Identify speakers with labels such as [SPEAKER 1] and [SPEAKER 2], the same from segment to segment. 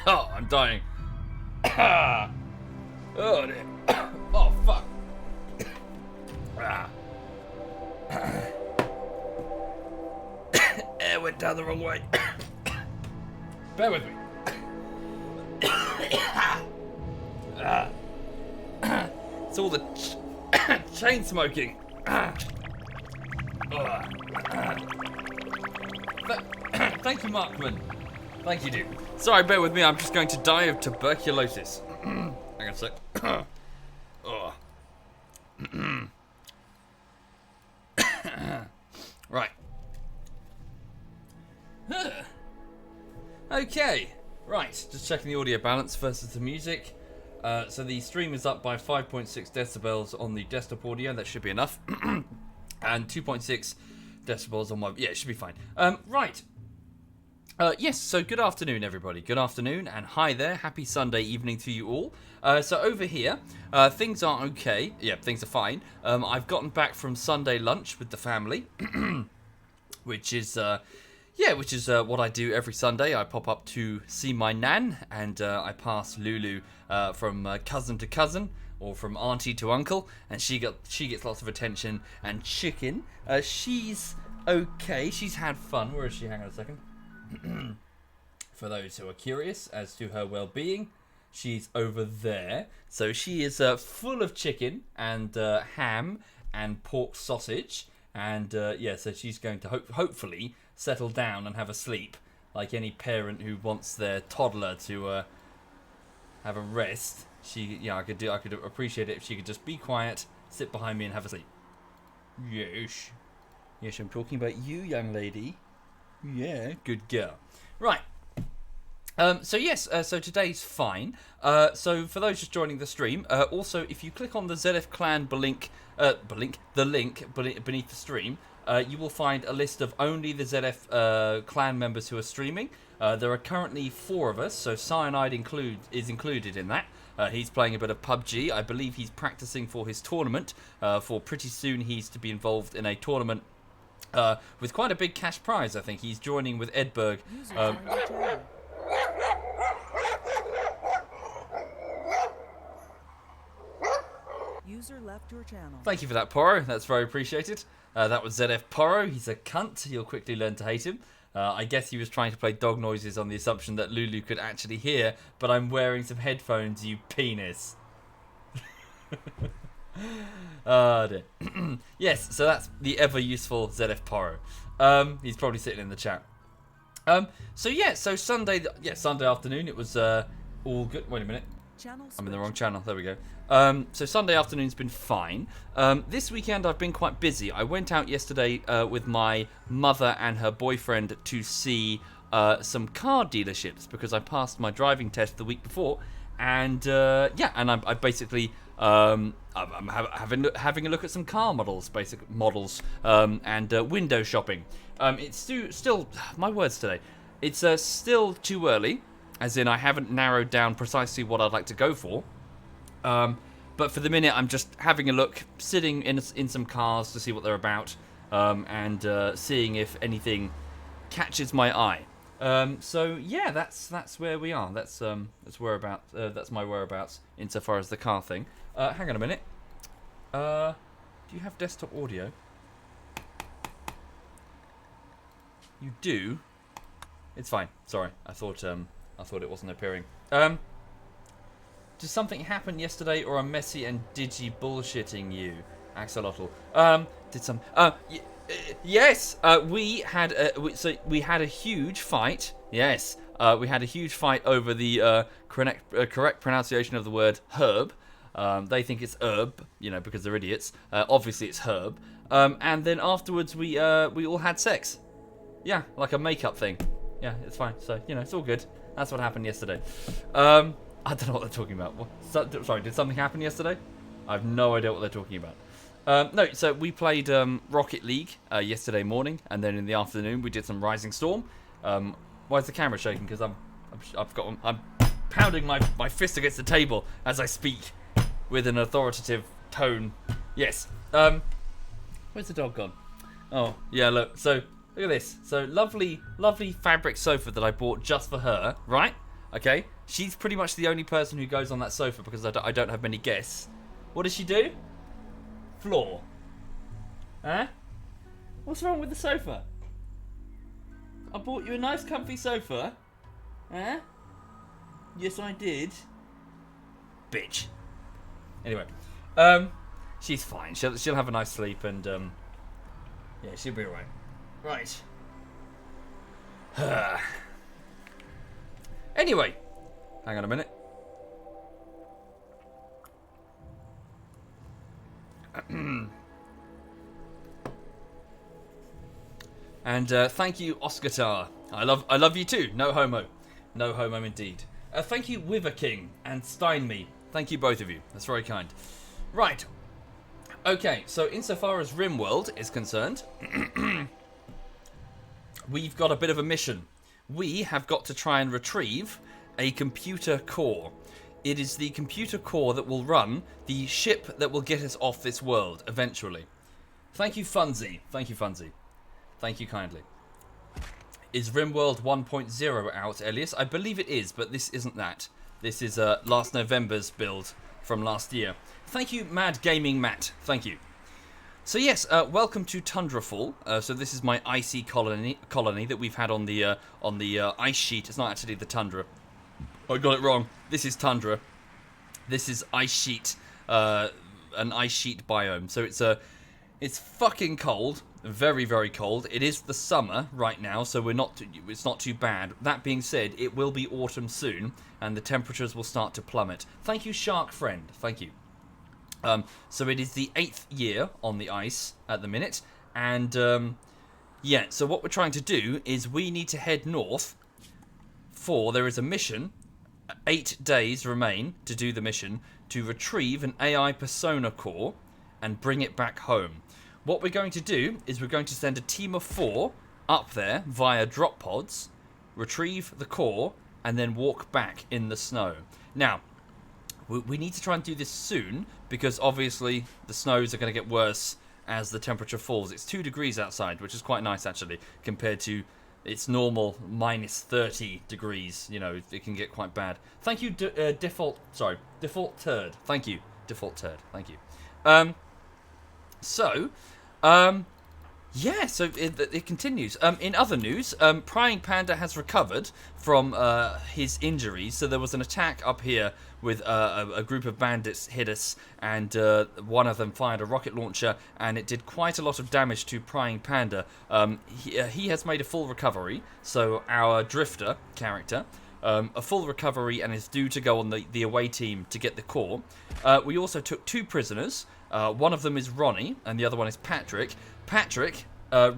[SPEAKER 1] Oh, I'm dying. Oh, dear. Oh, fuck. Air went down the wrong way. Bear with me. It's all the chain smoking. Thank you, Markman. Thank you, dude. Sorry, bear with me. I'm just going to die of tuberculosis. Hang on a sec. Oh. Right. Okay. Right. Just checking the audio balance versus the music. So the stream is up by 5.6 decibels on the desktop audio. That should be enough. And 2.6 decibels on my... Yeah, it should be fine. Right. Yes, so good afternoon, everybody. Good afternoon, and hi there. Happy Sunday evening to you all. So over here, things are okay. Yeah, things are fine. I've gotten back from Sunday lunch with the family, which is what I do every Sunday. I pop up to see my nan, and I pass Lulu from cousin to cousin, or from auntie to uncle, and she gets lots of attention and chicken. She's okay. She's had fun. Where is she? Hang on a second. For those who are curious as to her well-being, she's over there. So she is full of chicken and ham and pork sausage, and so she's going to hopefully settle down and have a sleep, like any parent who wants their toddler to have a rest. I could appreciate it if she could just be quiet, sit behind me, and have a sleep. Yes, I'm talking about you, young lady. Yeah, good girl. Right. So today's fine. So for those just joining the stream, also if you click on the ZF Clan link beneath the stream, you will find a list of only the ZF Clan members who are streaming. There are currently 4 of us, so Cyanide is included in that. He's playing a bit of PUBG. I believe he's practicing for his tournament. For pretty soon he's to be involved in a tournament with quite a big cash prize. I think he's joining with Edberg.
[SPEAKER 2] User left your channel.
[SPEAKER 1] Thank you for that, Poro. That's very appreciated. That was ZF Poro. He's a cunt. You'll quickly learn to hate him. I guess he was trying to play dog noises on the assumption that Lulu could actually hear, but I'm wearing some headphones, you penis. Oh dear. Yes, so that's the ever useful ZF Poro. He's probably sitting in the chat. So Sunday afternoon, it was all good. Wait a minute. I'm in the wrong channel. There we go. So Sunday afternoon's been fine. This weekend I've been quite busy. I went out yesterday with my mother and her boyfriend to see some car dealerships because I passed my driving test the week before, and I basically I'm having a look at some car models, and window shopping. It's still my words today. It's still too early, as in I haven't narrowed down precisely what I'd like to go for. But for the minute, I'm just having a look, sitting in some cars to see what they're about, and seeing if anything catches my eye. So yeah, that's where we are. That's my whereabouts insofar as the car thing. Hang on a minute. Do you have desktop audio? You do. It's fine. Sorry, I thought it wasn't appearing. Did something happen yesterday, or are Messi and Digi bullshitting you, Axolotl? Yes. We had a huge fight. Yes. We had a huge fight over the correct pronunciation of the word herb. They think it's herb, because they're idiots. Obviously, it's herb. And then afterwards, we all had sex. Yeah, like a makeup thing. Yeah, it's fine. So it's all good. That's what happened yesterday. I don't know what they're talking about. Sorry, did something happen yesterday? I have no idea what they're talking about. No, so we played Rocket League yesterday morning, and then in the afternoon we did some Rising Storm. Why is the camera shaking? Because I'm pounding my fist against the table as I speak with an authoritative tone. Yes. Where's the dog gone? Oh, yeah, look. So Look at this. So lovely, lovely fabric sofa that I bought just for her, right? Okay. She's pretty much the only person who goes on that sofa because I don't have many guests. What does she do? Floor. Huh? What's wrong with the sofa? I bought you a nice comfy sofa. Huh? Yes, I did. Bitch. Anyway. She's fine. She'll have a nice sleep and, yeah, she'll be alright. Right. Anyway. Hang on a minute. And thank you, Oscar. I love you too. No homo. No homo indeed. Thank you, Wither King and Steinme. Thank you, both of you. That's very kind. Right. Okay, so insofar as RimWorld is concerned, we've got a bit of a mission. We have got to try and retrieve a computer core. It is the computer core that will run the ship that will get us off this world eventually. Thank you, Funzy. Thank you, Funzy. Thank you kindly. Is RimWorld 1.0 out, Elias? I believe it is, but this isn't that. This is last November's build from last year. Thank you, Mad Gaming Matt. Thank you. So yes, welcome to Tundrafall. So this is my icy colony that we've had on the ice sheet. It's not actually the tundra. I got it wrong. This is tundra. This is ice sheet, an ice sheet biome. So it's fucking cold, very very cold. It is the summer right now, so it's not too bad. That being said, it will be autumn soon, and the temperatures will start to plummet. Thank you, Shark Friend. Thank you. So it is the 8th year on the ice at the minute, and yeah. So what we're trying to do is we need to head north. There is a mission. 8 days remain to do the mission to retrieve an AI persona core and bring it back home. What we're going to do is we're going to send a team of 4 up there via drop pods, retrieve the core, and then walk back in the snow. Now, we need to try and do this soon because obviously the snows are going to get worse as the temperature falls. It's 2 degrees outside, which is quite nice actually, compared to its normal minus 30 degrees. You know, it can get quite bad. Thank you, Default Turd. Thank you, Default Turd. Thank you. Yeah, so it continues. In other news, Prying Panda has recovered from his injuries. So there was an attack up here with a group of bandits hit us, and one of them fired a rocket launcher, and it did quite a lot of damage to Prying Panda. He has made a full recovery, so our Drifter character, a full recovery, and is due to go on the away team to get the core. We also took 2 prisoners. One of them is Ronnie, and the other one is Patrick. Patrick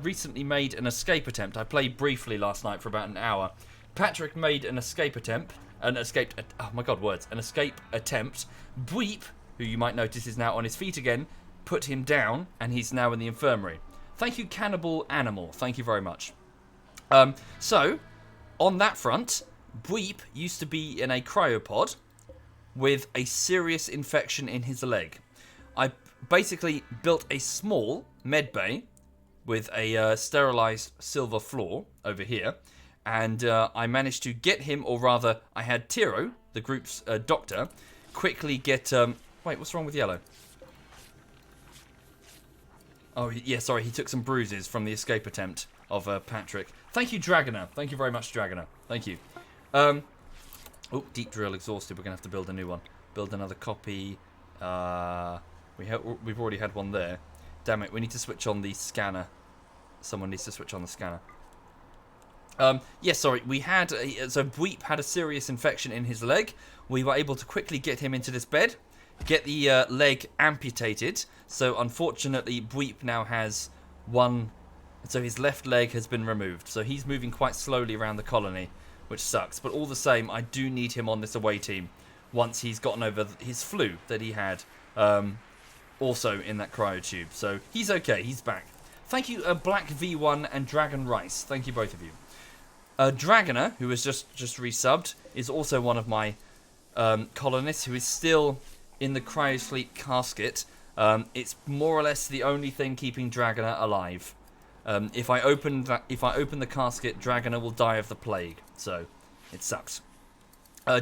[SPEAKER 1] recently made an escape attempt. I played briefly last night for about an hour. Patrick made an escape attempt. An escape attempt. Bweep, who you might notice is now on his feet again, put him down, and he's now in the infirmary. Thank you, Cannibal Animal. Thank you very much. So, on that front, Bweep used to be in a cryopod with a serious infection in his leg. I basically built a small med bay with a sterilized silver floor over here, and I managed to get him, or rather I had Tiro, the group's doctor, quickly get wait, what's wrong with Yellow? Oh yeah, sorry, he took some bruises from the escape attempt of Patrick. Thank you, Dragoner. Thank you very much, Dragoner. Thank you. Oh, deep drill exhausted. We're gonna have to build a new one. Build another copy. We've already had one there. Damn it, we need to switch on the scanner. Someone needs to switch on the scanner. Yes, sorry, we had... so Bweep had a serious infection in his leg. We were able to quickly get him into this bed, get the leg amputated. So unfortunately, Bweep now has one... So his left leg has been removed. So he's moving quite slowly around the colony, which sucks. But all the same, I do need him on this away team once he's gotten over his flu that he had. Also in that cryotube. So he's okay, he's back. Thank you, Black V1 and Dragon Rice. Thank you, both of you. Dragoner, who has just resubbed, is also one of my colonists who is still in the cryosleep casket. It's more or less the only thing keeping Dragoner alive. If I open the casket, Dragoner will die of the plague. So, it sucks.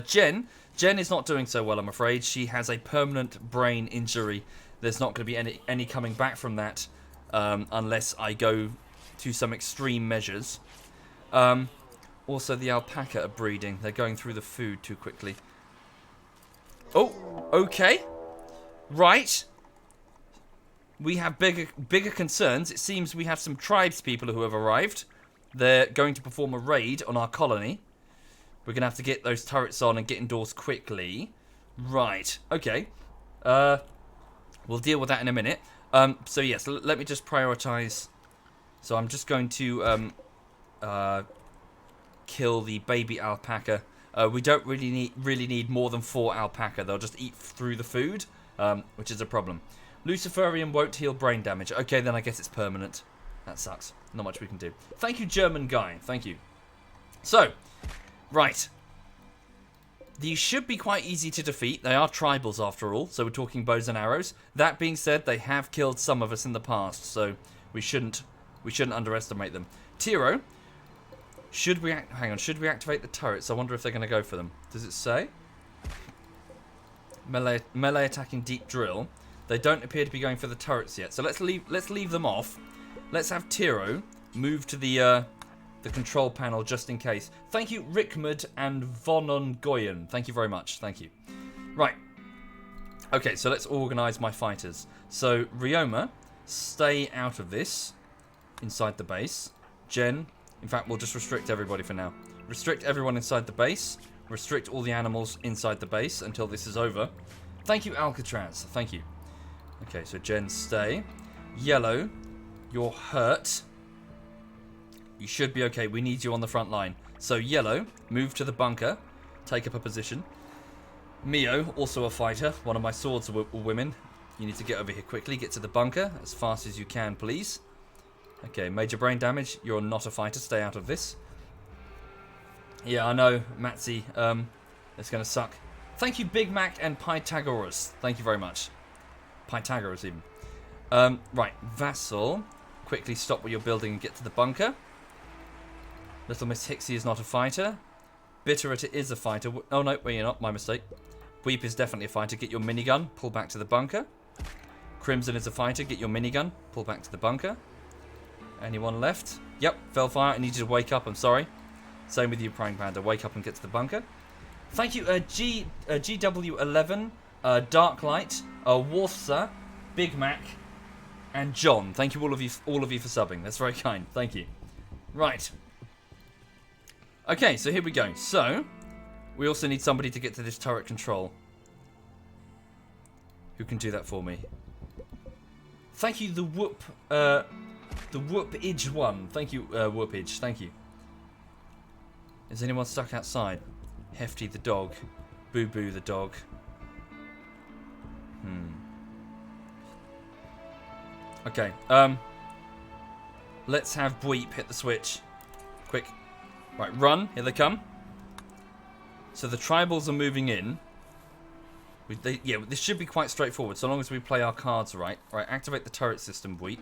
[SPEAKER 1] Jen is not doing so well, I'm afraid. She has a permanent brain injury. There's not going to be any coming back from that unless I go to some extreme measures. Also, the alpaca are breeding. They're going through the food too quickly. Oh, okay. Right. We have bigger concerns. It seems we have some tribespeople who have arrived. They're going to perform a raid on our colony. We're going to have to get those turrets on and get indoors quickly. Right. Okay. We'll deal with that in a minute. So yes, let me just prioritize. So I'm just going to kill the baby alpaca. We don't really need more than 4 alpaca. They'll just eat through the food, which is a problem. Luciferian won't heal brain damage. Okay, then I guess it's permanent. That sucks. Not much we can do. Thank you, German guy. Thank you. So, right. These should be quite easy to defeat. They are tribals after all, so we're talking bows and arrows. That being said, they have killed some of us in the past, so we shouldn't underestimate them. Tiro, should we activate the turrets? I wonder if they're going to go for them. Does it say? Melee attacking deep drill. They don't appear to be going for the turrets yet, so let's leave them off. Let's have Tiro move to the control panel just in case. Thank you, Rickmud and Vonon Goyen. Thank you very much. Thank you. Right. Okay, so let's organize my fighters. So, Ryoma, stay out of this. Inside the base. Jen, in fact, we'll just restrict everybody for now. Restrict everyone inside the base. Restrict all the animals inside the base until this is over. Thank you, Alcatraz. Thank you. Okay, so Jen, stay. Yellow, you're hurt. You should be okay. We need you on the front line. So, Yellow, move to the bunker. Take up a position. Mio, also a fighter. One of my swords women. You need to get over here quickly. Get to the bunker as fast as you can, please. Okay, major brain damage. You're not a fighter. Stay out of this. Yeah, I know, Matzi. It's going to suck. Thank you, Big Mac and Pythagoras. Thank you very much. Pythagoras, even. Right, Vassal. Quickly stop what you're building and get to the bunker. Little Miss Hixie is not a fighter. Bitterate is a fighter. Oh, no, well, you're not. My mistake. Weep is definitely a fighter. Get your minigun. Pull back to the bunker. Crimson is a fighter. Get your minigun. Pull back to the bunker. Anyone left? Yep, Felfire. I need you to wake up. I'm sorry. Same with you, Praying Panda. Wake up and get to the bunker. Thank you, GW11, Darklight, Warthsa, Big Mac, and John. Thank you all of you for subbing. That's very kind. Thank you. Right. Okay, so here we go. So, we also need somebody to get to this turret control. Who can do that for me? Thank you, the Whoop-Idge one. Thank you, Whoop-Idge. Thank you. Is anyone stuck outside? Hefty the dog. Boo Boo the dog. Okay, let's have Bweep hit the switch. Quick. Right, run. Here they come. So the tribals are moving in. Yeah, this should be quite straightforward, so long as we play our cards right. Right, activate the turret system, Bweep.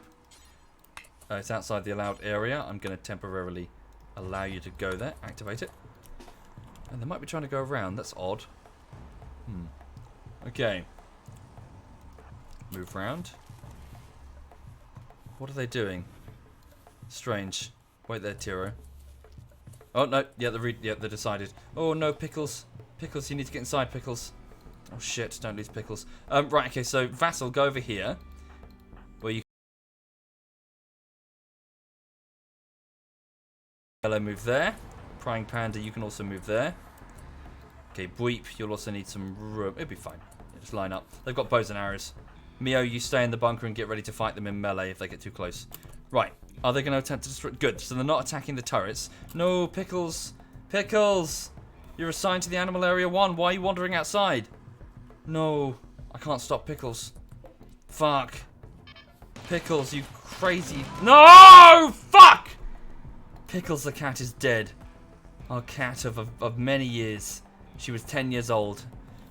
[SPEAKER 1] It's outside the allowed area. I'm going to temporarily allow you to go there. Activate it. And they might be trying to go around. That's odd. Okay. Move round. What are they doing? Strange. Wait there, Tiro. Oh, no. Yeah, they decided. Oh, no, Pickles. Pickles, you need to get inside, Pickles. Oh, shit. Don't lose Pickles. Right, okay, so Vassal, go over here. Where you... Hello, move there. Prying Panda, you can also move there. Okay, Bweep, you'll also need some room. It'll be fine. Yeah, just line up. They've got bows and arrows. Mio, you stay in the bunker and get ready to fight them in melee if they get too close. Right. Are they going to attempt to destroy... Good. So they're not attacking the turrets. No, Pickles. Pickles! You're assigned to the animal area 1. Why are you wandering outside? No. I can't stop Pickles. Fuck. Pickles, you crazy... No! Fuck! Pickles the cat is dead. Our cat of many years. She was 10 years old.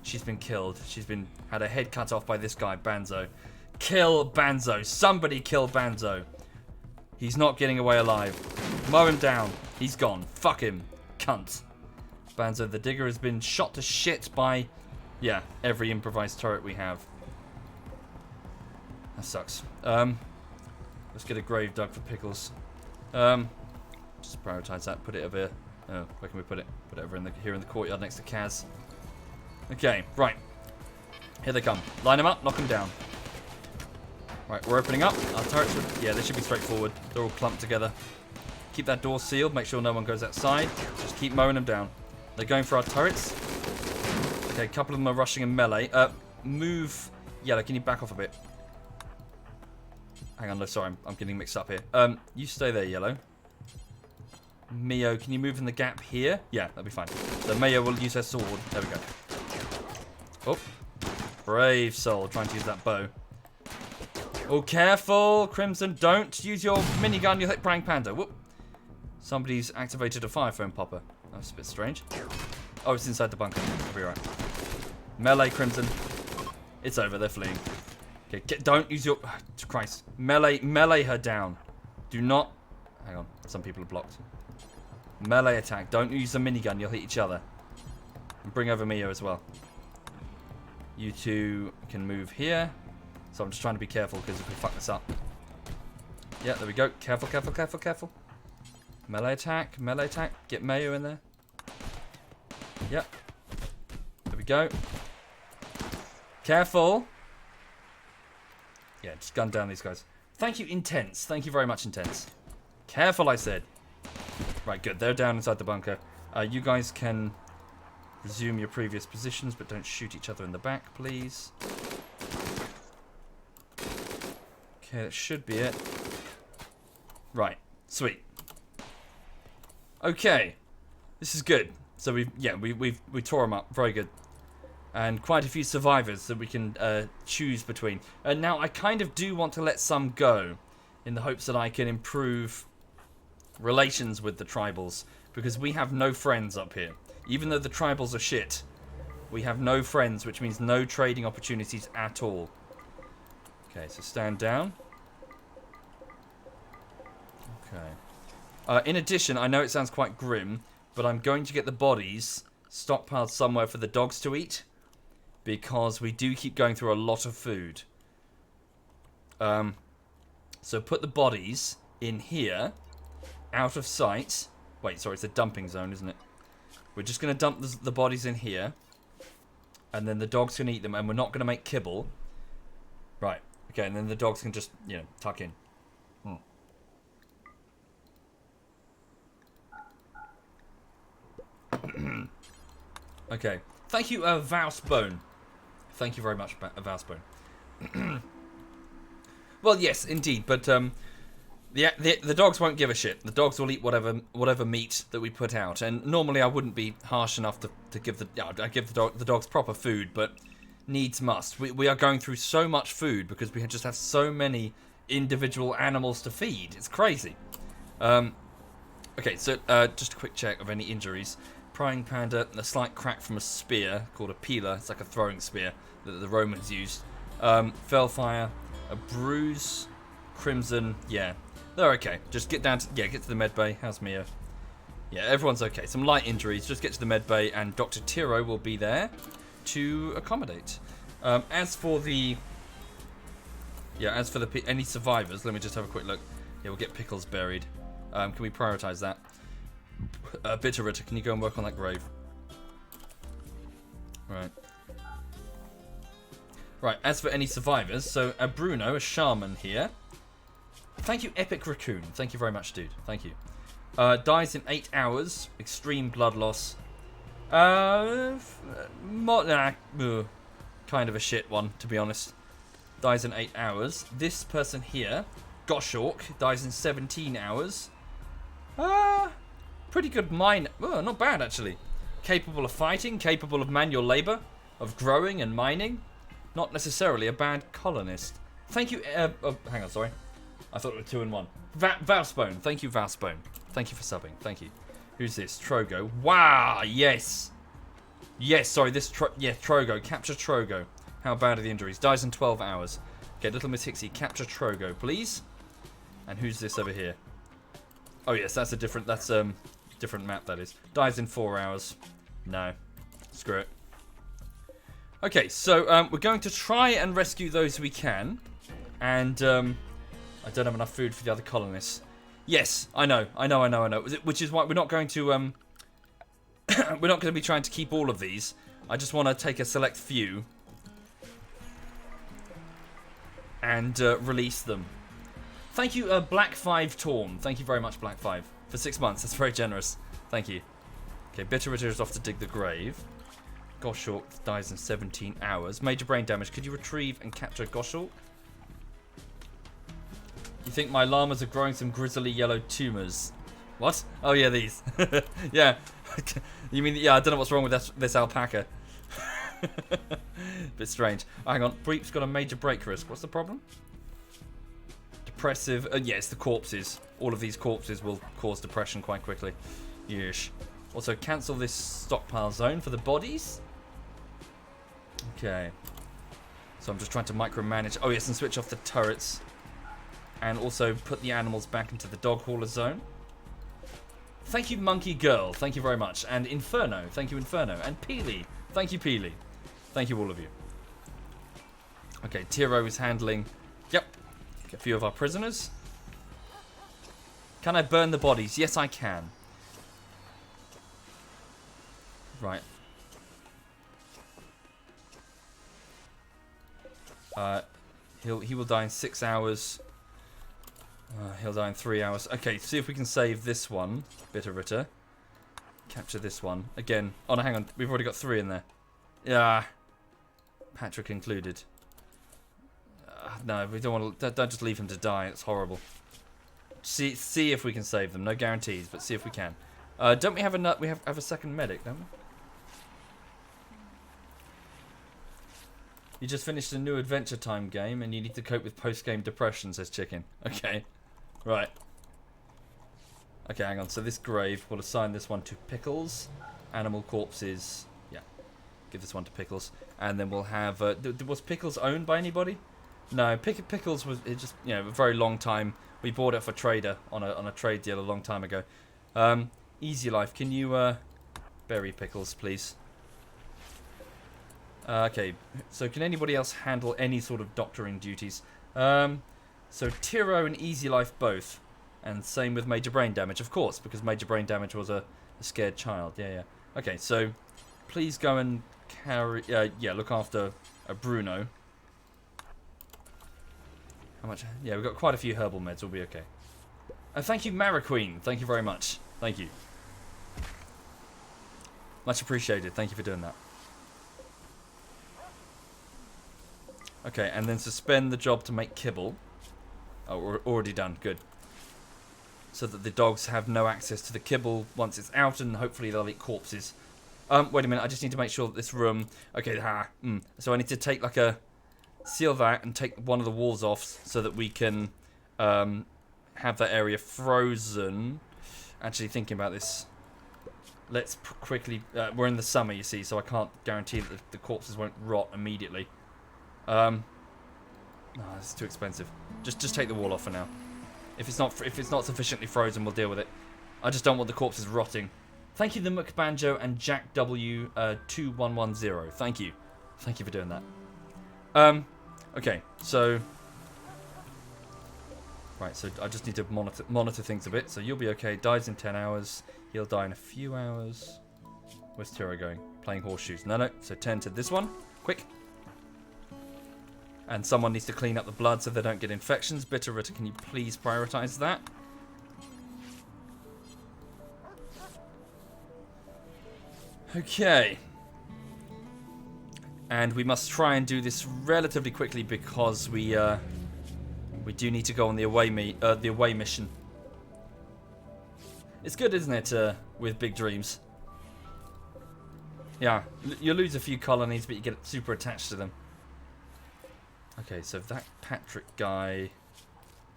[SPEAKER 1] She's been killed. Had her head cut off by this guy, Banzo. Kill Banzo. Somebody kill Banzo. He's not getting away alive. Mow him down. He's gone. Fuck him. Cunt. Banzo the Digger has been shot to shit by, yeah, every improvised turret we have. That sucks. Let's get a grave dug for Pickles. Just prioritize that. Put it over here. Oh, where can we put it? Put it over here in the courtyard next to Kaz. Okay, right. Here they come. Line them up, knock them down. Right, we're opening up. Our turrets are, yeah, they should be straightforward. They're all clumped together. Keep that door sealed. Make sure no one goes outside. Just keep mowing them down. They're going for our turrets. Okay, a couple of them are rushing in melee. Move. Yellow, can you back off a bit? Hang on, no, sorry, I'm getting mixed up here. You stay there, Yellow. Mio, can you move in the gap here? Yeah, that'll be fine. So Mio will use her sword. There we go. Oh. Brave soul, trying to use that bow. Oh, careful, Crimson. Don't use your minigun. You'll hit Praying Panda. Whoop. Somebody's activated a fire phone popper. That's a bit strange. Oh, it's inside the bunker. I'll be right. Melee, Crimson. It's over. They're fleeing. Okay, don't use your... Christ. Melee her down. Do not... Hang on. Some people are blocked. Melee attack. Don't use the minigun. You'll hit each other. And bring over Mio as well. You two can move here. So I'm just trying to be careful because if we fuck this up. Yeah, there we go. Careful, careful, careful, careful. Melee attack. Melee attack. Get Mayo in there. Yep. There we go. Careful. Yeah, just gun down these guys. Thank you, Intense. Thank you very much, Intense. Careful, I said. Right, good. They're down inside the bunker. You guys can resume your previous positions, but don't shoot each other in the back, please. Okay, that should be it. Right, sweet. Okay, this is good. So we tore them up. Very good. And quite a few survivors that we can choose between. Now, I kind of do want to let some go in the hopes that I can improve relations with the tribals, because we have no friends up here. Even though the tribals are shit, we have no friends, which means no trading opportunities at all. Okay, so stand down. Okay. In addition, I know it sounds quite grim, but I'm going to get the bodies stockpiled somewhere for the dogs to eat, because we do keep going through a lot of food. So put the bodies in here, out of sight. Wait, sorry, it's a dumping zone, isn't it? We're just going to dump the bodies in here, and then the dogs can eat them, and we're not going to make kibble. Right, okay, and then the dogs can just, you know, tuck in. Okay, thank you, Vousbone. Thank you very much, Vousbone. Well, yes, indeed, but the dogs won't give a shit. The dogs will eat whatever meat that we put out, and normally I wouldn't be harsh enough to give the dogs proper food, but needs must. We are going through so much food because we just have so many individual animals to feed. It's crazy. Okay, so just a quick check of any injuries. Prying Panda, a slight crack from a spear called a peeler. It's like a throwing spear that the Romans used. Fellfire, a bruise, Crimson, yeah. They're okay. Just get down to, get to the med bay. How's Mia? Yeah, everyone's okay. Some light injuries. Just get to the med bay and Dr. Tiro will be there to accommodate. As for any survivors, let me just have a quick look. Yeah, we'll get Pickles buried. Can we prioritize that? Bitterritter, can you go and work on that grave? Right, as for any survivors, so Bruno, a shaman here. Thank you, Epic Raccoon. Thank you very much, dude. Thank you. Dies in 8 hours. Extreme blood loss. Kind of a shit one, to be honest. Dies in 8 hours. This person here, Goshawk, dies in 17 hours. Pretty good mine. Oh, not bad, actually. Capable of fighting, capable of manual labor, of growing and mining. Not necessarily a bad colonist. Thank you. Hang on, sorry. I thought it was 2 in 1. Vousbone. Thank you, Vousbone. Thank you for subbing. Thank you. Who's this? Trogo. Wow, yes. Yes, sorry, Trogo. Capture Trogo. How bad are the injuries? Dies in 12 hours. Okay, Little Miss Hixie, capture Trogo, please. And who's this over here? Oh yes, that's a different. That's different map. That is. Dies in 4 hours. No, screw it. Okay, so we're going to try and rescue those we can, and I don't have enough food for the other colonists. Yes, I know. Which is why we're not going to we're not going to be trying to keep all of these. I just want to take a select few and release them. Thank you, Black5 Torm. Thank you very much, Black5, for 6 months. That's very generous. Thank you. Okay, Bitterritter is off to dig the grave. Goshawk dies in 17 hours. Major brain damage. Could you retrieve and capture Goshawk? You think my llamas are growing some grizzly yellow tumours? What? Oh yeah, these. Yeah. You mean, yeah, I don't know what's wrong with this alpaca. Bit strange. Oh, hang on. Breep's got a major break risk. What's the problem? Depressive. Yeah, it's the corpses. All of these corpses will cause depression quite quickly. Yeesh. Also, cancel this stockpile zone for the bodies. Okay. So I'm just trying to micromanage. Oh yes, and switch off the turrets. And also put the animals back into the dog hauler zone. Thank you, Monkey Girl. Thank you very much. And Inferno. Thank you, Inferno. And Peely. Thank you, Peely. Thank you, all of you. Okay, Tiro is handling... Yep. A few of our prisoners. Can I burn the bodies? Yes, I can. Right. He will die in 6 hours. He'll die in 3 hours. Okay, see if we can save this one. Bitterritter. Capture this one. Again. Oh, no, hang on. We've already got 3 in there. Yeah. Patrick included. No, we don't want to... Don't just leave him to die. It's horrible. See if we can save them. No guarantees, but see if we can. Don't we have a nut? We have a second medic, don't we? You just finished a new Adventure Time game and you need to cope with post-game depression, says Chicken. Okay. Right. Okay, hang on. So this grave, we'll assign this one to Pickles. Animal corpses. Yeah. Give this one to Pickles. And then we'll have... was Pickles owned by anybody? No, Pickles was just, you know, a very long time. We bought it for trader on a trade deal a long time ago. Easy Life, can you bury Pickles, please? Okay, so can anybody else handle any sort of doctoring duties? So Tiro and Easy Life both. And same with Major Brain Damage, of course, because Major Brain Damage was a scared child. Yeah. Okay, so please go and carry... yeah, look after Bruno. How much? Yeah, we've got quite a few herbal meds. We'll be okay. Thank you, Mariqueen. Thank you very much. Thank you. Much appreciated. Thank you for doing that. Okay, and then suspend the job to make kibble. Oh, we're already done. Good. So that the dogs have no access to the kibble once it's out, and hopefully they'll eat corpses. Wait a minute. I just need to make sure that this room... Okay, so I need to take like a... Seal that and take one of the walls off so that we can have that area frozen. Actually, thinking about this, let's quickly... we're in the summer, you see, so I can't guarantee that the corpses won't rot immediately. No, this is too expensive. Just take the wall off for now. If it's not sufficiently frozen, we'll deal with it. I just don't want the corpses rotting. Thank you, the McBanjo and Jack W 2110. Thank you for doing that. Okay, so... Right, so I just need to monitor things a bit. So you'll be okay. Dies in 10 hours. He'll die in a few hours. Where's Tiro going? Playing horseshoes. No. So 10 to this one. Quick. And someone needs to clean up the blood so they don't get infections. Bitterritter, can you please prioritize that? Okay. And we must try and do this relatively quickly because we do need to go on the away mission. It's good, isn't it, with big dreams? Yeah, you lose a few colonies, but you get super attached to them. Okay, so that Patrick guy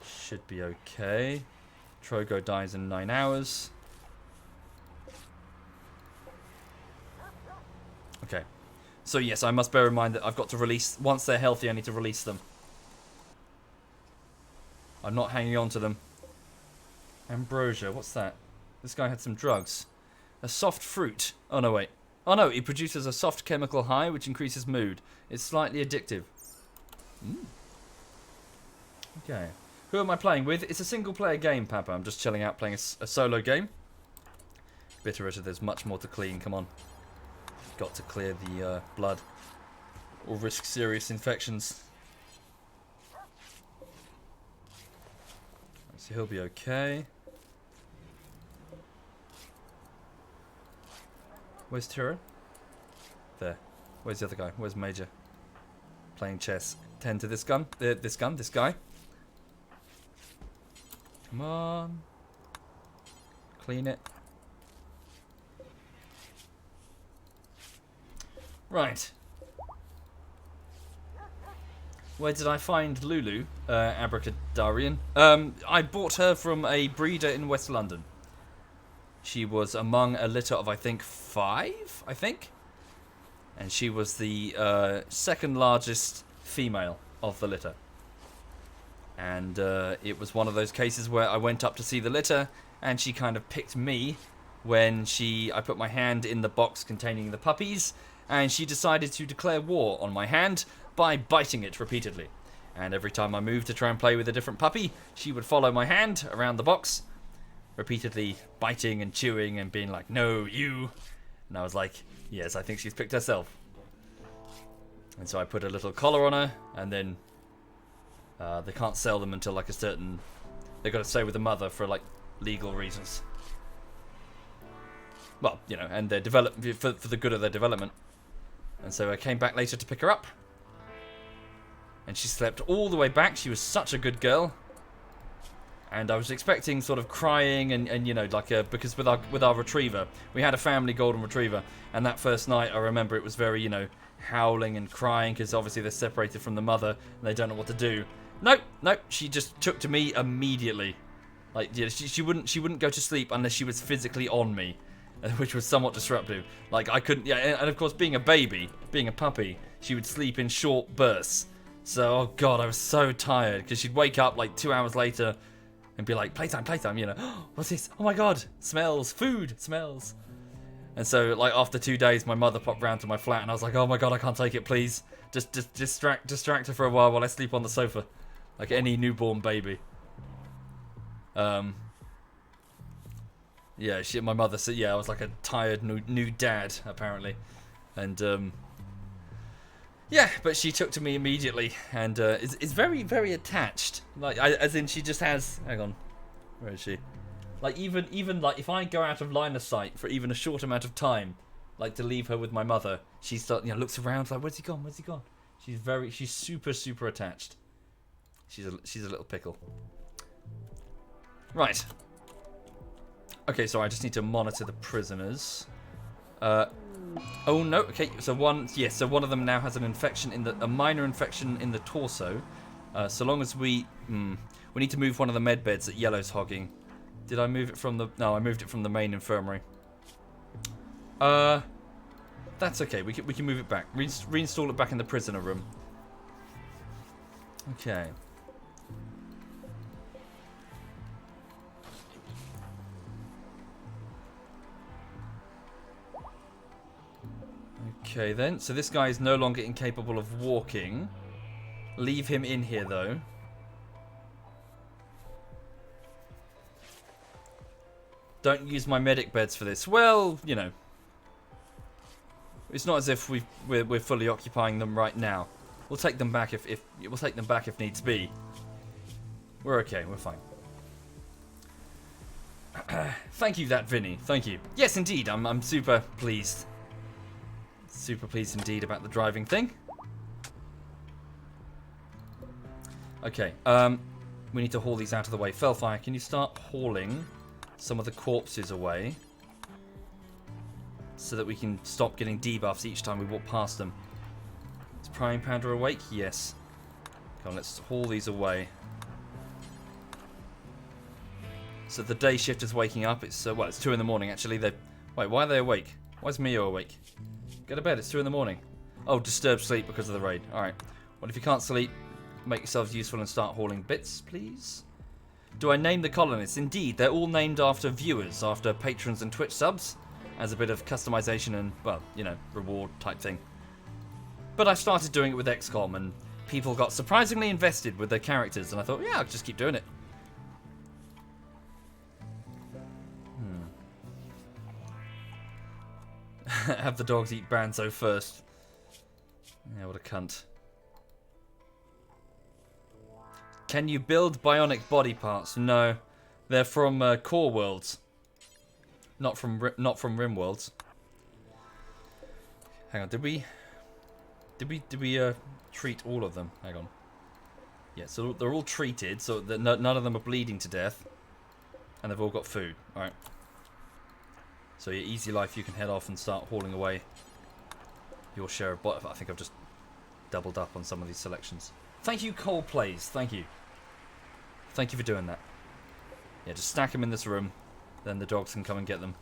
[SPEAKER 1] should be okay. Trogo dies in 9 hours. Okay. So yes, I must bear in mind that I've got to release... Once they're healthy, I need to release them. I'm not hanging on to them. Ambrosia, what's that? This guy had some drugs. A soft fruit. Oh no, wait. Oh no, it produces a soft chemical high which increases mood. It's slightly addictive. Okay. Who am I playing with? It's a single player game, Papa. I'm just chilling out playing a solo game. Bitterita, there's much more to clean. Come on. Got to clear the blood. Or risk serious infections. So he'll be okay. Where's Tira? There. Where's the other guy? Where's Major? Playing chess. Tend to this gun. This guy. Come on. Clean it. Right. Where did I find Lulu, Abracadarian? I bought her from a breeder in West London. She was among a litter of, I think, 5, And she was the second largest female of the litter. And it was one of those cases where I went up to see the litter, and she kind of picked me when I put my hand in the box containing the puppies, and she decided to declare war on my hand by biting it repeatedly. And every time I moved to try and play with a different puppy, she would follow my hand around the box, repeatedly biting and chewing and being like, "No, you." And I was like, yes, I think she's picked herself. And so I put a little collar on her, and then they can't sell them until like a certain... They've got to stay with the mother for like legal reasons. Well, you know, and their for the good of their development. And so I came back later to pick her up. And she slept all the way back. She was such a good girl. And I was expecting sort of crying and you know, like because with our retriever, we had a family golden retriever, and that first night I remember it was very, you know, howling and crying because obviously they're separated from the mother and they don't know what to do. Nope, she just took to me immediately. Like, yeah, she wouldn't go to sleep unless she was physically on me, which was somewhat disruptive. Like I couldn't, yeah, and of course being a puppy, she would sleep in short bursts. So, oh god, I was so tired because she'd wake up like 2 hours later and be like, playtime, you know. Oh, what's this? Oh my god, smells, food, smells. And so, like, after 2 days, my mother popped round to my flat and I was like, oh my god, I can't take it, please. Just distract her for a while I sleep on the sofa. Like any newborn baby. Yeah, my mother said, yeah, I was like a tired new dad, apparently. And, yeah, but she took to me immediately and is very, very attached. Like, as in she just has... Hang on. Where is she? Like, even like, if I go out of line of sight for even a short amount of time, like, to leave her with my mother, she looks around like, where's he gone? She's super, super attached. She's a little pickle. Right. Okay, so I just need to monitor the prisoners. Oh no. Okay, so one of them now has an infection a minor infection in the torso. So long as we need to move one of the med beds that Yellow's hogging. Did I move it from the? No, I moved it from the main infirmary. That's okay. We can move it back. Reinstall it back in the prisoner room. Okay. Okay then, so this guy is no longer incapable of walking. Leave him in here though. Don't use my medic beds for this. Well, you know. It's not as if we're fully occupying them right now. We'll take them back if we'll take them back if needs be. We're okay, we're fine. Thank you, that Vinny. Thank you. Yes, indeed, I'm super pleased. Super pleased indeed about the driving thing. Okay, we need to haul these out of the way. Fellfire, can you start hauling some of the corpses away so that we can stop getting debuffs each time we walk past them? Is Prime Pounder awake? Yes. Come on, let's haul these away. So the day shift is waking up. It's well, it's 2 in the morning actually. Wait, why are they awake? Why is Mio awake? Go to bed, it's 2 in the morning. Oh, disturbed sleep because of the raid. Alright. Well, if you can't sleep, make yourselves useful and start hauling bits, please. Do I name the colonists? Indeed, they're all named after viewers, after patrons and Twitch subs, as a bit of customization and, well, you know, reward type thing. But I started doing it with XCOM, and people got surprisingly invested with their characters, and I thought, yeah, I'll just keep doing it. Have the dogs eat Banzo first. Yeah, what a cunt. Can you build bionic body parts? No, they're from Core Worlds, not from RimWorlds. Hang on, did we treat all of them? Hang on. Yeah, so they're all treated, so that none of them are bleeding to death, and they've all got food. All right. So your easy life, you can head off and start hauling away your share of bot. I think I've just doubled up on some of these selections. Thank you, Cole Plays. Thank you. Thank you for doing that. Yeah, just stack them in this room. Then the dogs can come and get them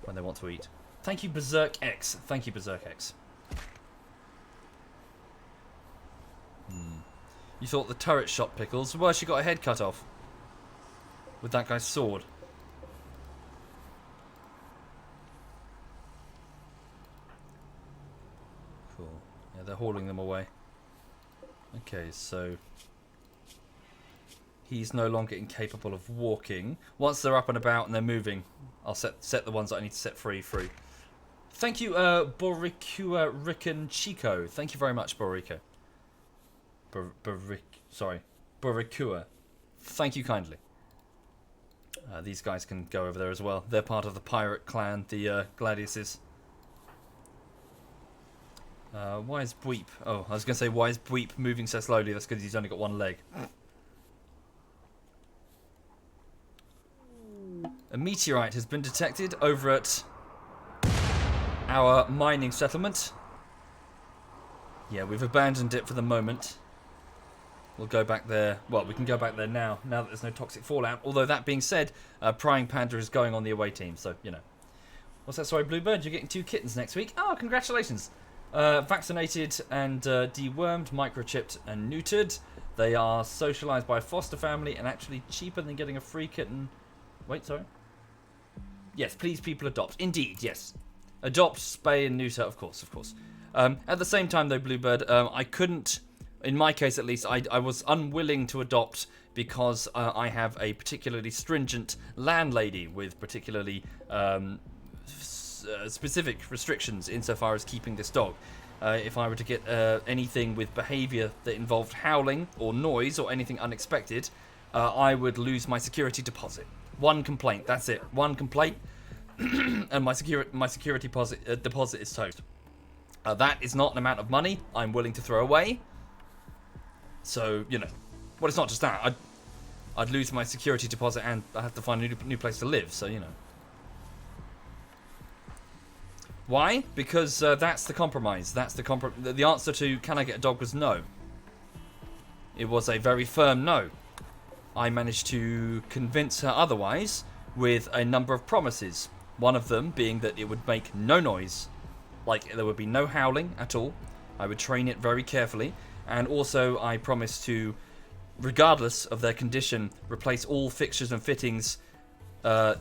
[SPEAKER 1] when they want to eat. Thank you, Berserk X. Thank you, Berserk X. You thought the turret shot Pickles? Well, she got her head cut off with that guy's sword. Cool. Yeah, they're hauling them away. Okay, so he's no longer incapable of walking. Once they're up and about and they're moving, I'll set the ones that I need to set free. Thank you, Boricua Ricken Chico. Thank you very much, Boricua. Boricua. Thank you kindly. These guys can go over there as well. They're part of the pirate clan, the Gladiuses. Why is Bweep? Oh, I was going to say, why is Bweep moving so slowly? That's because he's only got one leg. A meteorite has been detected over at our mining settlement. Yeah, we've abandoned it for the moment. We'll go back there. Well, we can go back there now that there's no toxic fallout. Although, that being said, Prying Panda is going on the away team, so, you know. What's that? Sorry, Bluebird, you're getting 2 kittens next week. Oh, congratulations. Vaccinated and dewormed, microchipped and neutered. They are socialised by a foster family and actually cheaper than getting a free kitten. Wait, sorry. Yes, please, people adopt. Indeed, yes. Adopt, spay and neuter, of course. At the same time, though, Bluebird, I couldn't, in my case at least, I was unwilling to adopt because I have a particularly stringent landlady with particularly specific restrictions insofar as keeping this dog. If I were to get anything with behaviour that involved howling or noise or anything unexpected, I would lose my security deposit. One complaint, that's it. One complaint, and my security deposit is toast. That is not an amount of money I'm willing to throw away. So, you know, well, it's not just that. I'd lose my security deposit and I have to find a new place to live. So, you know. Why? Because that's the compromise. That's the answer to can I get a dog was no. It was a very firm no. I managed to convince her otherwise with a number of promises. One of them being that it would make no noise. Like, there would be no howling at all. I would train it very carefully. And also, I promised to, regardless of their condition, replace all fixtures and fittings. All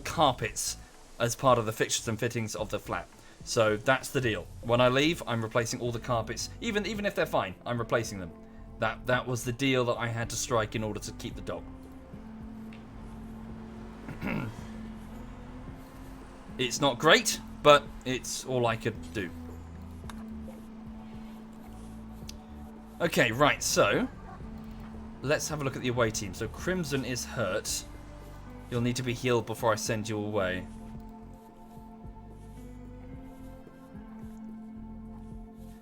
[SPEAKER 1] carpets as part of the fixtures and fittings of the flat. So that's the deal. When I leave, I'm replacing all the carpets. Even if they're fine, I'm replacing them. That was the deal that I had to strike in order to keep the dog. It's not great, but it's all I could do. Okay, right, so let's have a look at the away team. So Crimson is hurt. You'll need to be healed before I send you away.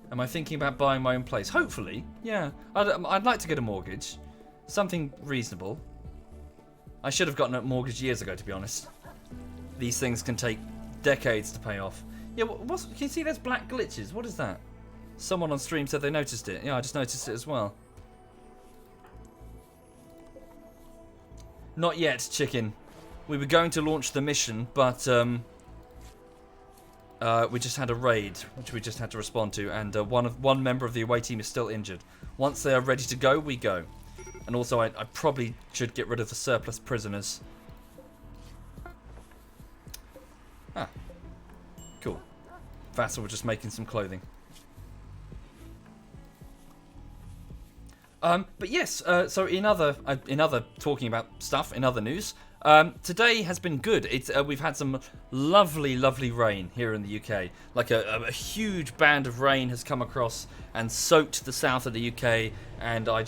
[SPEAKER 1] Am I thinking about buying my own place? Hopefully, yeah. I'd like to get a mortgage. Something reasonable. I should have gotten a mortgage years ago, to be honest. These things can take decades to pay off. Yeah, can you see there's black glitches? What is that? Someone on stream said they noticed it. Yeah, I just noticed it as well. Not yet, chicken. We were going to launch the mission, but we just had a raid, which we just had to respond to, and one member of the away team is still injured. Once they are ready to go, we go. And also, I probably should get rid of the surplus prisoners. Ah, cool. Vassal was just making some clothing. But yes, so in other talking about stuff, in other news, today has been good. It's we've had some lovely rain here in the UK. Like a huge band of rain has come across and soaked the south of the UK, and I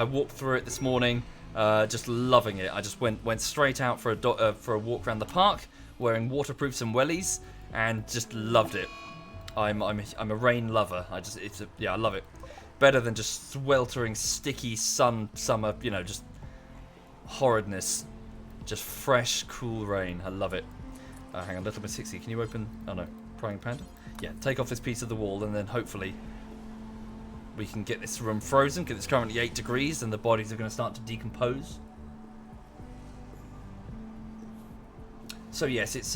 [SPEAKER 1] walked through it this morning, just loving it. I just went straight out for a walk around the park, wearing waterproofs and wellies, and just loved it. I'm a rain lover. I love it. Better than just sweltering, sticky summer, just horridness. Just fresh, cool rain. I love it. Hang on, little bit 60. Can you open? Oh no, Prying Panda. Yeah, take off this piece of the wall, and then hopefully we can get this room frozen, because it's currently 8 degrees, and the bodies are going to start to decompose. So yes, it's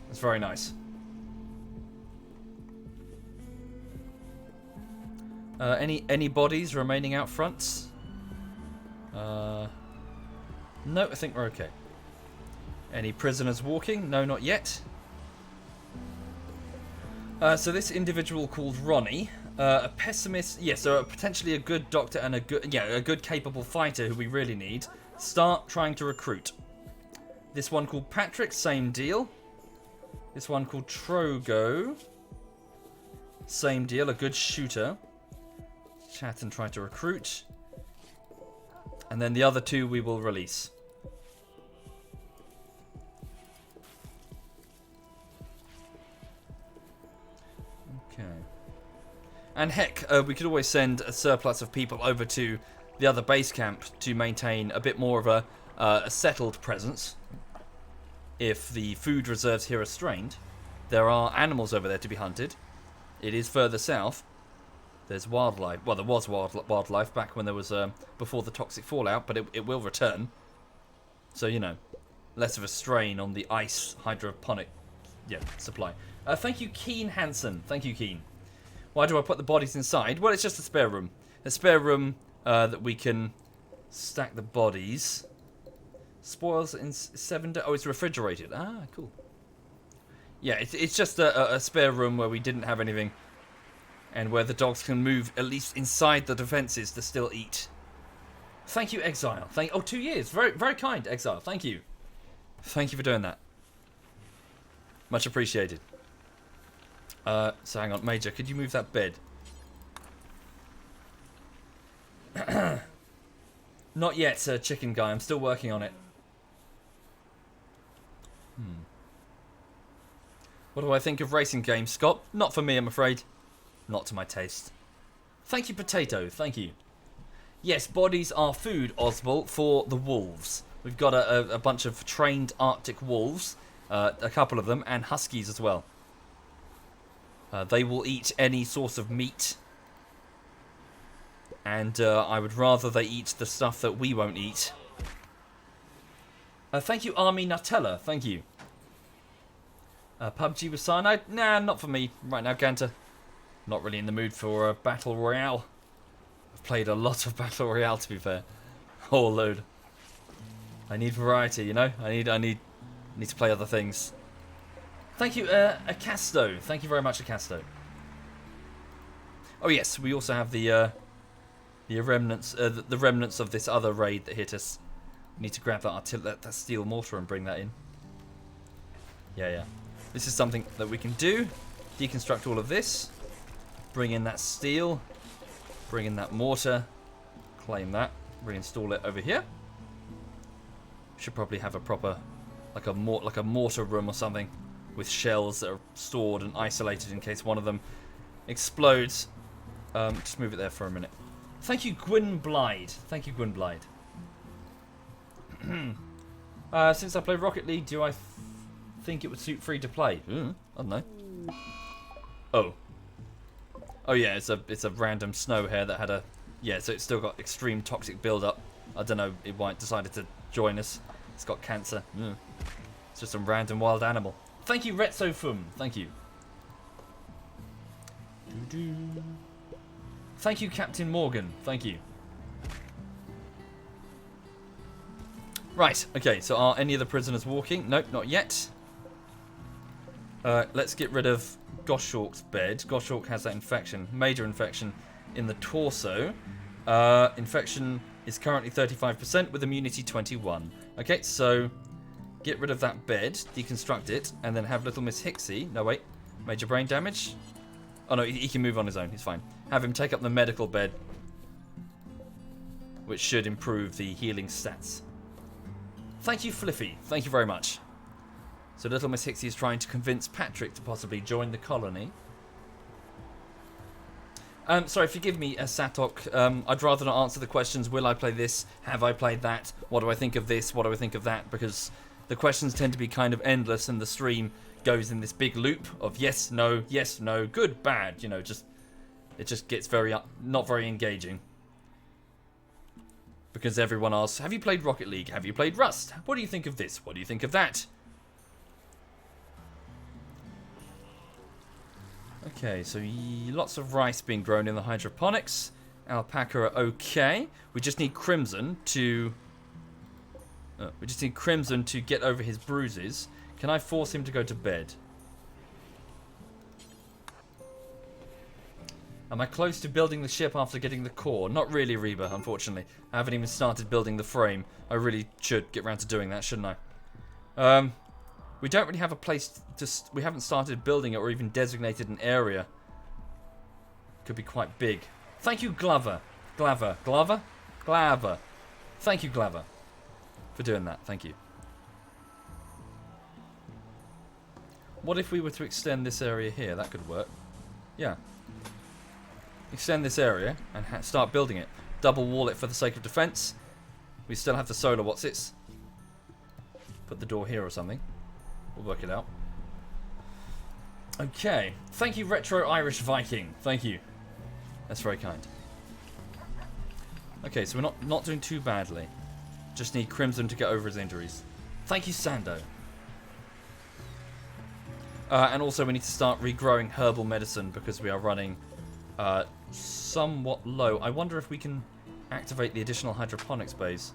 [SPEAKER 1] it's very nice. Any bodies remaining out front? No, I think we're okay. Any prisoners walking? No, not yet. So this individual called Ronnie, a pessimist, so potentially a good doctor and a good capable fighter who we really need. Start trying to recruit. This one called Patrick, same deal. This one called Trogo, same deal, a good shooter. Chat and try to recruit. And then the other two we will release. Okay. And heck, we could always send a surplus of people over to the other base camp to maintain a bit more of a settled presence. If the food reserves here are strained, there are animals over there to be hunted. It is further south. There's wildlife. Well, there was wildlife back when there was before the toxic fallout, but it will return. So less of a strain on the ice hydroponic supply. Thank you, Keen Hansen. Thank you, Keen. Why do I put the bodies inside? Well, it's just a spare room. A spare room that we can stack the bodies. Spoils in 7 days. Oh, it's refrigerated. Ah, cool. Yeah, it's just a spare room where we didn't have anything. And where the dogs can move at least inside the defences to still eat. Thank you, Exile. 2 years. Very, very kind, Exile. Thank you. Thank you for doing that. Much appreciated. So hang on, Major, could you move that bed? Not yet, chicken guy. I'm still working on it. What do I think of racing games, Scott? Not for me, I'm afraid. Not to my taste. Thank you, Potato. Thank you. Yes, bodies are food, Oswald, for the wolves. We've got a bunch of trained Arctic wolves, a couple of them, and huskies as well. They will eat any source of meat. And I would rather they eat the stuff that we won't eat. Thank you, Army Nutella. Thank you. PUBG with cyanide? Nah, not for me right now, Ganter. Not really in the mood for a Battle Royale. I've played a lot of Battle Royale, to be fair. Whole load. I need variety, I need to play other things. Thank you, Acasto. Thank you very much, Acasto. Oh yes, we also have the remnants, the remnants of this other raid that hit us. We need to grab that steel mortar and bring that in. Yeah. This is something that we can do. Deconstruct all of this. Bring in that steel. Bring in that mortar. Claim that. Reinstall it over here. Should probably have a proper, like a mortar room or something, with shells that are stored and isolated in case one of them explodes. Just move it there for a minute. Thank you, Gwyn Blyde. Thank you, Gwyn Blyde. Since I play Rocket League, do I think it would suit free to play? I don't know. Oh yeah, it's a random snow hare that had a so it's still got extreme toxic build-up. I don't know why it decided to join us. It's got cancer. It's just some random wild animal. Thank you, Retzofum. Thank you. Thank you, Captain Morgan. Thank you. Right, okay, so are any of the prisoners walking? Nope, not yet. Let's get rid of Goshawk's bed. Goshawk has that infection, major infection in the torso. Infection is currently 35% with immunity 21. Okay, so get rid of that bed, deconstruct it, and then have little Miss Hixie. No, wait. Major brain damage? Oh, no, he can move on his own. He's fine. Have him take up the medical bed, which should improve the healing stats. Thank you, Fliffy. Thank you very much. So little Miss Hixie is trying to convince Patrick to possibly join the colony. Sorry, forgive me, Satok. I'd rather not answer the questions. Will I play this? Have I played that? What do I think of this? What do I think of that? Because the questions tend to be kind of endless, and the stream goes in this big loop of yes, no, good, bad. You know, it just gets not very engaging. Because everyone asks, have you played Rocket League? Have you played Rust? What do you think of this? What do you think of that? Okay, so lots of rice being grown in the hydroponics. Alpaca are okay. We just need Crimson to... get over his bruises. Can I force him to go to bed? Am I close to building the ship after getting the core? Not really, Reba, unfortunately. I haven't even started building the frame. I really should get around to doing that, shouldn't I? We don't really have a place to... We haven't started building it or even designated an area. Could be quite big. Thank you, Glover. Glover. Thank you, Glover, for doing that. Thank you. What if we were to extend this area here? That could work. Yeah. Extend this area and start building it. Double wall it for the sake of defense. We still have the solar whatsits. Put the door here or something. We'll work it out. Okay. Thank you, Retro Irish Viking. Thank you. That's very kind. Okay, so we're not doing too badly. Just need Crimson to get over his injuries. Thank you, Sando. And also we need to start regrowing herbal medicine because we are running somewhat low. I wonder if we can activate the additional hydroponics bays.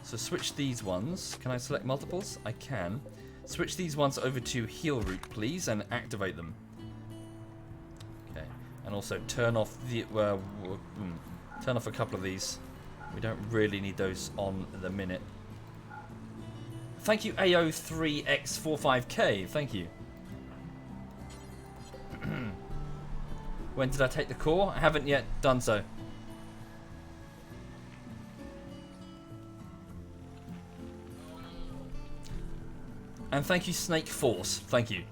[SPEAKER 1] So switch these ones. Can I select multiples? I can. Switch these ones over to heal root, please, and activate them. Okay. And also turn off the turn off a couple of these. We don't really need those on the minute. Thank you, AO3X45K. Thank you. When did I take the core? I haven't yet done so. And thank you, Snake Force. Thank you.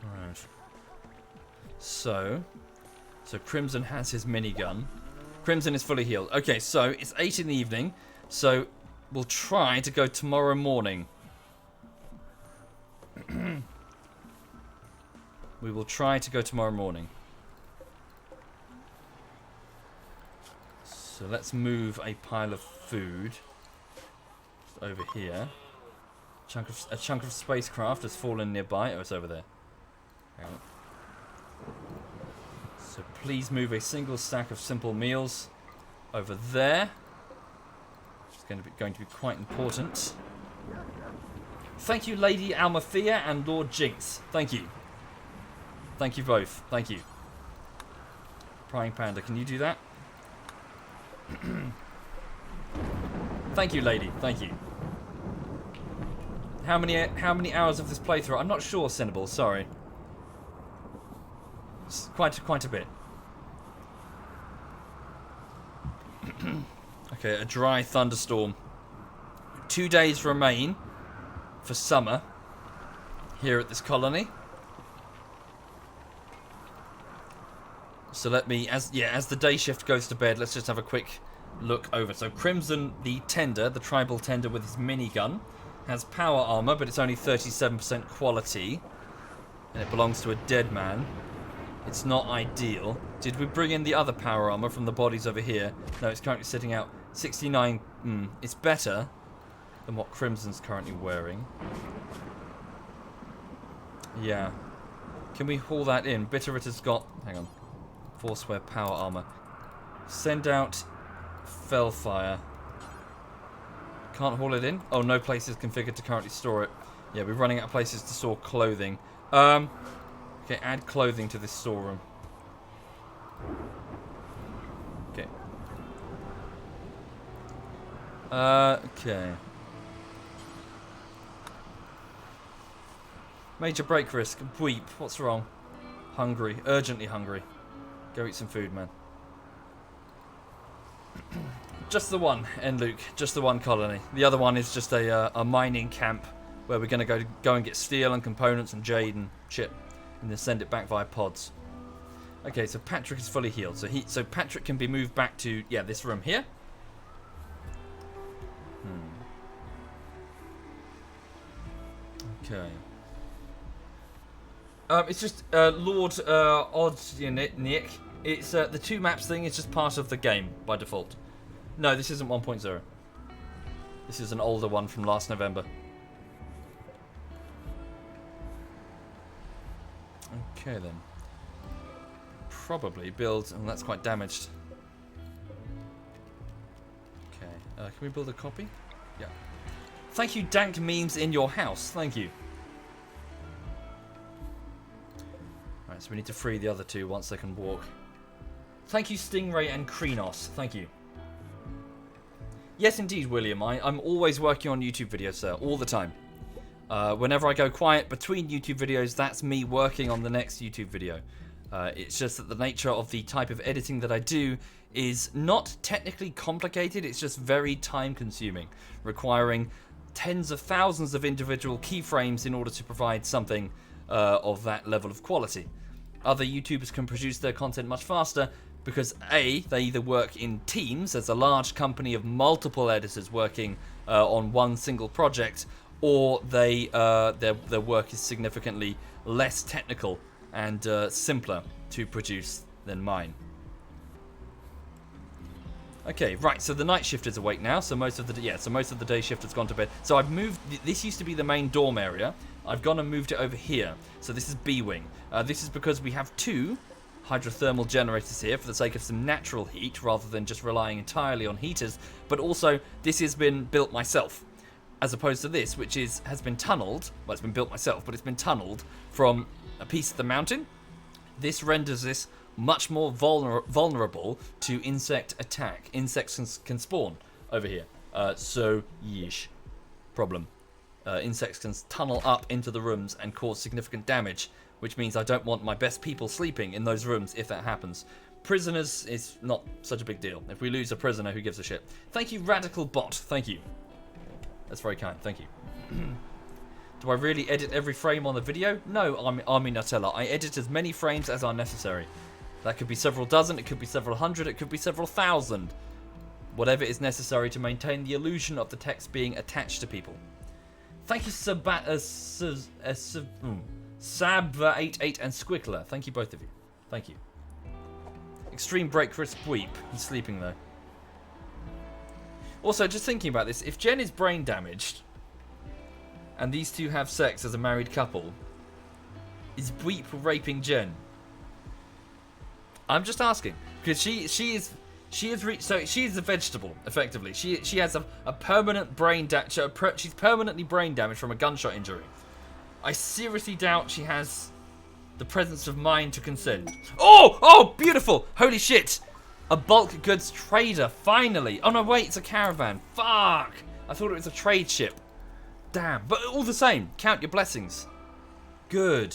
[SPEAKER 1] Alright. So Crimson has his minigun. Crimson is fully healed. Okay, so it's 8 in the evening. So we'll try to go tomorrow morning. We will try to go tomorrow morning. So let's move a pile of food over here. A chunk of spacecraft has fallen nearby. Oh, it's over there. Hang on. So please move a single stack of simple meals over there. It's going to be quite important. Thank you, Lady Almathea and Lord Jinx. Thank you. Thank you both. Thank you. Prying Panda, can you do that? Thank you, lady. Thank you. How many hours of this playthrough? I'm not sure, Cinnable. Sorry. It's quite a bit. Okay, a dry thunderstorm. 2 days remain for summer here at this colony. So let me, as the day shift goes to bed, let's just have a quick look over. So Crimson, the tender, the tribal tender with his minigun, has power armor, but it's only 37% quality, and it belongs to a dead man. It's not ideal. Did we bring in the other power armor from the bodies over here? No, it's currently sitting out 69. It's better than what Crimson's currently wearing. Yeah. Can we haul that in? Bitterrit has got... Hang on. 4 square power armor. Send out Fellfire. Can't haul it in? Oh, no place is configured to currently store it. Yeah, we're running out of places to store clothing. Okay, add clothing to this storeroom. Okay. Okay. Major break risk. Weep. What's wrong? Hungry. Urgently hungry. Go eat some food, man. Just the one, Luke. Just the one colony. The other one is just a mining camp where we're going to go and get steel and components and jade and shit, and then send it back via pods. Okay, so Patrick is fully healed. So Patrick can be moved back to this room here. Okay. It's just Lord Odznik. It's the 2 maps thing is just part of the game by default. No, this isn't 1.0. This is an older one from last November. Okay then. Probably build... Oh, that's quite damaged. Okay. Can we build a copy? Yeah. Thank you, dank memes in your house. Thank you. Alright, so we need to free the other 2 once they can walk. Thank you, Stingray and Krenos. Thank you. Yes, indeed, William. I'm always working on YouTube videos, sir. All the time. Whenever I go quiet between YouTube videos, that's me working on the next YouTube video. It's just that the nature of the type of editing that I do is not technically complicated. It's just very time-consuming, requiring tens of thousands of individual keyframes in order to provide something of that level of quality. Other YouTubers can produce their content much faster because A, they either work in teams as a large company of multiple editors working on one single project, or they their work is significantly less technical and simpler to produce than mine. Okay, right. So the night shift is awake now. So most of the day shift has gone to bed. So I've moved. This used to be the main dorm area. I've gone and moved it over here. So this is B wing. This is because we have 2 hydrothermal generators here for the sake of some natural heat rather than just relying entirely on heaters. But also this has been built myself, as opposed to this, which has been tunneled. Well, it's been built myself, but it's been tunneled from a piece of the mountain. This renders this much more vulnerable to insect attack. Insects can spawn over here. So, yeesh. Problem. Insects can tunnel up into the rooms and cause significant damage, which means I don't want my best people sleeping in those rooms if that happens. Prisoners is not such a big deal. If we lose a prisoner, who gives a shit? Thank you, Radical Bot. Thank you. That's very kind. Thank you. Do I really edit every frame on the video? No, Army Nutella. I edit as many frames as are necessary. That could be several dozen, it could be several hundred, it could be several thousand. Whatever is necessary to maintain the illusion of the text being attached to people. Thank you, Sab88 and Squickler. Thank you, both of you. Thank you. Extreme break risk weep. He's sleeping though. Also, just thinking about this, if Jen is brain damaged and these 2 have sex as a married couple, is Weep raping Jen? I'm just asking, because she is a vegetable effectively. She has a permanent brain damage. She's permanently brain damaged from a gunshot injury. I seriously doubt she has the presence of mind to consent. Oh, beautiful! Holy shit! A bulk goods trader, finally! Oh no, wait, it's a caravan. Fuck! I thought it was a trade ship. Damn, but all the same, count your blessings. Good.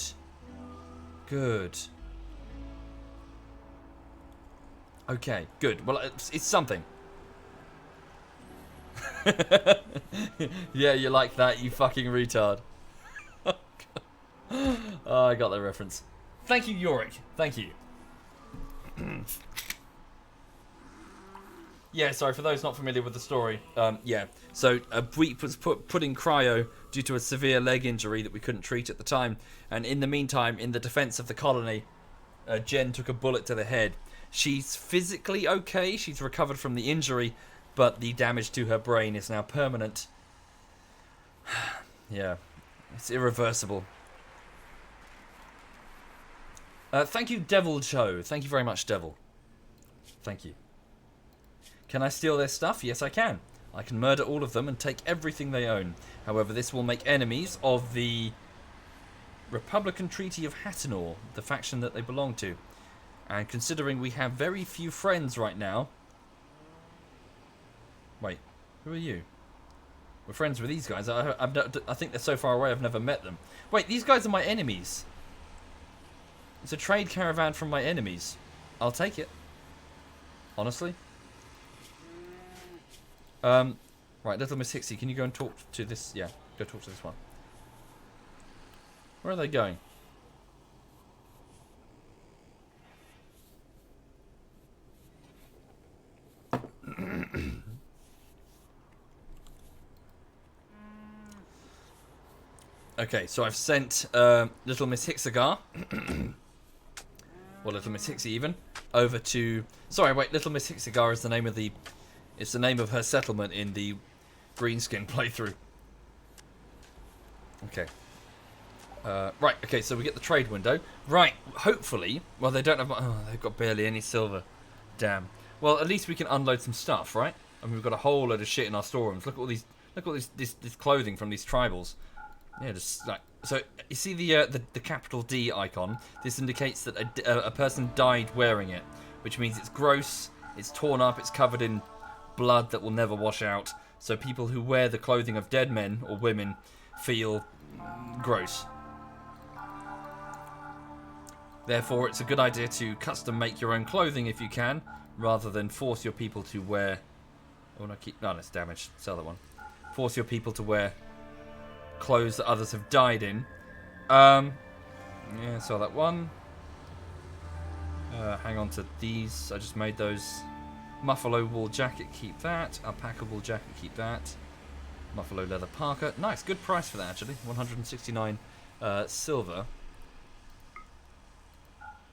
[SPEAKER 1] Okay, good. Well, it's something. Yeah, you like that, you fucking retard. Oh, I got that reference. Thank you, Yorick. Thank you. Yeah, sorry, for those not familiar with the story. Yeah, so Bweep was put in cryo due to a severe leg injury that we couldn't treat at the time. And in the meantime, in the defense of the colony, Jen took a bullet to the head. She's physically okay. She's recovered from the injury, but the damage to her brain is now permanent. Yeah, it's irreversible. Thank you, Devil Cho. Thank you very much, Devil. Thank you. Can I steal their stuff? Yes, I can. I can murder all of them and take everything they own. However, this will make enemies of the Republican Treaty of Hattinor, the faction that they belong to. And considering we have very few friends right now... Wait, who are you? We're friends with these guys. I think they're so far away I've never met them. Wait, these guys are my enemies. It's a trade caravan from my enemies. I'll take it. Honestly. Right, Little Miss Hixie, can you go and talk to this? Yeah, go talk to this one. Where are they going? Okay, so I've sent Little Miss Hixigar, or Little Miss Hixie even, over to... Sorry, wait, Little Miss Hixigar is the name of the... It's the name of her settlement in the Greenskin playthrough. Okay. Right, okay, so we get the trade window. Right, hopefully... Well, they don't have... Oh, they've got barely any silver. Damn. Well, at least we can unload some stuff, right? I mean, we've got a whole load of shit in our storerooms. Look at all these... Look at all this clothing from these tribals. Yeah, just like... So, you see the capital D icon? This indicates that a person died wearing it. Which means it's gross, it's torn up, it's covered in blood that will never wash out. So people who wear the clothing of dead men or women feel gross. Therefore, it's a good idea to custom make your own clothing if you can, rather than force your people to wear... Oh, no, no, that's damaged. Sell that one. Force your people to wear clothes that others have died in. Yeah, sell that one. Hang on to these. I just made those. Muffalo wool jacket, keep that. Alpaca wool jacket, keep that. Muffalo leather parka. Nice, good price for that actually. 169 silver.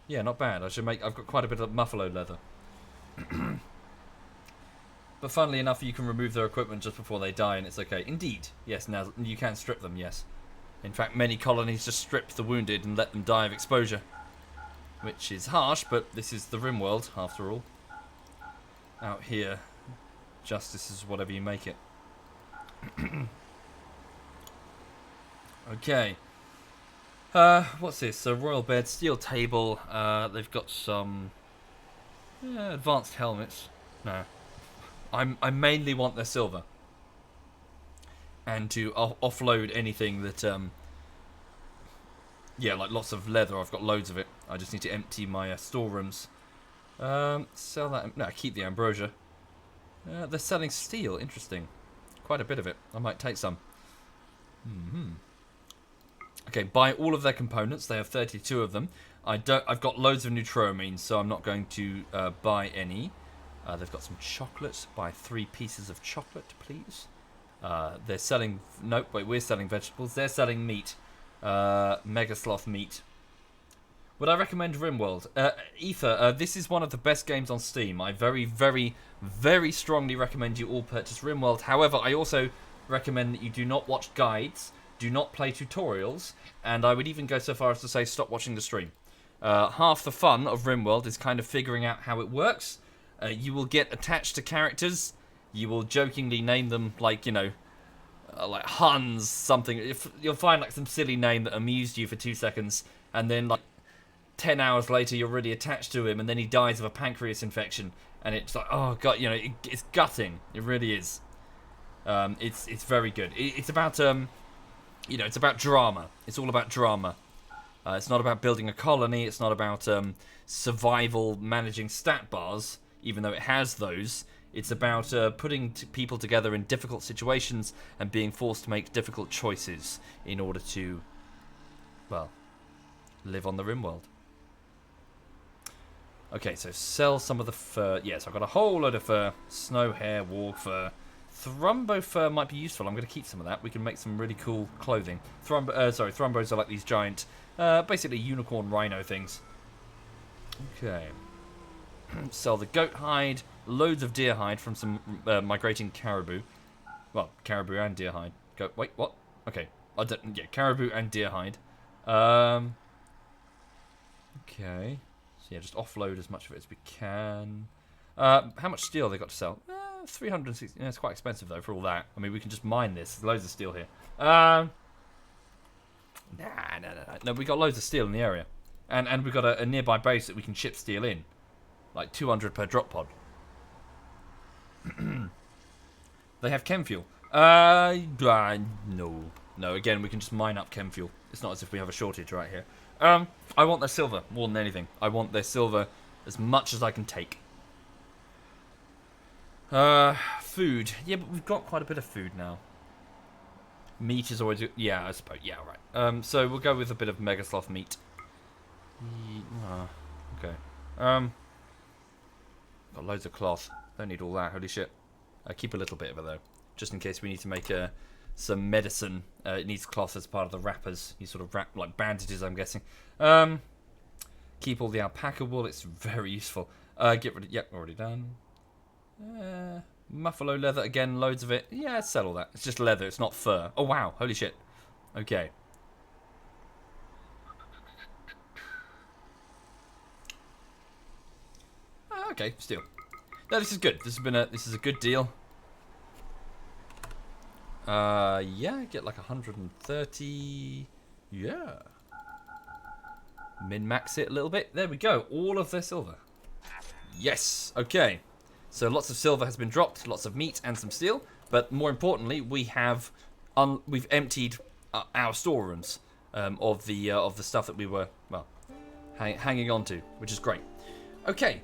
[SPEAKER 1] Yeah, not bad. I've got quite a bit of Muffalo leather. But funnily enough, you can remove their equipment just before they die and it's okay. Indeed. Yes, now you can strip them, yes. In fact, many colonies just strip the wounded and let them die of exposure. Which is harsh, but this is the RimWorld, after all. Out here, justice is whatever you make it. Okay. What's this? A royal bed, steel table. They've got some advanced helmets. No. I mainly want their silver. And to offload anything that... yeah, like lots of leather. I've got loads of it. I just need to empty my storerooms. Sell that... No, keep the ambrosia. They're selling steel. Interesting. Quite a bit of it. I might take some. Okay, buy all of their components. They have 32 of them. I've got loads of neutroamines, so I'm not going to buy any. They've got some chocolate. Buy 3 pieces of chocolate, please. They're selling... Nope, wait, we're selling vegetables. They're selling meat. Mega Sloth meat. Would I recommend RimWorld? Ether, this is one of the best games on Steam. I very, very, very strongly recommend you all purchase RimWorld. However, I also recommend that you do not watch guides, do not play tutorials, and I would even go so far as to say stop watching the stream. Half the fun of RimWorld is kind of figuring out how it works. You will get attached to characters. You will jokingly name them like, you know, like Hans something. You'll find like some silly name that amused you for 2 seconds, and then like 10 hours later you're really attached to him, and then he dies of a pancreas infection, and it's like, oh god, you know, it's gutting. It really is. It's very good. It's about you know, it's about drama. It's all about drama. It's not about building a colony. It's not about survival, managing stat bars, even though it has those. It's about putting people together in difficult situations and being forced to make difficult choices in order to, well, live on the RimWorld. Okay, so sell some of the fur. Yes, I've got a whole load of fur. Snow hair, warg fur. Thrumbo fur might be useful. I'm going to keep some of that. We can make some really cool clothing. Thrumbos are like these giant, basically unicorn rhino things. Okay. Sell the goat hide. Loads of deer hide from some migrating caribou. Well, caribou and deer hide. Wait, what? Okay. Yeah, caribou and deer hide. Okay. So yeah, just offload as much of it as we can. How much steel they got to sell? 360. Yeah, it's quite expensive though for all that. I mean, we can just mine this. There's loads of steel here. No, we got loads of steel in the area, and we've got a nearby base that we can ship steel in, like 200 per drop pod. They have chem fuel. No. Again, we can just mine up chem fuel. It's not as if we have a shortage right here. I want their silver more than anything. I want their silver as much as I can take. Food. Yeah, but we've got quite a bit of food now. Meat is always... Yeah, I suppose. Yeah, right. So we'll go with a bit of Megasloth meat. Okay. Got loads of cloth. Don't need all that. Holy shit. Keep a little bit of it, though. Just in case we need to make some medicine. It needs cloth as part of the wrappers. You sort of wrap, like bandages, I'm guessing. Keep all the alpaca wool. It's very useful. Get rid of... Yep, already done. Muffalo leather, again, loads of it. Yeah, sell all that. It's just leather, it's not fur. Oh, wow. Holy shit. Okay. Okay, steel. No, this is good. This is a good deal. Yeah, get like 130. Yeah. Min-max it a little bit. There we go. All of their silver. Yes. Okay. So lots of silver has been dropped, lots of meat and some steel, but more importantly, we've emptied our storerooms of the stuff that we were hanging on to, which is great. Okay,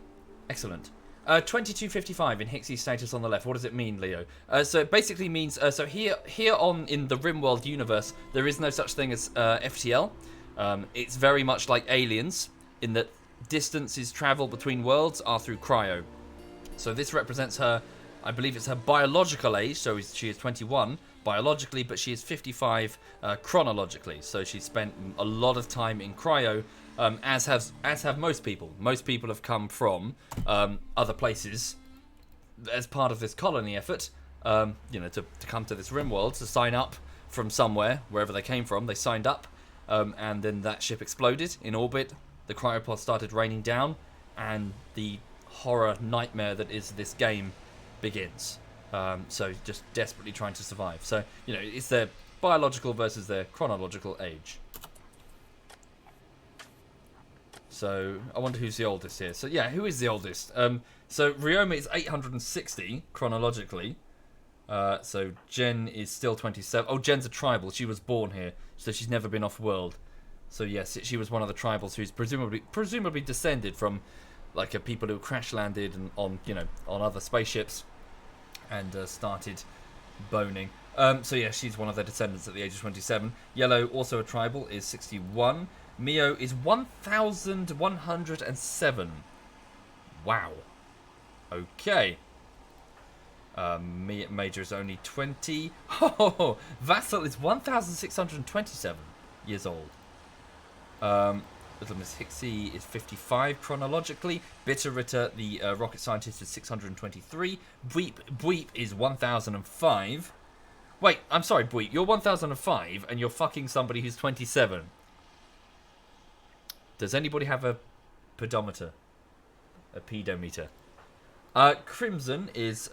[SPEAKER 1] excellent. 2255 in Hixie status on the left. What does it mean, Leo? So it basically means so here on in the RimWorld universe, there is no such thing as FTL. It's very much like Aliens in that distances traveled between worlds are through cryo. So this represents her, I believe it's her biological age, so she is 21 biologically, but she is 55 chronologically. So she's spent a lot of time in cryo, as have most people. Most people have come from other places as part of this colony effort, to come to this RimWorld, to sign up from somewhere, wherever they came from. They signed up, and then that ship exploded in orbit. The cryopod started raining down, and the horror nightmare that is this game begins. So just desperately trying to survive. So, it's their biological versus their chronological age. So I wonder who's the oldest here. So yeah, who is the oldest? So Ryoma is 860 chronologically. So Jen is still 27. Oh, Jen's a tribal. She was born here, so she's never been off world. So yes, she was one of the tribals who's presumably descended from like people who crash landed and on other spaceships and started boning. So yeah, she's one of their descendants at the age of 27. Yellow, also a tribal, is 61. Mio is 1,107. Wow. Okay. Major is only 20. Oh, Vassal is 1,627 years old. Little Miss Hixie is 55 chronologically. Bitterritter, the rocket scientist, is 623. Bweep is 1,005. Wait, I'm sorry, Bweep. You're 1,005 and you're fucking somebody who's 27. Does anybody have a pedometer? A pedometer? Crimson is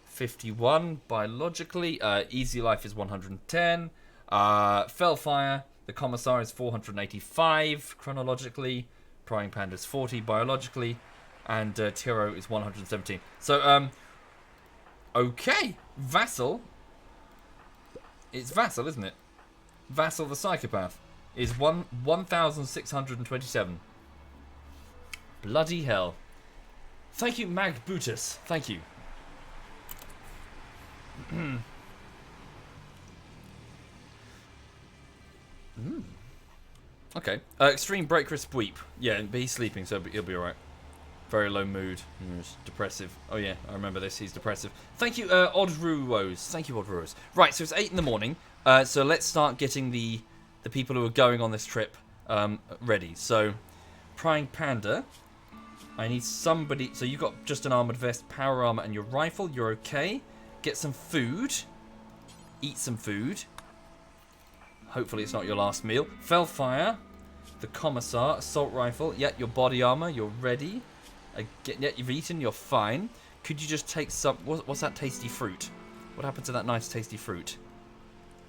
[SPEAKER 1] 51 biologically. Easy Life is 110. Fellfire, the Commissar, is 485 chronologically. Prying Panda is 40 biologically. And Tiro is 117. So, okay. Vassal. It's Vassal, isn't it? Vassal the Psychopath is 1,627. Bloody hell. Thank you, Mag Bootus. Thank you. Okay. Extreme Break Risk Bweep. Yeah, but he's sleeping, so he'll be alright. Very low mood. Depressive. Oh yeah, I remember this. He's depressive. Thank you, Odd Ruos. Thank you, Odd Ruos. Right, so it's 8 in the morning. So let's start getting the people who are going on this trip ready. So, Prying Panda. I need somebody... So you got just an armoured vest, power armour, and your rifle. You're okay. Get some food. Eat some food. Hopefully it's not your last meal. Fellfire. the Commissar, assault rifle. Yeah, your body armor, you're ready. Yeah, you've eaten, you're fine. Could you just take some... What's that tasty fruit? What happened to that nice tasty fruit?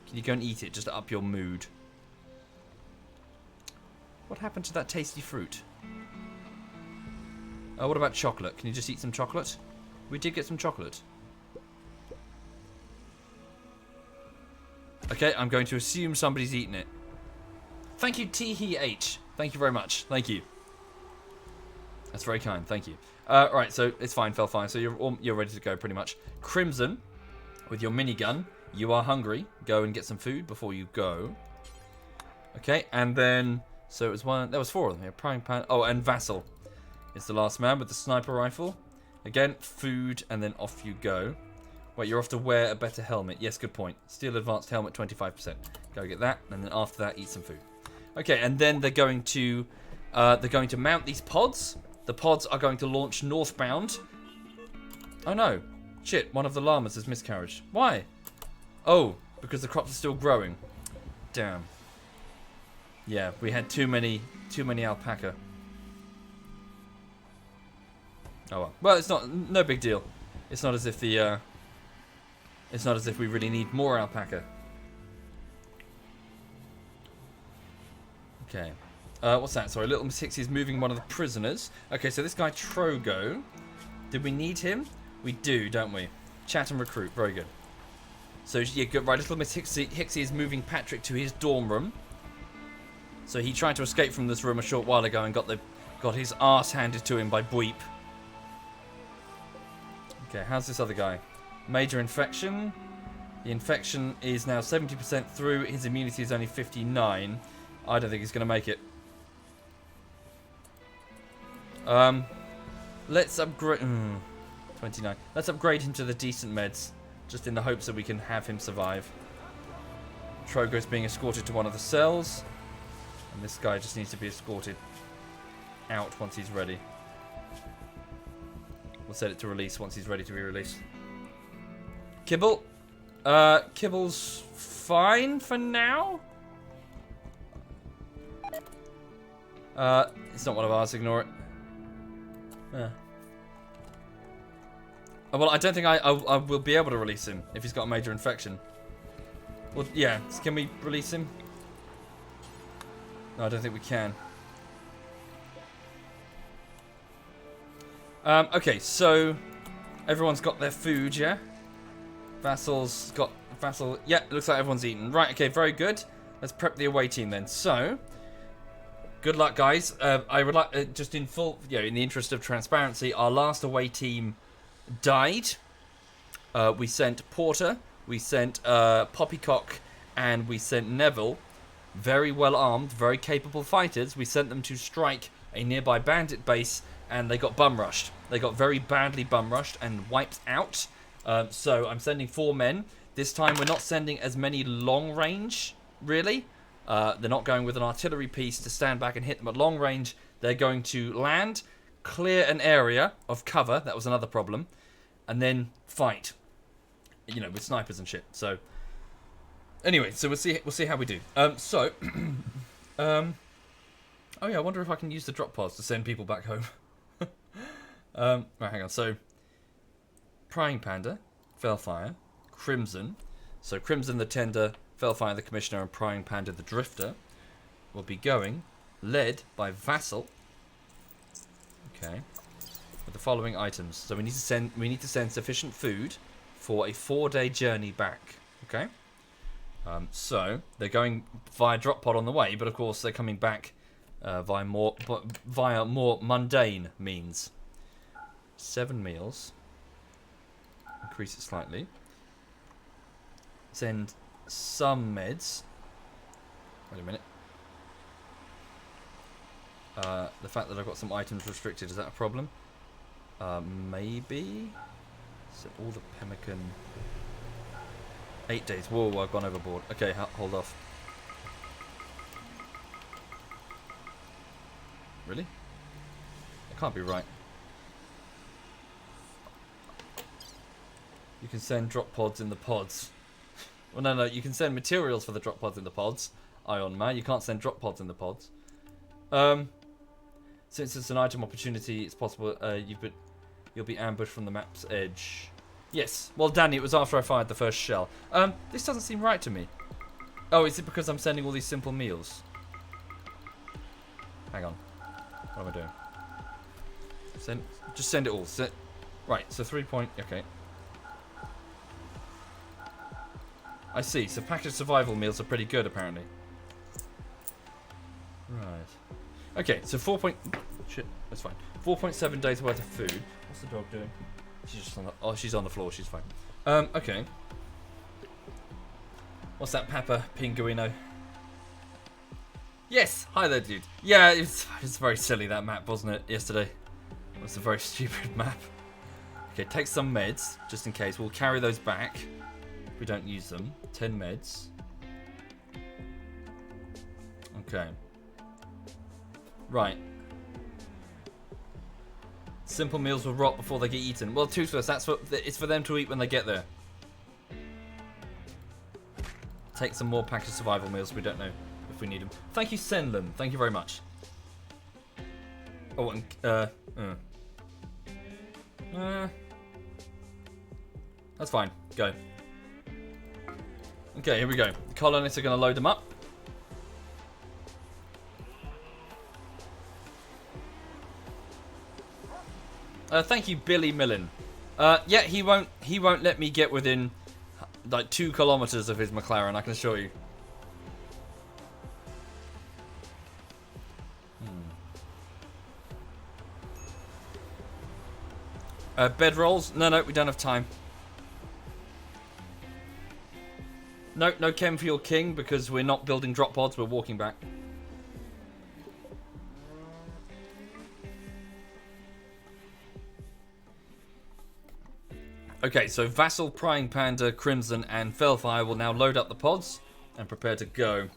[SPEAKER 1] Can you go and eat it just to up your mood? What happened to that tasty fruit? What about chocolate? Can you just eat some chocolate? We did get some chocolate. Okay, I'm going to assume somebody's eaten it. Thank you, TH. Thank you very much. Thank you. That's very kind. Thank you. Right, so it's fine, fell fine. So you're ready to go, pretty much. Crimson, with your minigun, you are hungry. Go and get some food before you go. Okay, and then so it was one. There was 4 of them here. Prime pan. Oh, and Vassal is the last man with the sniper rifle. Again, food, and then off you go. Wait, you're off to wear a better helmet. Yes, good point. Steel advanced helmet, 25%. Go get that, and then after that, eat some food. Okay, and then they're going to mount these pods. The pods are going to launch northbound. Oh no, shit! One of the llamas has miscarriage. Why? Oh, because the crops are still growing. Damn. Yeah, we had too many alpaca. Oh well. Well, it's no big deal. It's not as if the it's not as if we really need more alpaca. Okay. What's that? Sorry, Little Miss Hixie is moving one of the prisoners. Okay, so this guy Trogo. Did we need him? We do, don't we? Chat and recruit. Very good. So yeah, good. Right, Little Miss Hixie is moving Patrick to his dorm room. So he tried to escape from this room a short while ago and got his arse handed to him by Bweep. Okay, how's this other guy? Major infection. The infection is now 70% through. His immunity is only 59. I don't think he's going to make it. Let's upgrade... 29. Let's upgrade him to the decent meds. Just in the hopes that we can have him survive. Trogo's being escorted to one of the cells. And this guy just needs to be escorted out once he's ready. We'll set it to release once he's ready to be released. Kibble. Kibble's fine for now. It's not one of ours, ignore it. Well, I don't think I will be able to release him if he's got a major infection. Well, yeah, can we release him? No, I don't think we can. Okay, so everyone's got their food, yeah? Vassal, yeah, it looks like everyone's eaten. Right, okay, very good. Let's prep the away team then. So, good luck, guys. I would like, just in full, in the interest of transparency, our last away team died. We sent Porter, we sent Poppycock, and we sent Neville. Very well armed, very capable fighters. We sent them to strike a nearby bandit base, and they got bum rushed. They got very badly bum rushed and wiped out. So I'm sending 4 men. This time we're not sending as many long range, really. They're not going with an artillery piece to stand back and hit them at long range. They're going to land, clear an area of cover. That was another problem. And then fight. With snipers and shit. So anyway, so we'll see how we do. Oh yeah, I wonder if I can use the drop pods to send people back home. Right, hang on. So Prying Panda, Felfire, Crimson. So Crimson the Tender, Felfire the Commissioner, and Prying Panda the Drifter will be going, led by Vassal. Okay. With the following items. So we need to send sufficient food for a 4-day journey back. Okay. So they're going via drop pod on the way, but of course they're coming back via more mundane means. 7 meals. Increase it slightly. Send some meds. Wait a minute. The fact that I've got some items restricted, is that a problem? Maybe. So all the pemmican. 8 days. Whoa, I've gone overboard. Okay, hold off. Really? That can't be right. You can send drop pods in the pods. Well, no, you can send materials for the drop pods in the pods. Ion Man, you can't send drop pods in the pods. Since it's an item opportunity, it's possible you'll be ambushed from the map's edge. Yes. Well, Danny, it was after I fired the first shell. This doesn't seem right to me. Oh, is it because I'm sending all these simple meals? Hang on. What am I doing? Just send it all. Right, so 3 point... Okay. I see. So packaged survival meals are pretty good, apparently. Right. Okay, so 4 point... Shit, that's fine. 4.7 days worth of food. What's the dog doing? She's just on the... Oh, she's on the floor. She's fine. Okay. What's that, Papa Pinguino? Yes! Hi there, dude. Yeah, it's very silly, that map, wasn't it, yesterday? It was a very stupid map. Okay, take some meds, just in case. We'll carry those back if we don't use them. 10 meds. Okay. Right. Simple meals will rot before they get eaten. Well, Toothless, it's for them to eat when they get there. Take some more packaged survival meals. We don't know if we need them. Thank you, Senlin. Thank you very much. Oh, and that's fine. Go. Okay, here we go. The colonists are going to load them up. Thank you, Billy Millen. Yeah, he won't let me get within like 2 kilometers of his McLaren, I can assure you. Bedrolls? No, we don't have time. No chem for your king because we're not building drop pods, we're walking back. Okay, so Vassal, Prying Panda, Crimson, and Fellfire will now load up the pods and prepare to go.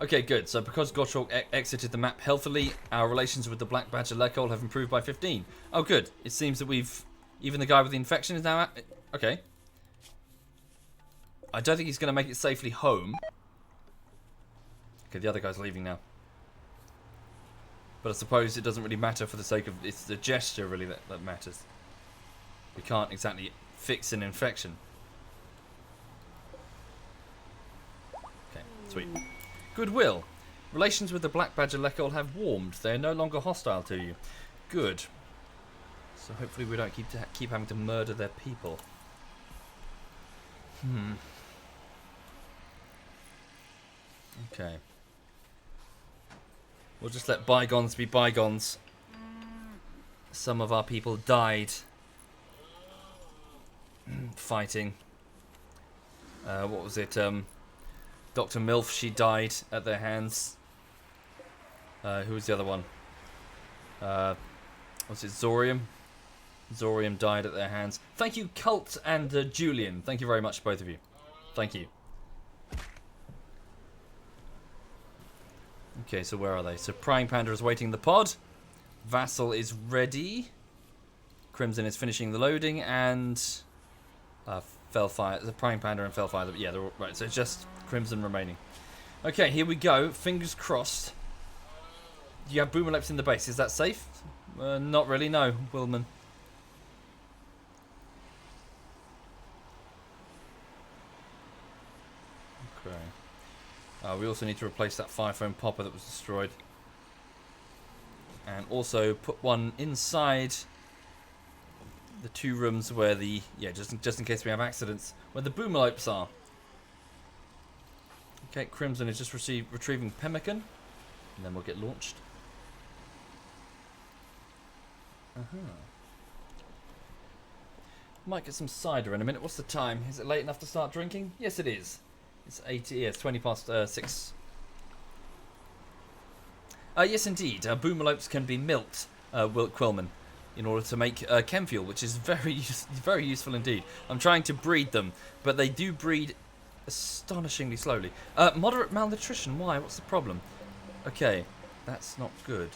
[SPEAKER 1] Okay, good. So because Gottschalk exited the map healthily, our relations with the Black Badger Lekol have improved by 15. Oh, good. It seems that even the guy with the infection is now at... Okay. I don't think he's going to make it safely home. Okay, the other guy's leaving now. But I suppose it doesn't really matter for the sake of... It's the gesture, really, that matters. We can't exactly fix an infection. Okay, sweet. Goodwill. Relations with the Black Badger Lekol have warmed. They are no longer hostile to you. Good. So hopefully we don't keep having to murder their people. Okay. We'll just let bygones be bygones. Some of our people died fighting. What was it? Dr. Milf, she died at their hands. Who was the other one? Was it Zorium? Zorium died at their hands. Thank you, Cult and Julian. Thank you very much, both of you. Thank you. Okay, so where are they? So Prying Panda is waiting the pod. Vassal is ready. Crimson is finishing the loading, and Fellfire, the Prying Panda and Fellfire. Yeah, they're all right. So it's just Crimson remaining. Okay, here we go. Fingers crossed. You have boomer lips in the base. Is that safe? Not really. No, Willman. Okay. We also need to replace that fire foam popper that was destroyed. And also put one inside the 2 rooms where the... Yeah, just in case we have accidents. Where the boomerlopes are. Okay, Crimson is just retrieving pemmican. And then we'll get launched. Might get some cider in a minute. What's the time? Is it late enough to start drinking? Yes, it is. It's 20 past 6. Yes, indeed. Boomerlopes can be milked, Wilt Quillman, in order to make chem fuel, which is very useful indeed. I'm trying to breed them, but they do breed astonishingly slowly. Moderate malnutrition. Why? What's the problem? Okay, that's not good.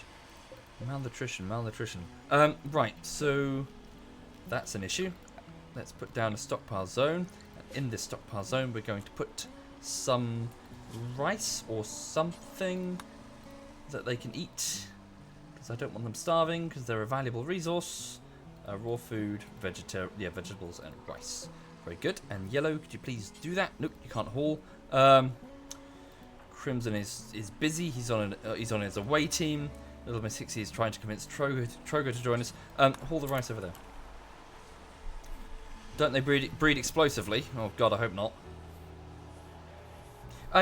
[SPEAKER 1] Malnutrition. Right, so that's an issue. Let's put down a stockpile zone. And in this stockpile zone, we're going to put some rice or something that they can eat, because I don't want them starving, because they're a valuable resource. Raw food, vegetables and rice. Very good. And yellow, could you please do that? Nope, you can't haul. Crimson is busy. He's on his away team. Little Miss Hixie is trying to convince Trogo to join us. Haul the rice over there. Don't they breed explosively? Oh God, I hope not.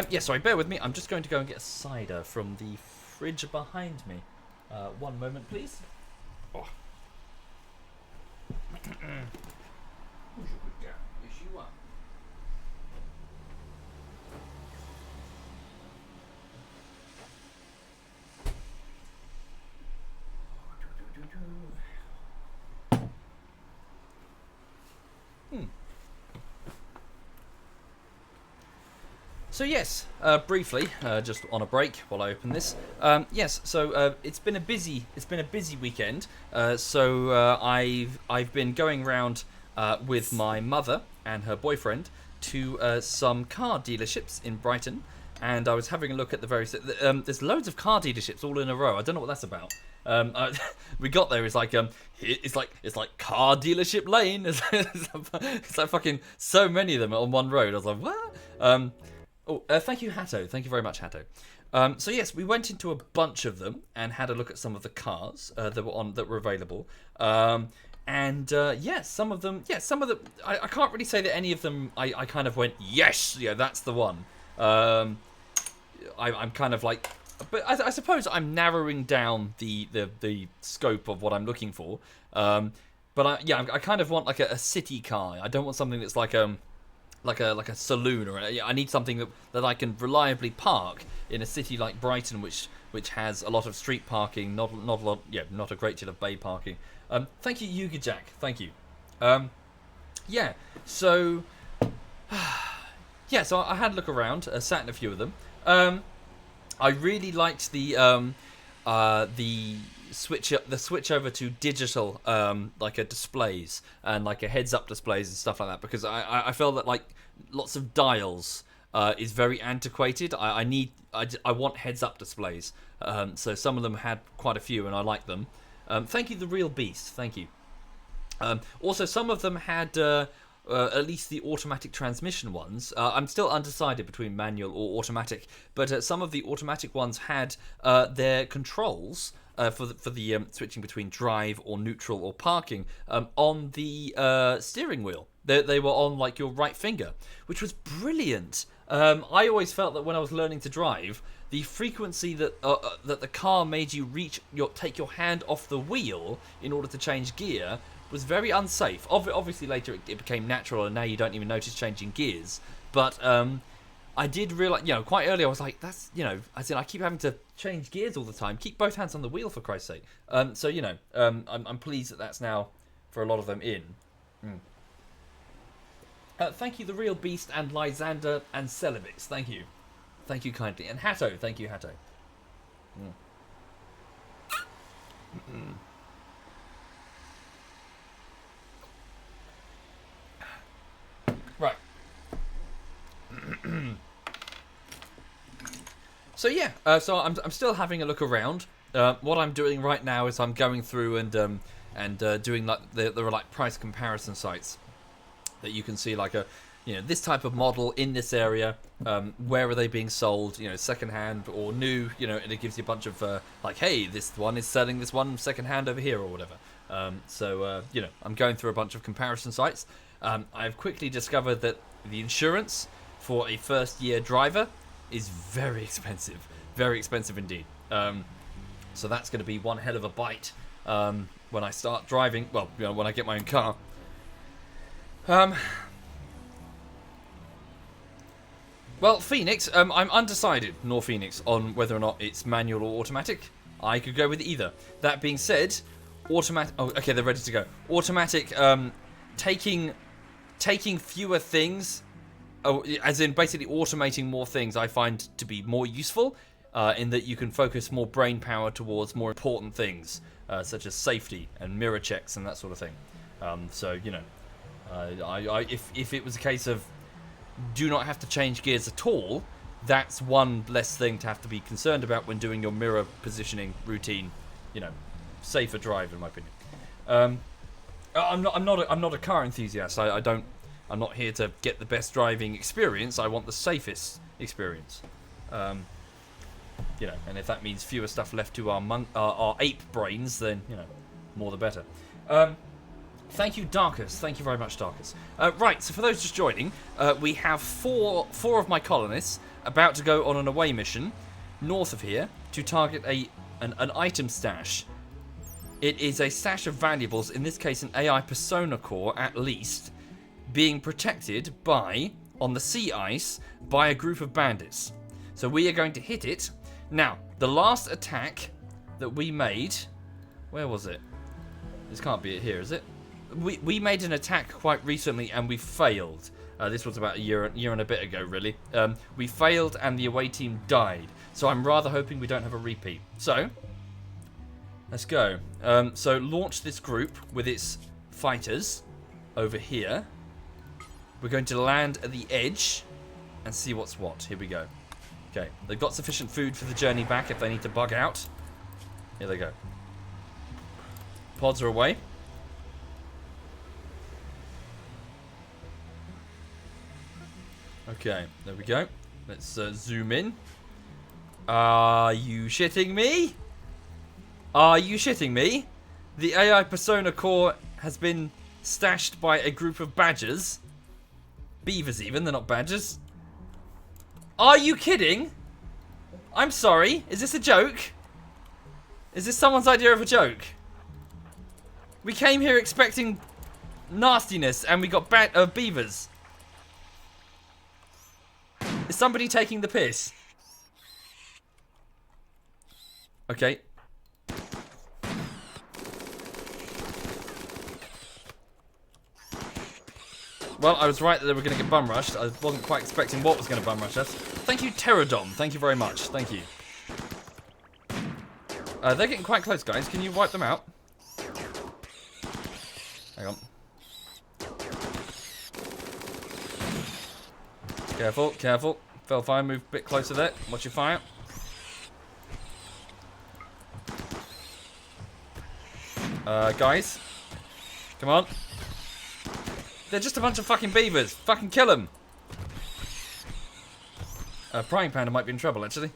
[SPEAKER 1] Yeah, sorry, bear with me. I'm just going to go and get a cider from the fridge behind me. One moment, please. Oh. Who's your good girl? Yes, you are. So yes, briefly, just on a break while I open this. Yes, so it's been a busy weekend. I've been going around with my mother and her boyfriend to some car dealerships in Brighton, and I was having a look at the various. There's loads of car dealerships all in a row. I don't know what that's about. We got there. It's like car dealership lane. It's like fucking so many of them on one road. I was like, what? Thank you, Hatto. Thank you very much, Hatto. So yes, we went into a bunch of them and had a look at some of the cars that were available. Some of them. I can't really say that any of them. I kind of went, yes, yeah, that's the one. I'm kind of like, but I suppose I'm narrowing down the scope of what I'm looking for. But I kind of want like a city car. I don't want something that's like a saloon, or I need something that I can reliably park in a city like Brighton, which has a lot of street parking, not a great deal of bay parking. Thank you, Yuga Jack. Thank you. So I had a look around, sat in a few of them. I really liked the switch over to digital displays and like a heads-up displays and stuff like that, because I felt that like lots of dials is very antiquated. I want heads-up displays. So some of them had quite a few, and I like them. Thank you, The Real Beast. Thank you. Also, some of them had at least the automatic transmission ones. I'm still undecided between manual or automatic, but some of the automatic ones had their controls for the switching between drive or neutral or parking on the steering wheel. They were on like your right finger, which was brilliant. I always felt that when I was learning to drive, the frequency that the car made you take your hand off the wheel in order to change gear was very unsafe. Obviously later it became natural, and now you don't even notice changing gears. But I did realize, quite early I was like, that's, I keep having to change gears all the time. Keep both hands on the wheel, for Christ's sake. I'm pleased that that's now for a lot of them in. Thank you, The Real Beast and Lysander and Celibix. Thank you. Thank you kindly. And Hatto. Thank you, Hatto. Right. So I'm still having a look around. What I'm doing right now is I'm going through and doing like there are like price comparison sites that you can see like this type of model in this area. Where are they being sold? Second hand or new? And it gives you a bunch of like, hey, this one is selling this one second hand over here or whatever. I'm going through a bunch of comparison sites. I've quickly discovered that the insurance for a first-year driver is very expensive indeed. So that's going to be one hell of a bite when I start driving. Well, when I get my own car. Well, Phoenix, I'm undecided, nor Phoenix, on whether or not it's manual or automatic. I could go with either. That being said, automatic. Oh, okay, they're ready to go. Automatic, taking fewer things, as in basically automating more things, I find to be more useful, in that you can focus more brain power towards more important things, such as safety and mirror checks and that sort of thing. If it was a case of do not have to change gears at all, that's one less thing to have to be concerned about when doing your mirror positioning routine. You know, safer drive in my opinion. I'm not a car enthusiast. I'm not here to get the best driving experience. I want the safest experience. You know, and if that means fewer stuff left to our ape brains, then you know, more the better. Thank you, Darkus. Thank you very much, Darkus. Right, so for those just joining, we have four of my colonists about to go on an away mission north of here to target an item stash. It is a stash of valuables, in this case an AI persona core at least, being protected by, on the sea ice, by a group of bandits. So we are going to hit it. Now, the last attack that we made, where was it? This can't be it here, is it? We made an attack quite recently and we failed. This was about a year and a bit ago, really. We failed and the away team died. So I'm rather hoping we don't have a repeat. So, let's go. So launch this group with its fighters over here. We're going to land at the edge and see what's what. Here we go. Okay, they've got sufficient food for the journey back if they need to bug out. Here they go. Pods are away. Okay, there we go. Let's zoom in. Are you shitting me? Are you shitting me? The AI persona core has been stashed by a group of badgers. Beavers even, they're not badgers. Are you kidding? I'm sorry, is this a joke? Is this someone's idea of a joke? We came here expecting nastiness and we got beavers. Is somebody taking the piss? Okay. Well, I was right that they were going to get bum rushed. I wasn't quite expecting what was going to bum rush us. Thank you, Pterodon. Thank you very much. Thank you. They're getting quite close, guys. Can you wipe them out? Hang on. Careful, careful. Fell fire, move a bit closer there. Watch your fire. Guys. Come on. They're just a bunch of fucking beavers. Fucking kill them. Prying Panda might be in trouble, actually.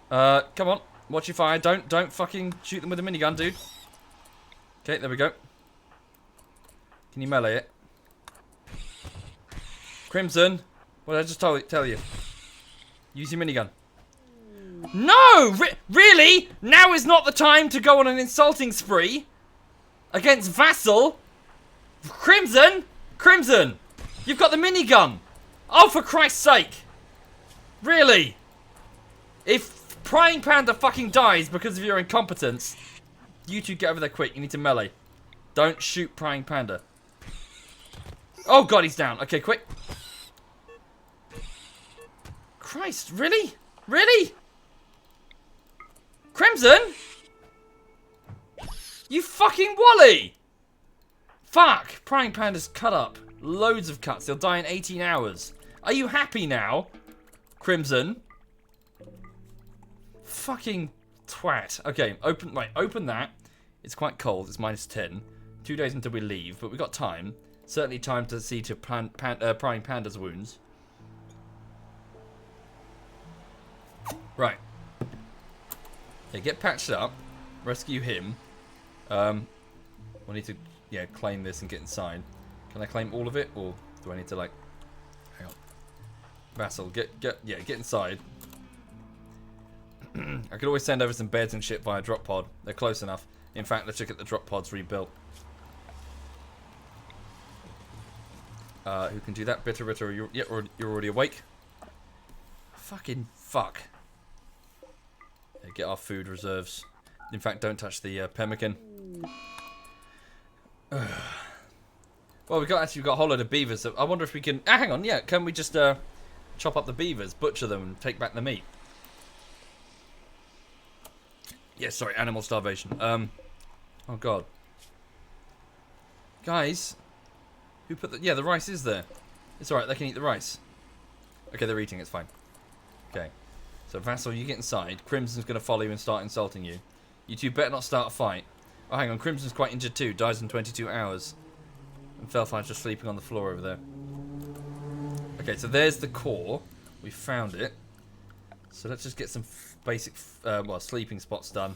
[SPEAKER 1] Come on. Watch your fire. Don't fucking shoot them with a minigun, dude. Okay, there we go. Can you melee it? Crimson. What did I just tell you? Use your minigun. No! Really? Now is not the time to go on an insulting spree against Vassal? Crimson? Crimson! You've got the minigun! Oh, for Christ's sake! Really? If Prying Panda fucking dies because of your incompetence, you two get over there quick. You need to melee. Don't shoot Prying Panda. Oh god, he's down. Okay, quick. Christ, really? Really? Crimson? You fucking wally! Fuck! Prying Panda's cut up. Loads of cuts. He'll die in 18 hours. Are you happy now? Crimson? Fucking twat. Okay, open that. It's quite cold. It's -10. 2 days until we leave, but we've got time. Certainly time to see to Prying Panda's wounds. Right. Yeah, get patched up. Rescue him. We need to, yeah, claim this and get inside. Can I claim all of it, or do I need to, like... Hang on. Vassal, get inside. I could always send over some beds and shit via drop pod. They're close enough. In fact, let's look at the drop pods rebuilt. Who can do that? Bitter, you're already awake. Fucking fuck. Yeah, get our food reserves. In fact, don't touch the pemmican. Well, we've got a whole load of beavers. So I wonder if we can... hang on, yeah. Can we just chop up the beavers, butcher them, and take back the meat? Yeah, sorry, animal starvation. Oh god. Guys, who put the... yeah, the rice is there. It's alright, they can eat the rice. Okay, they're eating, it's fine. Okay. So, Vassal, you get inside. Crimson's going to follow you and start insulting you. You two better not start a fight. Oh, hang on. Crimson's quite injured too. Dies in 22 hours. And Felfire's just sleeping on the floor over there. Okay, so there's the core. We found it. So let's just get some basic, sleeping spots done.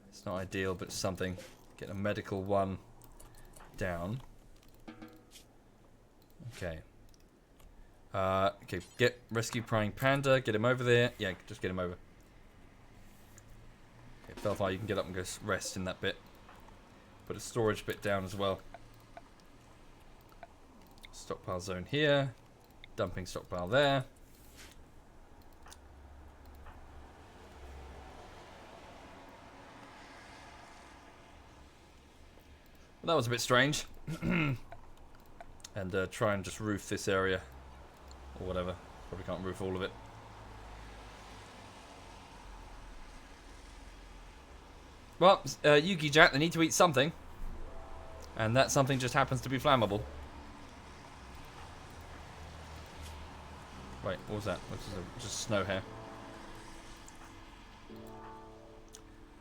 [SPEAKER 1] It's not ideal, but it's something. Get a medical one down. Okay. Okay, get rescue Prying Panda. Get him over there. Yeah, just get him over. Okay, Felfire, you can get up and go rest in that bit. Put a storage bit down as well. Stockpile zone here. Dumping stockpile there. Well, that was a bit strange. And try and just roof this area. Or whatever. Probably can't roof all of it. Well, Yuki Jack, they need to eat something. And that something just happens to be flammable. Wait, what was that? Which is just snow hair.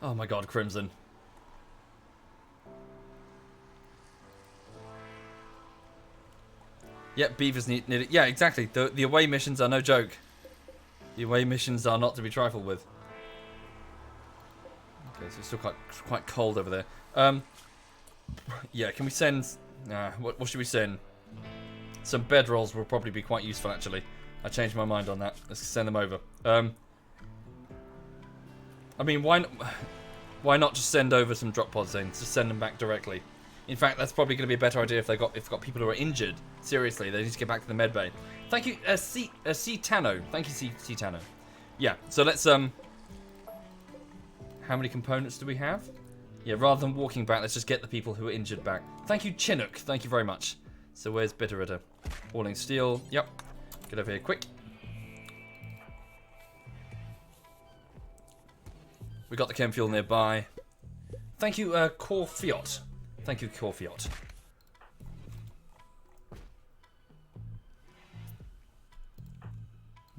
[SPEAKER 1] Oh my god, Crimson. Yep, beavers need it. Yeah, exactly. The away missions are no joke. The away missions are not to be trifled with. Okay, so it's still quite cold over there. Yeah, can we send... what should we send? Some bedrolls will probably be quite useful, actually. I changed my mind on that. Let's send them over. I mean, why not just send over some drop pods then? Just send them back directly. In fact, that's probably going to be a better idea if they've got people who are injured. Seriously, they need to get back to the med bay. Thank you, C Tano. Thank you, C Tano. Yeah, so let's how many components do we have? Yeah, rather than walking back, let's just get the people who are injured back. Thank you, Chinook. Thank you very much. So where's Bitterritter? Walling steel. Yep. Get over here quick. We got the chem fuel nearby. Thank you, Corfiot. Thank you, Corfiot.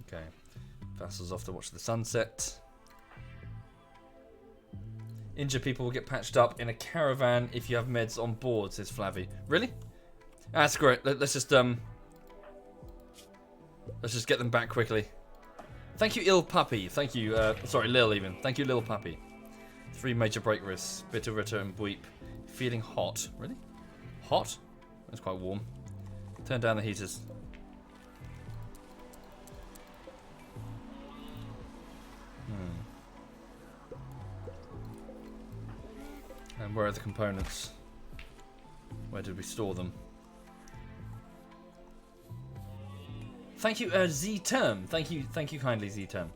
[SPEAKER 1] Okay. Vassal's off to watch the sunset. Injured people will get patched up in a caravan if you have meds on board, says Flavy. Really? Ah, screw it. Let's just get them back quickly. Thank you, Ill Puppy. Thank you, sorry, Lil even. Thank you, Lil Puppy. 3 major break risks. Bitterritter and Bweep. Feeling hot. Really? Hot? That's quite warm. Turn down the heaters. And where are the components? Where did we store them? Thank you, Z-Term. Thank you kindly, Z-Term.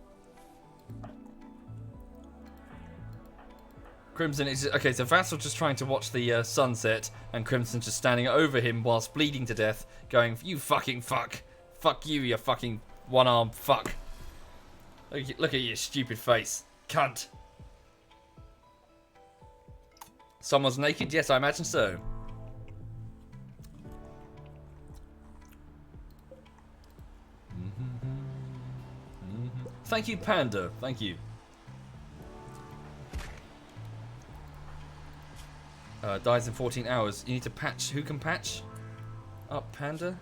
[SPEAKER 1] Crimson is... Okay, so Vassal's just trying to watch the sunset, and Crimson's just standing over him whilst bleeding to death, going, you fucking fuck. Fuck you, you fucking one-armed fuck. Look at your stupid face. Cunt. Someone's naked? Yes, I imagine so. Thank you, Panda. Thank you. Dies in 14 hours. You need to patch. Who can patch? Up Panda?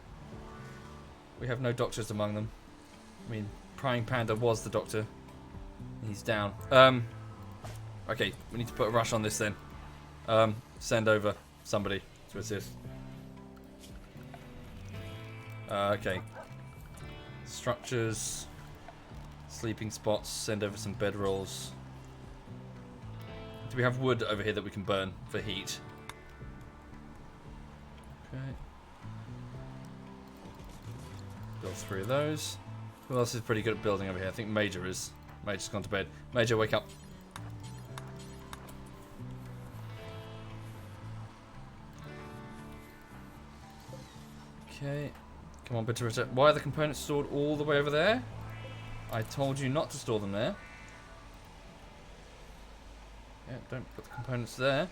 [SPEAKER 1] We have no doctors among them. I mean, Prying Panda was the doctor. He's down. Okay, we need to put a rush on this then. Send over somebody to assist. Okay. Structures. Sleeping spots. Send over some bedrolls. Do we have wood over here that we can burn for heat? Okay. Build 3 of those. Who else is pretty good at building over here? I think Major is. Major's gone to bed. Major, wake up. Okay. Come on, Bitterritter. Why are the components stored all the way over there? I told you not to store them there. Yeah, don't put the components there.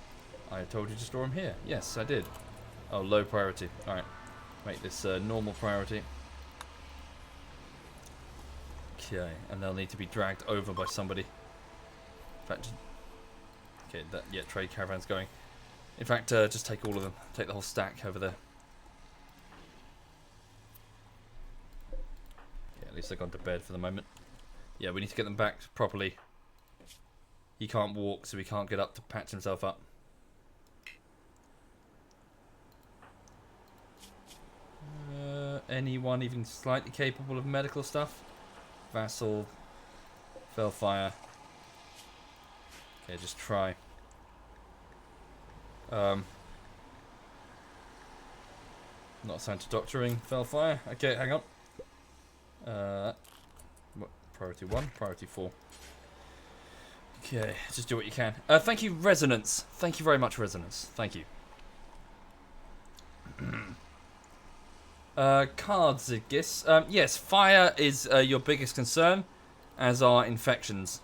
[SPEAKER 1] I told you to store them here. Yes, I did. Oh, low priority. Alright. Make this normal priority. Okay, and they'll need to be dragged over by somebody. In fact, okay, yeah, trade caravan's going. In fact, just take all of them. Take the whole stack over there. Yeah, at least they've gone to bed for the moment. Yeah, we need to get them back properly. He can't walk, so he can't get up to patch himself up. Anyone even slightly capable of medical stuff? Vassal. Fell fire. Okay, just try. Not assigned to doctoring. Fell fire. Okay, hang on. Priority 1, priority 4. Okay, just do what you can. Thank you, Resonance. Thank you very much, Resonance. Thank you. Cards, Zigis. Yes, fire is your biggest concern, as are infections.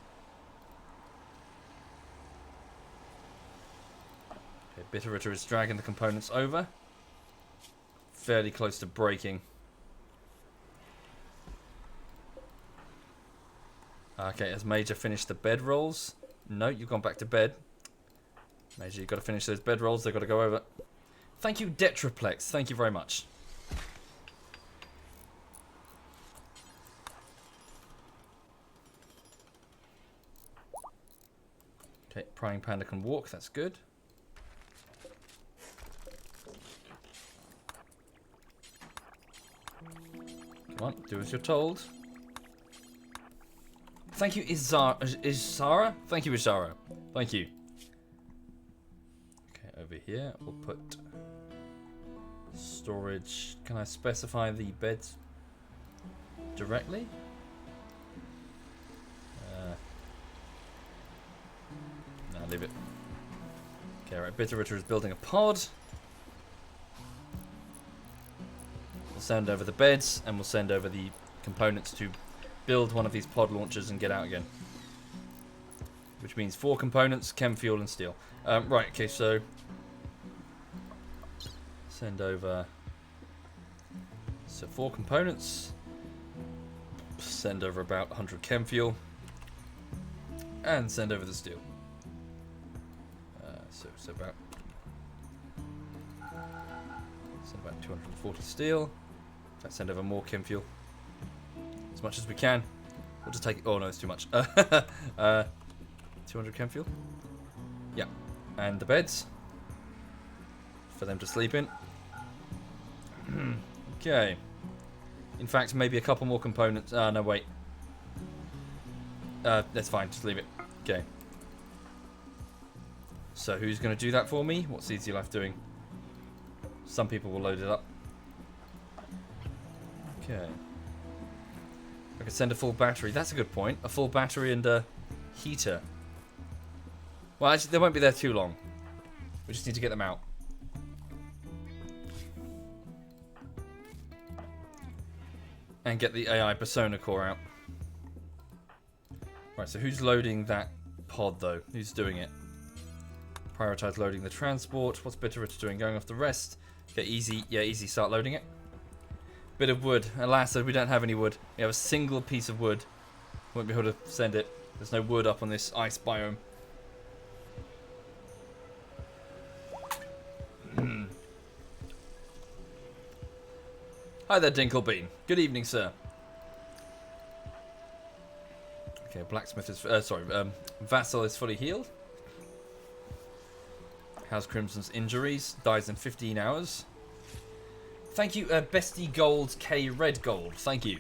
[SPEAKER 1] Okay, Bitterritter is dragging the components over. Fairly close to breaking. Okay, has Major finished the bed rolls? No, you've gone back to bed. Major, you've got to finish those bed rolls. They've got to go over. Thank you, Detraplex. Thank you very much. Okay, Prying Panda can walk. That's good. Come on, do as you're told. Thank you, Isara. Thank you, Isara. Thank you. Okay, over here we'll put storage. Can I specify the beds directly? No, leave it. Okay, right. Bitterritter is building a pod. We'll send over the beds and we'll send over the components to build one of these pod launchers and get out again. Which means 4 components, chem fuel and steel. Right, okay, so send over 4 components. Send over about 100 chem fuel. And send over the steel. So about 240 steel. In fact, send over more chem fuel. As much as we can. We'll just take. Oh no, it's too much. 200 chem fuel. Yeah, and the beds for them to sleep in. Okay. In fact, maybe a couple more components. No, wait. That's fine. Just leave it. Okay. So who's going to do that for me? What's Easy Life doing? Some people will load it up. Okay. I could send a full battery. That's a good point. A full battery and a heater. Well, actually, they won't be there too long. We just need to get them out. And get the AI Persona core out. Right, so who's loading that pod, though? Who's doing it? Prioritize loading the transport. What's Bitterritter doing? Going off the rest. Okay, easy. Yeah, easy. Start loading it. Bit of wood. Alas, we don't have any wood. We have a single piece of wood. Won't be able to send it. There's no wood up on this ice biome. Hi there, Dinklebean. Good evening, sir. Okay, blacksmith is... Vassal is fully healed. How's Crimson's injuries? Dies in 15 hours. Thank you, Bestie Gold K Red Gold. Thank you.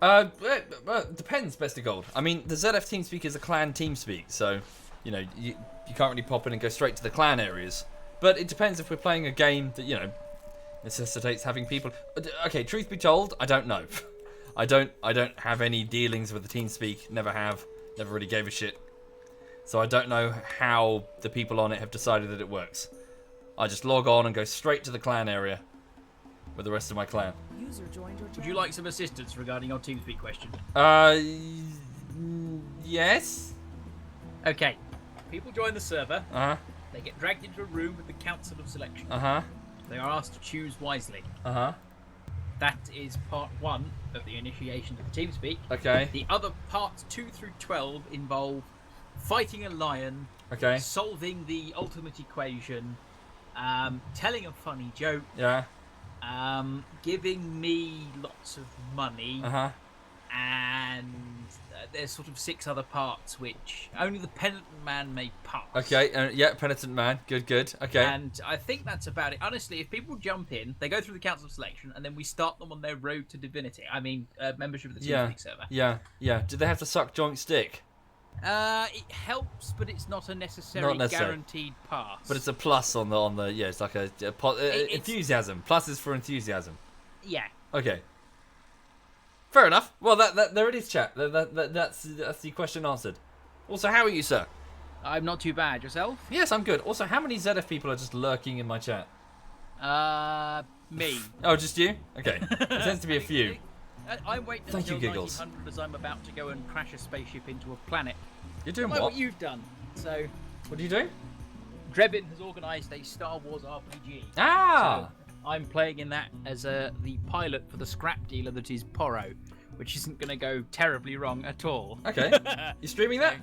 [SPEAKER 1] Depends, Bestie Gold. I mean, the ZF TeamSpeak is a clan TeamSpeak, so, you know, you can't really pop in and go straight to the clan areas. But it depends if we're playing a game that, you know, necessitates having people... Okay, truth be told, I don't know. I don't have any dealings with the TeamSpeak. Never have. Never really gave a shit. So I don't know how the people on it have decided that it works. I just log on and go straight to the clan area with the rest of my clan.
[SPEAKER 2] User joined your channel.
[SPEAKER 3] Would you like some assistance regarding your TeamSpeak question?
[SPEAKER 1] Yes?
[SPEAKER 3] Okay. People join the server.
[SPEAKER 1] Uh-huh.
[SPEAKER 3] They get dragged into a room with the Council of Selection.
[SPEAKER 1] Uh-huh.
[SPEAKER 3] They are asked to choose wisely.
[SPEAKER 1] Uh-huh.
[SPEAKER 3] That is part 1 of the initiation of the TeamSpeak.
[SPEAKER 1] Okay.
[SPEAKER 3] The other parts 2 through 12 involve fighting a lion,
[SPEAKER 1] Okay.
[SPEAKER 3] solving the ultimate equation, telling a funny joke,
[SPEAKER 1] Yeah.
[SPEAKER 3] giving me lots of money,
[SPEAKER 1] Uh-huh.
[SPEAKER 3] and there's sort of 6 other parts which only the penitent man may pass.
[SPEAKER 1] Okay. Yeah, penitent man. Good. Okay.
[SPEAKER 3] And I think that's about it. Honestly, if people jump in, they go through the council selection, and then we start them on their road to divinity. I mean, membership of the TeamSpeak server.
[SPEAKER 1] Yeah. Do they have to suck joint stick?
[SPEAKER 3] It helps, but it's not a necessarily guaranteed pass.
[SPEAKER 1] But it's a plus on the yeah. It's like enthusiasm. Plus is for enthusiasm.
[SPEAKER 3] Yeah.
[SPEAKER 1] Okay. Fair enough. Well, that there it is, chat. That's the question answered. Also, how are you, sir?
[SPEAKER 3] I'm not too bad. Yourself?
[SPEAKER 1] Yes, I'm good. Also, how many ZF people are just lurking in my chat?
[SPEAKER 3] Me.
[SPEAKER 1] Oh, just you? Okay. There tends to be a few.
[SPEAKER 3] I'm waiting
[SPEAKER 1] Thank you,
[SPEAKER 3] until
[SPEAKER 1] Giggles.
[SPEAKER 3] 1900 as I'm about to go and crash a spaceship into a planet.
[SPEAKER 1] You're doing
[SPEAKER 3] Like
[SPEAKER 1] what?
[SPEAKER 3] what you've done. So,
[SPEAKER 1] What are you doing?
[SPEAKER 3] Drebin has organised a Star Wars RPG.
[SPEAKER 1] Ah!
[SPEAKER 3] So I'm playing in that as the pilot for the scrap dealer that is Porro, which isn't going to go terribly wrong at all.
[SPEAKER 1] Okay. You streaming that?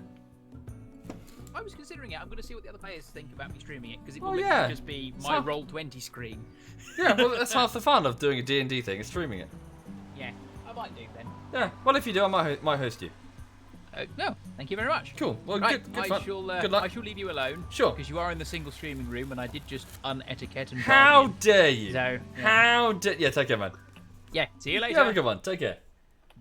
[SPEAKER 3] I was considering it. I'm going to see what the other players think about me streaming it, because it will
[SPEAKER 1] Oh,
[SPEAKER 3] literally
[SPEAKER 1] yeah.
[SPEAKER 3] just be my Roll20 screen.
[SPEAKER 1] Yeah, well, that's half the fun of doing a D&D thing, is streaming it.
[SPEAKER 3] Yeah, I might do then.
[SPEAKER 1] Yeah, well, if you do, I might host you.
[SPEAKER 3] No, thank you very much.
[SPEAKER 1] Cool. Well,
[SPEAKER 3] Right,
[SPEAKER 1] good fun.
[SPEAKER 3] Good
[SPEAKER 1] luck.
[SPEAKER 3] I shall leave you alone.
[SPEAKER 1] Sure.
[SPEAKER 3] Because you are in the single streaming room, and I did just unetiquette and
[SPEAKER 1] How
[SPEAKER 3] bargain.
[SPEAKER 1] dare you?
[SPEAKER 3] So, yeah.
[SPEAKER 1] How dare... Yeah, take care, man.
[SPEAKER 3] Yeah, see you later.
[SPEAKER 1] You have a good one. Take care.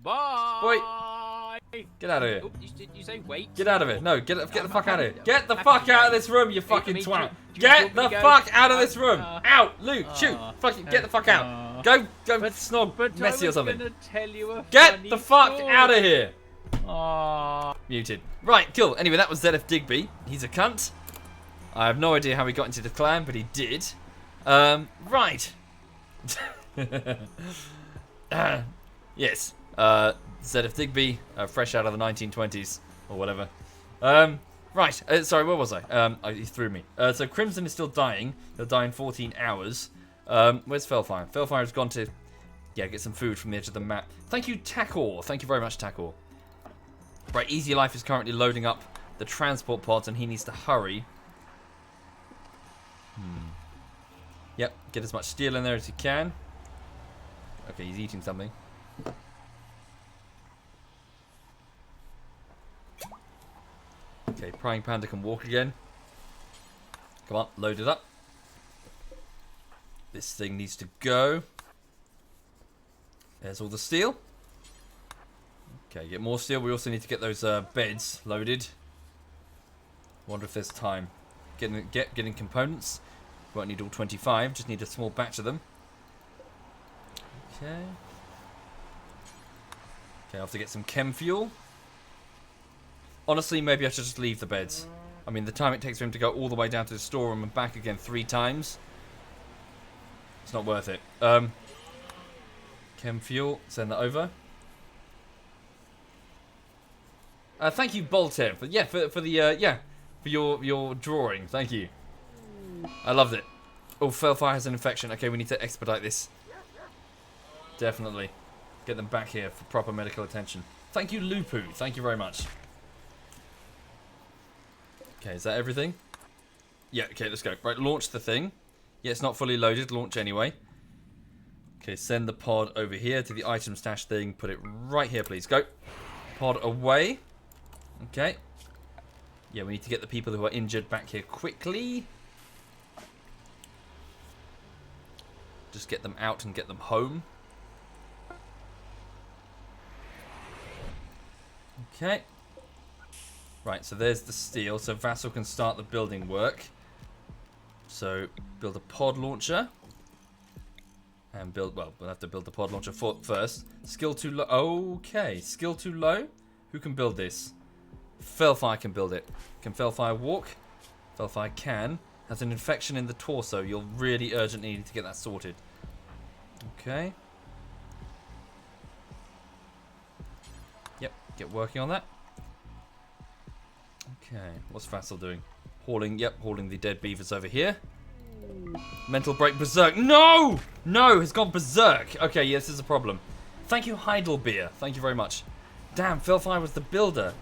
[SPEAKER 3] Bye.
[SPEAKER 1] Get out of here.
[SPEAKER 3] Oh, did you say wait?
[SPEAKER 1] Get out of it. No, get the fuck out of here. Get the fuck out of this room, you fucking
[SPEAKER 3] me,
[SPEAKER 1] twat.
[SPEAKER 3] do you
[SPEAKER 1] Get
[SPEAKER 3] want
[SPEAKER 1] the
[SPEAKER 3] me to go?
[SPEAKER 1] fuck out of this room. Out. Luke, shoot.
[SPEAKER 3] uh,
[SPEAKER 1] Fucking get the fuck out. Go snog
[SPEAKER 3] But
[SPEAKER 1] Messi
[SPEAKER 3] I
[SPEAKER 1] or
[SPEAKER 3] was
[SPEAKER 1] something.
[SPEAKER 3] gonna tell you a
[SPEAKER 1] Get
[SPEAKER 3] funny
[SPEAKER 1] the fuck
[SPEAKER 3] story.
[SPEAKER 1] out of here.
[SPEAKER 3] Aw.
[SPEAKER 1] Muted. Right, cool. Anyway, that was ZF Digby. He's a cunt. I have no idea how he got into the clan, but he did. Right. Yes. ZF Digby, fresh out of the 1920s or whatever. Right. Sorry, where was I? He threw me. So Crimson is still dying. He'll die in 14 hours. Where's Felfire? Felfire has gone to, get some food from the edge of the map. Thank you, Takor. Thank you very much, Takor. Right, Easy Life is currently loading up the transport pods, and he needs to hurry. Yep, get as much steel in there as you can. Okay, he's eating something. Okay, Prying Panda can walk again. Come on, load it up. This thing needs to go. There's all the steel. Okay, get more steel. We also need to get those beds loaded. Wonder if there's time. Getting components. Won't need all 25. Just need a small batch of them. Okay. Okay, I have to get some chem fuel. Honestly, maybe I should just leave the beds. I mean, the time it takes for him to go all the way down to the storeroom and back again 3 times. It's not worth it. Chem fuel. Send that over. Thank you, Bolter, for your drawing. Thank you. I loved it. Oh, Felfire has an infection. Okay, we need to expedite this. Definitely. Get them back here for proper medical attention. Thank you, Lupu. Thank you very much. Okay, is that everything? Yeah, okay, let's go. Right, launch the thing. Yeah, it's not fully loaded. Launch anyway. Okay, send the pod over here to the item stash thing. Put it right here, please. Go. Pod away. Okay. Yeah, we need to get the people who are injured back here quickly. Just get them out and get them home. Okay. Right, so there's the steel. So Vassal can start the building work. So build a pod launcher. And build, well, we'll have to build the pod launcher first. Skill too low. Okay, skill too low. Who can build this? Felfire can build it. Can Felfire walk? Felfire can. Has an infection in the torso. You'll really urgently need to get that sorted. Okay. Yep, get working on that. Okay, what's Vassal doing? Hauling the dead beavers over here. Mental break berserk. No! No, it's gone berserk. Okay, yes, this is a problem. Thank you, Heidelbeer. Thank you very much. Damn, Philfire was the builder.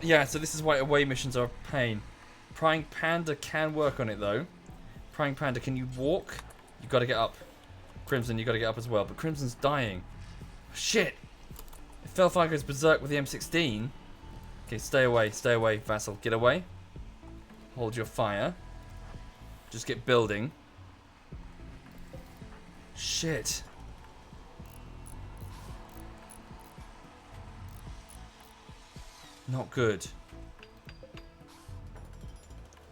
[SPEAKER 1] Yeah, so this is why away missions are a pain. Prying Panda can work on it, though. Prying Panda, can you walk? You gotta get up. Crimson, you gotta get up as well. But Crimson's dying. Shit! If Philfire goes berserk with the M16... Okay, stay away, Vassal. Get away. Hold your fire. Just get building. Shit. Not good.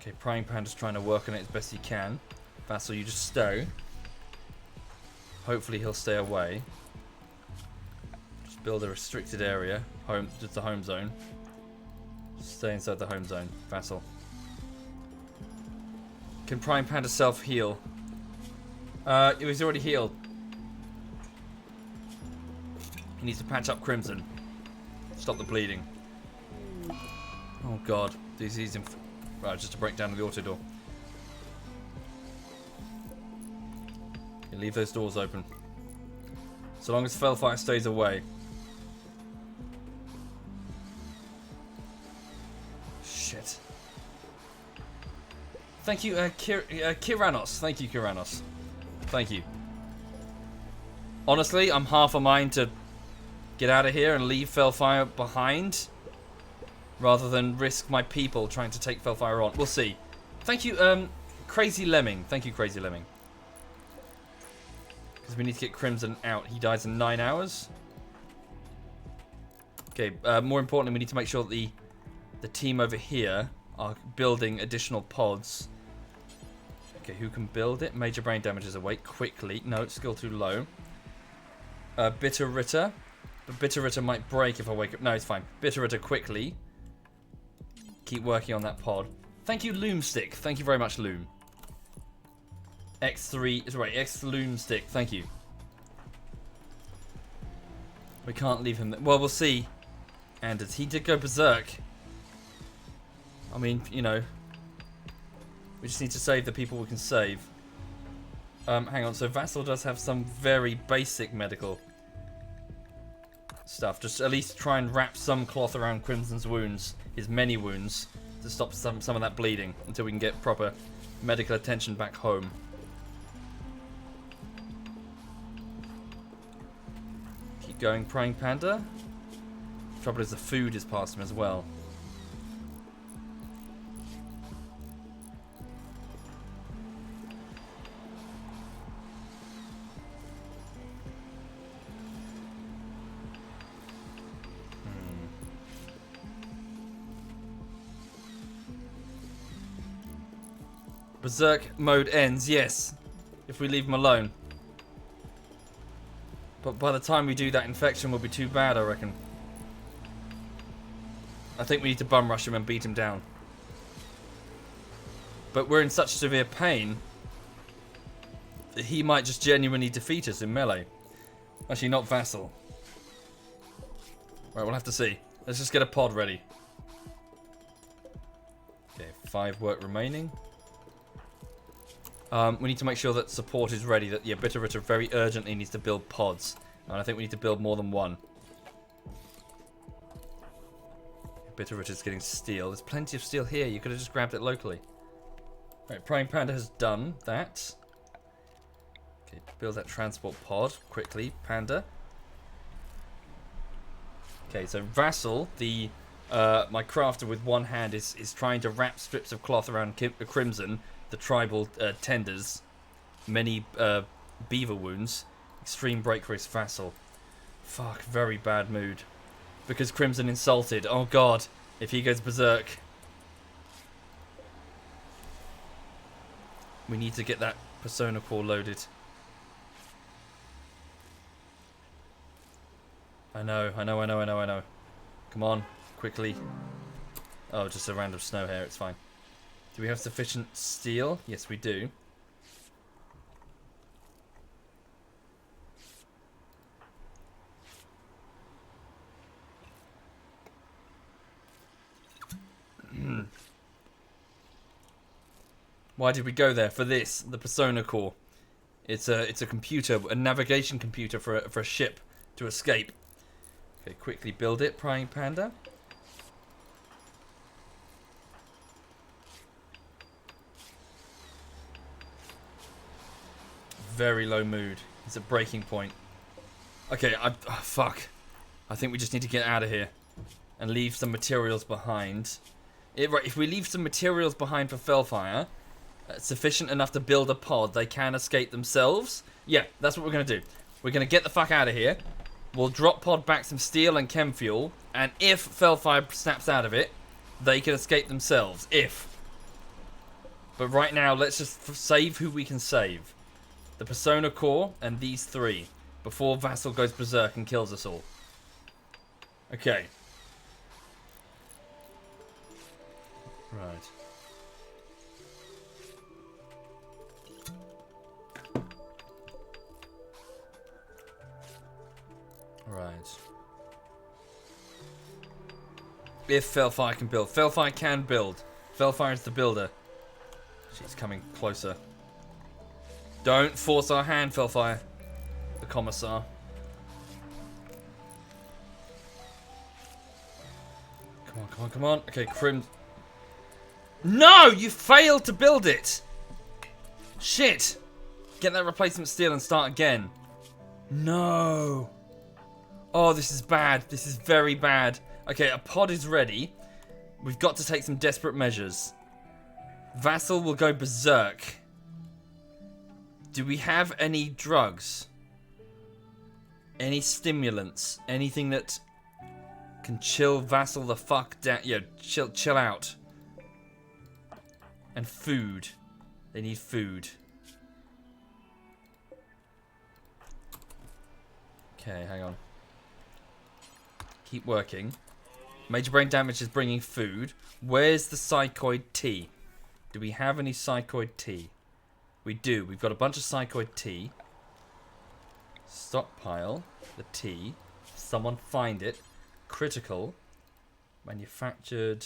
[SPEAKER 1] Okay, Prying Panda's trying to work on it as best he can. Vassal, you just stay. Hopefully he'll stay away. Just build a restricted area. Just the home zone. Stay inside the home zone. Vassal. Can Prying Panda self-heal? He's already healed. He needs to patch up Crimson. Stop the bleeding. Oh god. He's in... Right, just to break down the auto door. You leave those doors open. So long as Felfire stays away. Shit. Thank you, Kiranos. Thank you, Kiranos. Thank you. Honestly, I'm half a mind to get out of here and leave Felfire behind, rather than risk my people trying to take Felfire on. We'll see. Thank you, Crazy Lemming. Thank you, Crazy Lemming. Because we need to get Crimson out. He dies in 9 hours. Okay, more importantly, we need to make sure that the team over here are building additional pods. Okay, who can build it? Major brain damage is awake. Quickly. No, it's skill too low. Bitter Ritter. But Bitter Ritter might break if I wake up. No, it's fine. Bitter Ritter quickly. Keep working on that pod. Thank you, Loomstick. Thank you very much, Loom. X3 is right. X Loomstick. Thank you. We can't leave him. Well, we'll see. And he did go berserk. I mean, you know, we just need to save the people we can save. Hang on. So Vassal does have some very basic medical stuff. Just at least try and wrap some cloth around Crimson's wounds, his many wounds, to stop some of that bleeding until we can get proper medical attention back home. Keep going, Prying Panda. Trouble is the food is past him as well. Berserk mode ends, yes, if we leave him alone. But by the time we do, that infection will be too bad, I reckon. I think we need to bum rush him and beat him down. But we're in such severe pain that he might just genuinely defeat us in melee. Actually, not Vassal. Right, we'll have to see. Let's just get a pod ready. Okay, 5 work remaining. We need to make sure that support is ready. That Bitter Ritter very urgently needs to build pods, and I think we need to build more than one. Bitter Ritter's getting steel. There's plenty of steel here. You could have just grabbed it locally. Right, Prying Panda has done that. Okay, build that transport pod quickly, Panda. Okay, so Vassal, my crafter with one hand, is trying to wrap strips of cloth around Crimson. The tribal tenders, many beaver wounds, extreme break risk Vassal. Fuck, very bad mood. Because Crimson insulted. Oh god, if he goes berserk. We need to get that persona core loaded. I know. Come on, quickly. Oh, just a random snow hair, it's fine. Do we have sufficient steel? Yes, we do. Why did we go there? For this, the Persona Core. It's a computer, a navigation computer for a ship to escape. Okay, quickly build it, Prying Panda. Very low mood. It's at breaking point. Okay, fuck. I think we just need to get out of here and leave some materials behind. If we leave some materials behind for Fellfire, sufficient enough to build a pod, they can escape themselves. Yeah, that's what we're going to do. We're going to get the fuck out of here. We'll drop pod back some steel and chem fuel, and if Fellfire snaps out of it, they can escape themselves. If. But right now, let's just save who we can save. The Persona Core and these three, before Vassal goes berserk and kills us all. Okay. Right. Right. If Fellfire can build. Fellfire can build. Fellfire is the builder. She's coming closer. Don't force our hand, Fellfire. The Commissar. Come on, come on, come on. Okay, Crim. No! You failed to build it! Shit! Get that replacement steel and start again. No! Oh, this is bad. This is very bad. Okay, a pod is ready. We've got to take some desperate measures. Vassal will go berserk. Do we have any drugs? Any stimulants? Anything that can chill Vassal the fuck down? Yeah, chill out. And food. They need food. Okay, hang on. Keep working. Major brain damage is bringing food. Where's the psychoid tea? Do we have any psychoid tea? We do. We've got a bunch of psychoid tea. Stockpile the tea. Someone find it. Critical. Manufactured.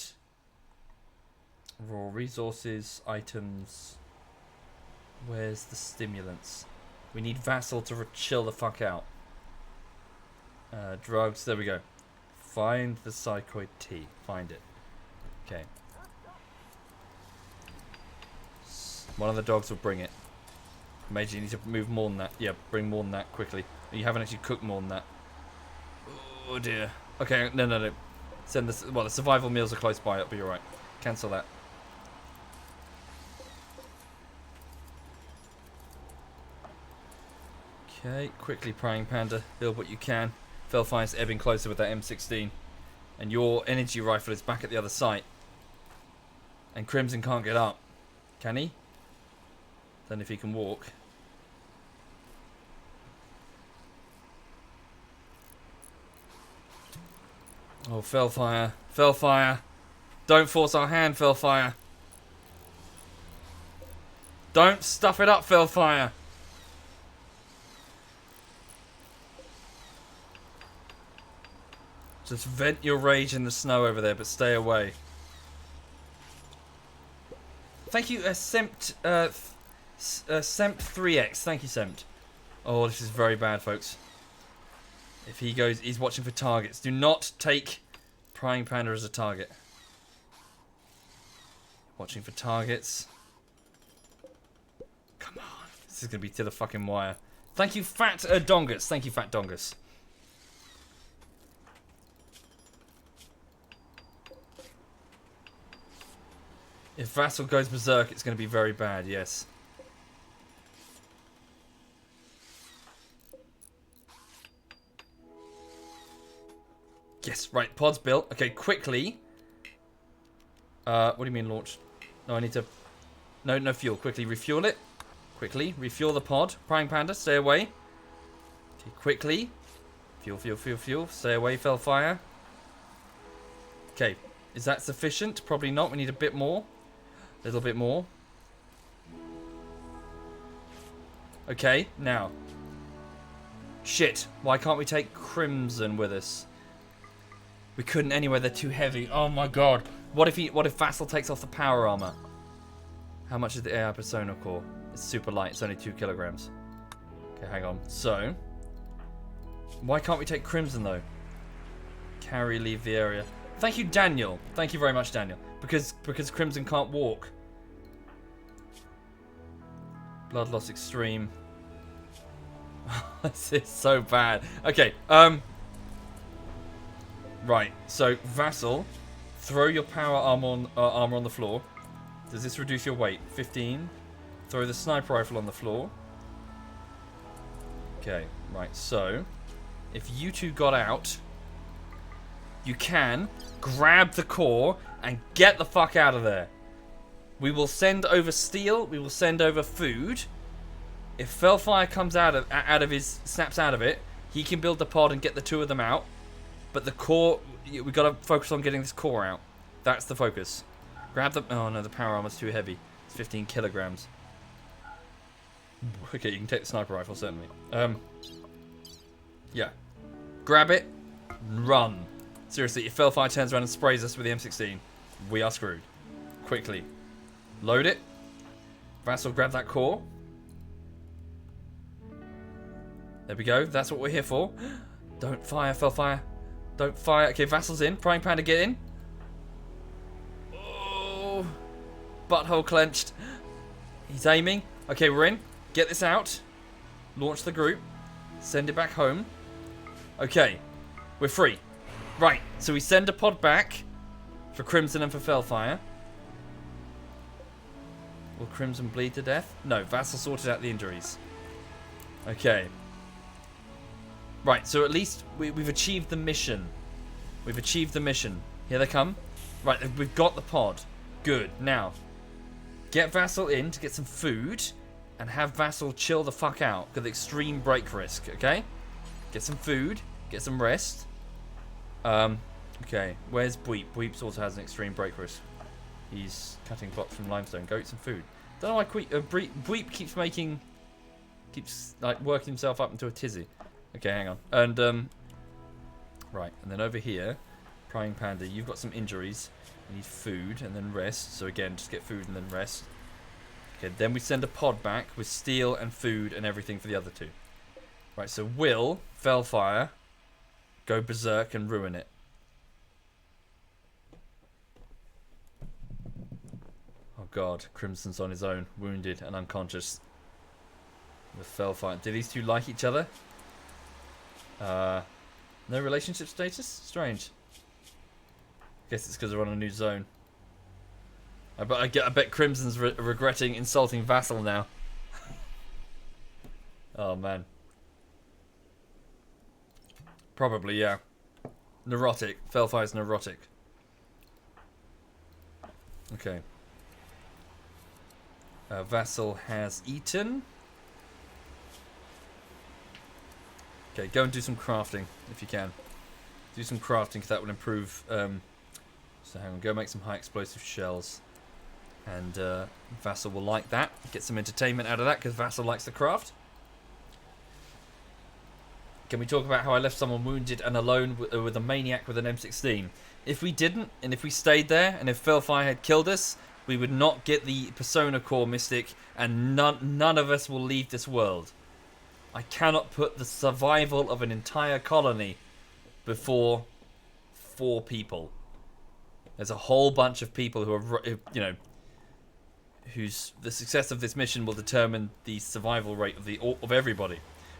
[SPEAKER 1] Raw resources. Items. Where's the stimulants? We need Vassal to chill the fuck out. Drugs. There we go. Find the psychoid tea. Find it. Okay. One of the dogs will bring it. Major, you need to move more than that. Yeah, bring more than that quickly. You haven't actually cooked more than that. Oh dear. Okay, no. Send this. Well, the survival meals are close by. It'll be alright. Cancel that. Okay, quickly, Prying Panda. Build what you can. Fellfire's ebbing closer with that M16. And your energy rifle is back at the other site. And Crimson can't get up. Can he? Then if he can walk. Oh, Fellfire. Fellfire. Don't force our hand, Fellfire. Don't stuff it up, Fellfire. Just vent your rage in the snow over there, but stay away. Thank you, Sempt 3x. Thank you, Sempt. Oh, this is very bad, folks. If he goes, he's watching for targets. Do not take Prying Panda as a target. Watching for targets. Come on. This is going to be to the fucking wire. Thank you, Fat Dongus. Thank you, Fat Dongus. If Vassal goes berserk, it's going to be very bad, yes. Yes, right, pod's built. Okay, quickly. What do you mean launch? No, I need to... No fuel. Quickly, refuel it. Quickly, refuel the pod. Prying Panda, stay away. Okay, quickly. Fuel. Stay away, Fellfire. Okay, is that sufficient? Probably not. We need a bit more. A little bit more. Okay, now. Shit, why can't we take Crimson with us? We couldn't anyway, they're too heavy. Oh my god. What if Vassal takes off the power armor? How much is the AI persona core? It's super light. It's only 2 kilograms. Okay, hang on. So, why can't we take Crimson though? Carry, leave the area. Thank you, Daniel. Thank you very much, Daniel. Because Crimson can't walk. Blood loss extreme. This is so bad. Okay, right, so Vassal, throw your power armor on the floor. Does this reduce your weight? 15. Throw the sniper rifle on the floor. Okay, right, so if you two got out, you can grab the core and get the fuck out of there. We will send over steel. We will send over food. If Fellfire comes snaps out of it, he can build the pod and get the 2 of them out. But the core, we got to focus on getting this core out. That's the focus. Grab the. Oh no, the power armor's too heavy. It's 15 kilograms. Okay, you can take the sniper rifle certainly. Yeah, grab it, run. Seriously, if Fellfire turns around and sprays us with the M16, we are screwed. Quickly. Load it. Vassal, grab that core. There we go. That's what we're here for. Don't fire, Fellfire. Don't fire. Okay, Vassal's in. Prying Panda, get in. Oh. Butthole clenched. He's aiming. Okay, we're in. Get this out. Launch the group. Send it back home. Okay. We're free. Right. So we send a pod back for Crimson and for Fellfire. Will Crimson bleed to death? No, Vassal sorted out the injuries. Okay. Right, so at least we've achieved the mission. We've achieved the mission. Here they come. Right, we've got the pod. Good. Now, get Vassal in to get some food and have Vassal chill the fuck out because extreme break risk, okay? Get some food, get some rest. Okay, where's Bweep? Bweep also has an extreme break risk. He's cutting blocks from limestone. Go eat some food. Don't know why Bweep keeps like working himself up into a tizzy. Okay, hang on. And right, and then over here, Prying Panda, you've got some injuries. You need food and then rest. So again, just get food and then rest. Okay, then we send a pod back with steel and food and everything for the other 2. Right, so will Fellfire go berserk and ruin it? Oh god, Crimson's on his own, wounded and unconscious. With Fellfire. Do these 2 like each other? No relationship status? Strange. Guess it's because they're on a new zone. I bet Crimson's regretting insulting Vassal now. Oh man. Probably, yeah. Neurotic. Fellfire's neurotic. Okay. Vassal has eaten. Okay, go and do some crafting if you can. Do some crafting because that will improve. So hang on, go make some high explosive shells. And Vassal will like that. Get some entertainment out of that because Vassal likes to craft. Can we talk about how I left someone wounded and alone with a maniac with an M16? If we didn't, and if we stayed there, and if Fellfire had killed us, we would not get the Persona Core Mystic, and none of us will leave this world. I cannot put the survival of an entire colony before 4 people. There's a whole bunch of people who are, you know, whose the success of this mission will determine the survival rate of everybody.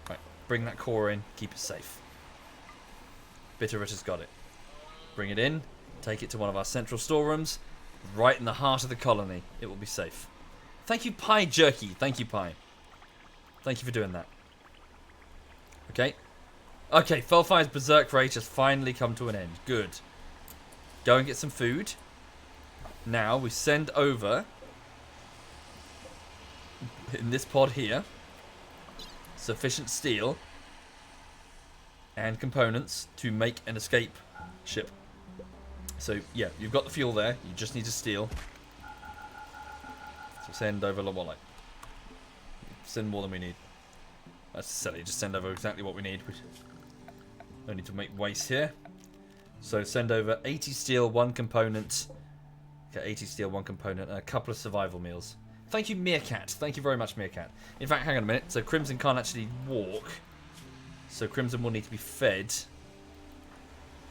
[SPEAKER 1] Right, bring that core in, keep it safe. Bitterroot has got it. Bring it in, take it to one of our central storerooms, right in the heart of the colony. It will be safe. Thank you, Pie Jerky. Thank you, Pie. Thank you for doing that. Okay. Okay, Fellfire's berserk rage has finally come to an end. Good. Go and get some food. Now we send over, in this pod here, sufficient steel and components to make an escape ship. So yeah, you've got the fuel there. You just need to steel. So send over like send more than we need. That's silly. Just send over exactly what we need. We don't need to make waste here. So send over 80 steel, 1 component. Okay, 80 steel, 1 component, and a couple of survival meals. Thank you, Meerkat. Thank you very much, Meerkat. In fact, hang on a minute. So Crimson can't actually walk. So Crimson will need to be fed.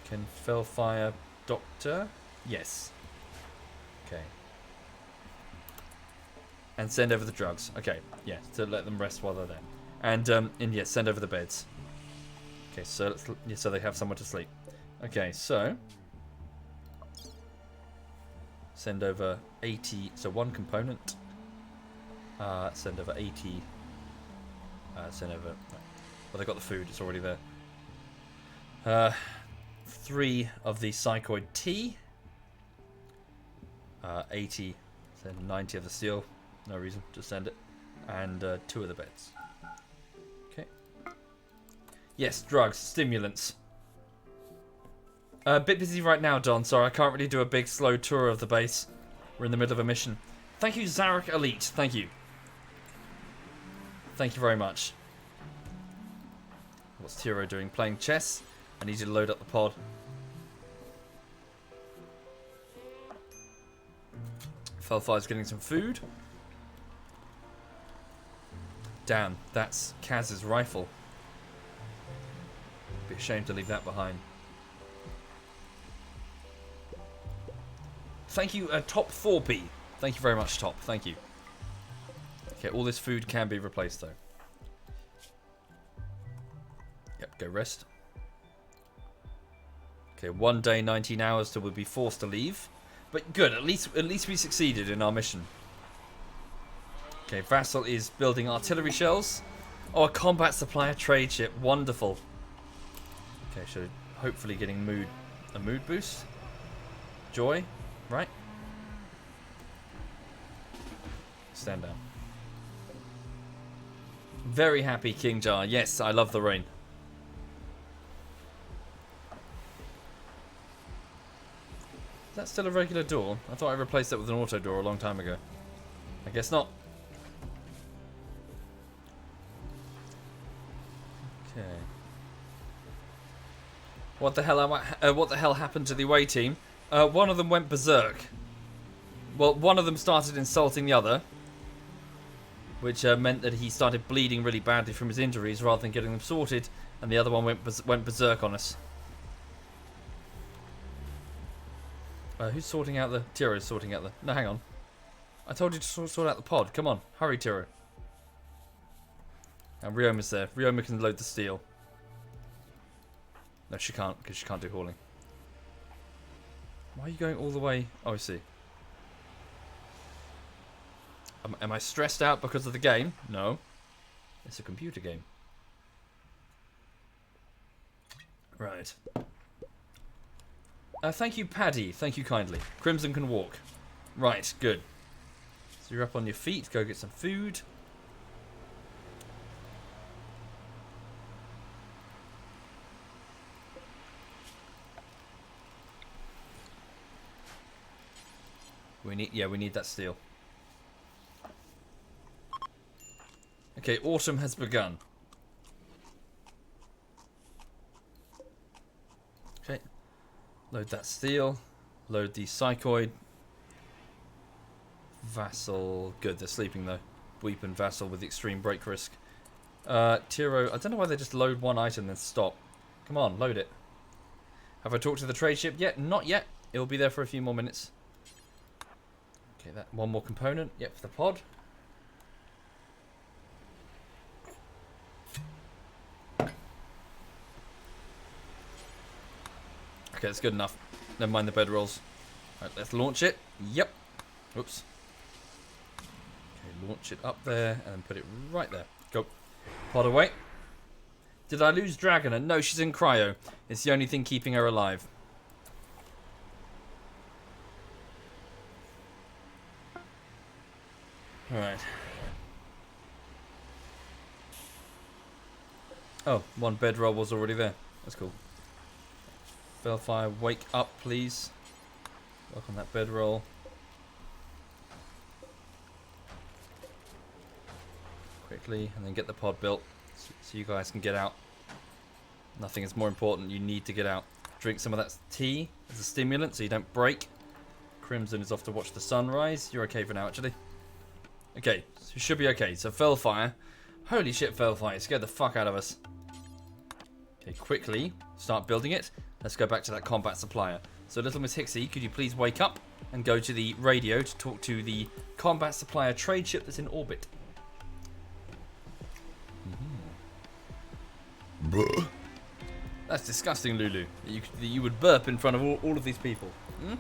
[SPEAKER 1] Can Fellfire Doctor? Yes. Okay. And send over the drugs. Okay, yeah, to let them rest while they're there. And yes, send over the beds. Okay, so so they have somewhere to sleep. Okay, so send over 80. So one component. Send over 80. Send over. Well, they got the food. It's already there. 3 of the psychoid tea. 80. Send 90 of the steel. No reason, just send it. And 2 of the beds. Okay. Yes, drugs, stimulants. A bit busy right now, Don. Sorry, I can't really do a big, slow tour of the base. We're in the middle of a mission. Thank you, Zarek Elite. Thank you. Thank you very much. What's Tiro doing? Playing chess. I need you to load up the pod. Felfire's getting some food. Damn, that's Kaz's rifle. Be ashamed to leave that behind. Thank you, Top 4P. Thank you very much, Top. Thank you. Okay, all this food can be replaced, though. Yep, go rest. Okay, 1 day, 19 hours till we'll be forced to leave. But good, at least we succeeded in our mission. Okay, Vassal is building artillery shells. Oh, a combat supplier trade ship. Wonderful. Okay, so hopefully getting a mood boost. Joy, right? Stand down. Very happy, King Jar. Yes, I love the rain. Is that still a regular door? I thought I replaced it with an auto door a long time ago. I guess not. Okay. What the hell happened to the away team? One of them went berserk. Well, one of them started insulting the other, which meant that he started bleeding really badly from his injuries rather than getting them sorted, and the other one went berserk on us. Who's sorting out the... Tiro's sorting out the... No, hang on. I told you to sort out the pod. Come on. Hurry, Tiro. And Ryoma's there. Ryoma can load the steel. No, she can't, because she can't do hauling. Why are you going all the way... Oh, I see. Am I stressed out because of the game? No. It's a computer game. Right. Thank you, Paddy. Thank you kindly. Crimson can walk. Right, good. So you're up on your feet. Go get some food. We need that steel. Okay, autumn has begun. Okay. Load that steel. Load the psychoid. Vassal. Good, they're sleeping though. Weep and Vassal with extreme break risk. Tiro, I don't know why they just load one item and then stop. Come on, load it. Have I talked to the trade ship yet? Not yet. It'll be there for a few more minutes. Okay, that one more component. Yep, for the pod. Okay, that's good enough. Never mind the bedrolls. Right, let's launch it. Yep. Oops. Okay, launch it up there and put it right there. Go. Pod away. Did I lose Dragoner? No, she's in cryo. It's the only thing keeping her alive. Alright. Oh, one bedroll was already there. That's cool. Bellfire, wake up, please. Work on that bedroll. Quickly, and then get the pod built so you guys can get out. Nothing is more important. You need to get out. Drink some of that tea as a stimulant so you don't break. Crimson is off to watch the sunrise. You're okay for now, actually. Okay, so it should be okay. So Fellfire. Holy shit, Fellfire. It scared the fuck out of us. Okay, quickly start building it. Let's go back to that combat supplier. So Little Miss Hixie, could you please wake up and go to the radio to talk to the combat supplier trade ship that's in orbit? That's disgusting, Lulu. That you would burp in front of all of these people. Hmm?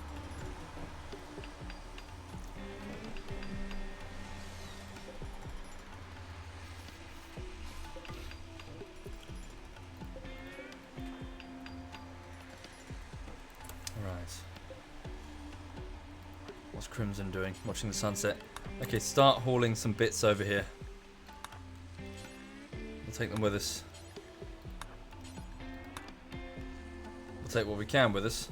[SPEAKER 1] What's Crimson doing? Watching the sunset. Okay, start hauling some bits over here. We'll take them with us. We'll take what we can with us.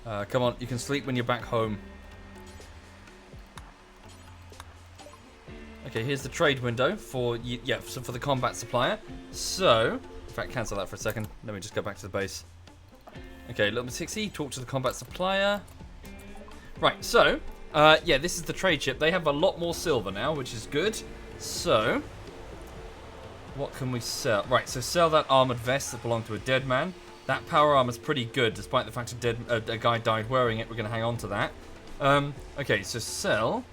[SPEAKER 1] Come on, you can sleep when you're back home. Okay, here's the trade window for for the combat supplier. So, in fact, cancel that for a second. Let me just go back to the base. Okay, Little Miss Hixie, talk to the combat supplier. Right, so, this is the trade ship. They have a lot more silver now, which is good. So, what can we sell? Right, so sell that armored vest that belonged to a dead man. That power armor's pretty good, despite the fact a guy died wearing it. We're going to hang on to that. Okay, so sell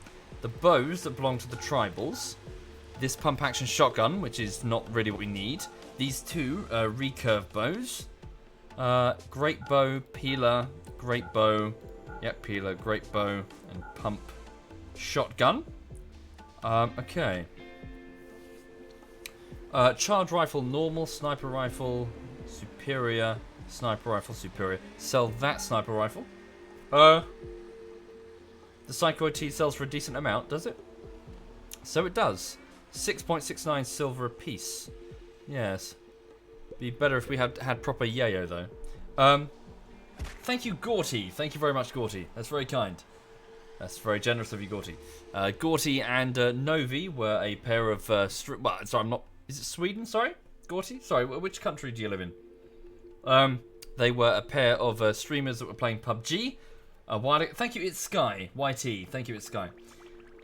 [SPEAKER 1] the bows that belong to the tribals. This pump-action shotgun, which is not really what we need. These two recurve bows. Great bow, peeler, great bow. Yep, peeler, great bow, and pump shotgun. Okay. Charge rifle, normal, sniper rifle, superior, sniper rifle, superior. Sell that sniper rifle. The Psychoid T sells for a decent amount, does it? So it does. 6.69 silver apiece. Yes. Be better if we had praper yayo though. Thank you, Gorty. Thank you very much, Gorty. That's very kind. That's very generous of you, Gorty. Gorty and Novi were a pair of sorry, I'm not. Is it Sweden? Sorry, Gorty. Sorry, which country do you live in? They were a pair of streamers that were playing PUBG. Thank you, it's Sky. YT. Thank you, it's Sky.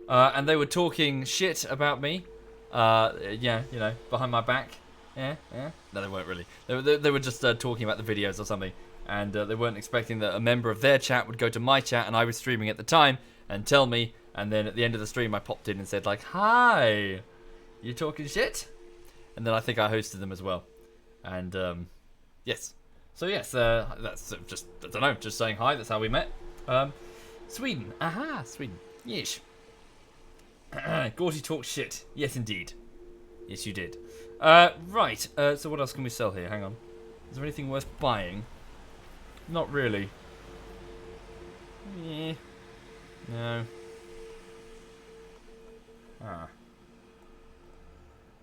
[SPEAKER 1] And they were talking shit about me. Yeah, you know, behind my back. Yeah. No, they weren't really. They were just talking about the videos or something, and they weren't expecting that a member of their chat would go to my chat, and I was streaming at the time, and tell me. And then at the end of the stream, I popped in and said like, "Hi, you talking shit?" And then I think I hosted them as well. And yes, so yes, that's just I don't know, just saying hi. That's how we met. Sweden. Aha, Sweden. Yes. Gorty talks shit. Yes, indeed. Yes, you did. Right, so what else can we sell here? Hang on. Is there anything worth buying? Not really. Yeah. No.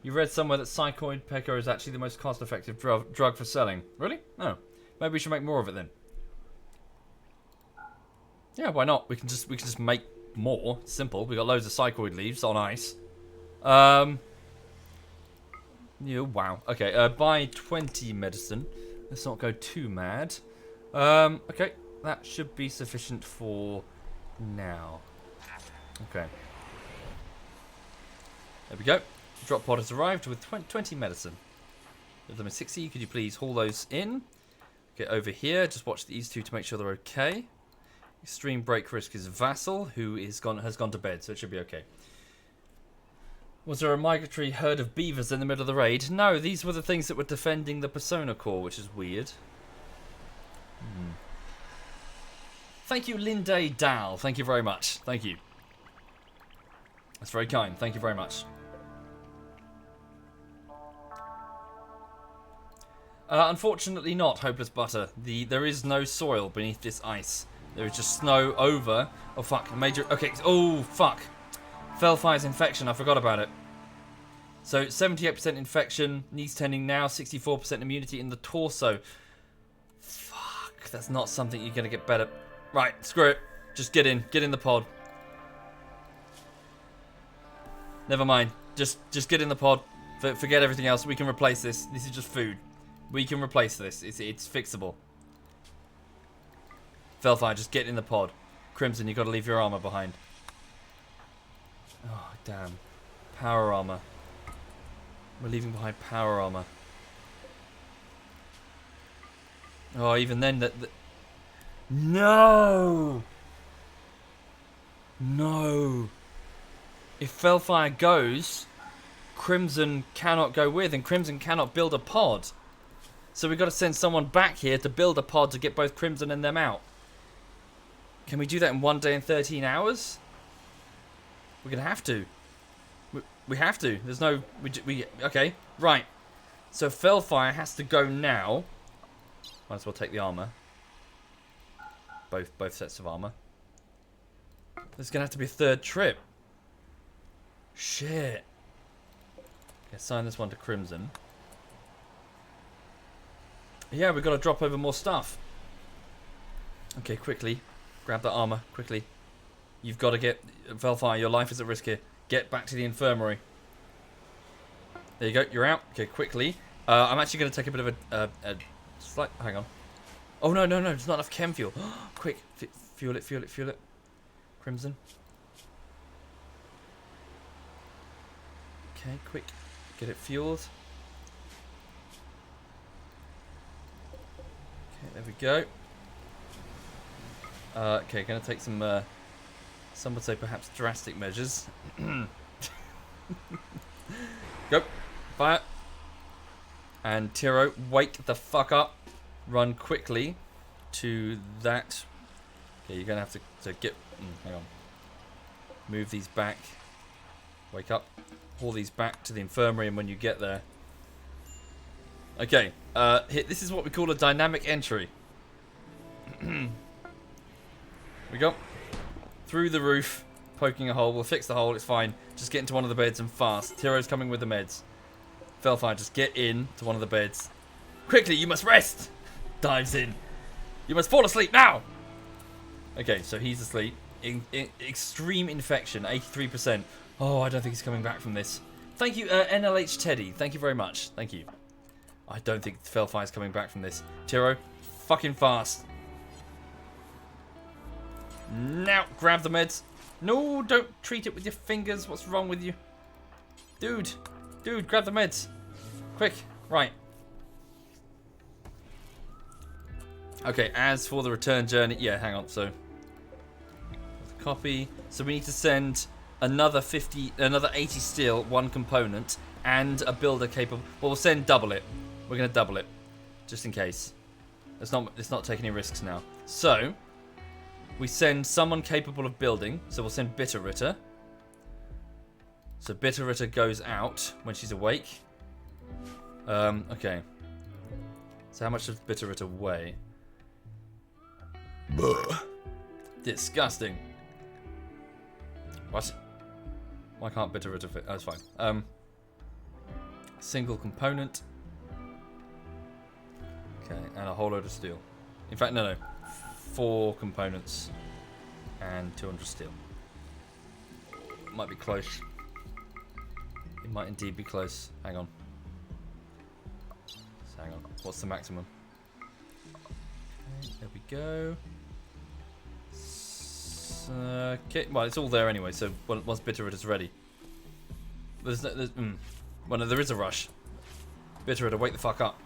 [SPEAKER 1] You read somewhere that Psychoid Pecker is actually the most cost-effective drug for selling. Really? No. Maybe we should make more of it then. Yeah, why not? We can just make more. It's simple. We got loads of Psychoid leaves on ice. Yeah, wow. Okay, buy 20 medicine. Let's not go too mad. Okay, that should be sufficient for now. Okay. There we go. Drop pod has arrived with 20 medicine. Little Miss 60, could you please haul those in? Get over here. Just watch these two to make sure they're okay. Extreme break risk is Vassal, who has gone to bed, so it should be okay. Was there a migratory herd of beavers in the middle of the raid? No, these were the things that were defending the Persona core, which is weird. Thank you, Linde Dal. Thank you very much. Thank you. That's very kind. Thank you very much. Unfortunately not, Hopeless Butter. There is no soil beneath this ice. There is just snow over... Oh, fuck. Major... Okay. Oh, fuck. Fellfire's infection. I forgot about it. So, 78% infection. Needs tending now. 64% immunity in the torso. Fuck. That's not something you're going to get better. Right. Screw it. Just get in. Get in the pod. Never mind. Just get in the pod. Forget everything else. We can replace this. This is just food. We can replace this. It's fixable. Fellfire, just get in the pod. Crimson, you got to leave your armor behind. Oh, damn. Power armor. We're leaving behind power armor. Oh, even then, no! No! If Felfire goes, Crimson cannot go with, and Crimson cannot build a pod. So we've got to send someone back here to build a pod to get both Crimson and them out. Can we do that in 1 day and 13 hours? We're going to have to. We have to. There's no... Okay, right. So Felfire has to go now. Might as well take the armor. Both sets of armor. There's going to have to be a third trip. Shit. Okay, assign this one to Crimson. Yeah, we've got to drop over more stuff. Okay, quickly. Grab that armor, quickly. You've got to get... Felfire, your life is at risk here. Get back to the infirmary. There you go, you're out. Okay, quickly. I'm actually going to take a bit of a slight... Hang on. Oh, no, there's not enough chem fuel. Quick, fuel it. Crimson. Okay, quick. Get it fueled. Okay, there we go. Okay, going to take some, some would say perhaps drastic measures. Go. Fire. And Tiro, wake the fuck up. Run quickly to that. Okay, you're going to have to get... hang on. Move these back. Wake up. Haul these back to the infirmary, and when you get there... Okay, this is what we call a dynamic entry. We go through the roof, poking a hole. We'll fix the hole, it's fine. Just get into one of the beds and fast. Tiro's coming with the meds. Felfire, just get in to one of the beds. Quickly, you must rest! Dives in. You must fall asleep now! Okay, so he's asleep. Extreme infection, 83%. Oh, I don't think he's coming back from this. Thank you, NLH Teddy. Thank you very much. Thank you. I don't think Felfire's coming back from this. Tiro, fucking fast. Now, grab the meds. No, don't treat it with your fingers. What's wrong with you? Dude, grab the meds. Quick, right. Okay, as for the return journey, yeah, hang on, so. Copy. So we need to send another 80 steel, 1 component, and a builder capable. Well, we'll send double it. We're going to double it, just in case. Let's not take any risks now. So, we send someone capable of building. So we'll send Bitterritter. So Bitterritter goes out when she's awake. Okay. So how much does Bitterritter weigh? Disgusting. What? Why can't Bitterritter fit? Oh, it's fine. Single component. Okay, and a whole load of steel. In fact, no. 4 components and 200 steel. Might be close. It might indeed be close. Hang on. So hang on. What's the maximum? Okay, there we go. Okay, well, it's all there anyway, so once Bitterritter's ready. Well, no, there is a rush. Bitterritter, wake the fuck up.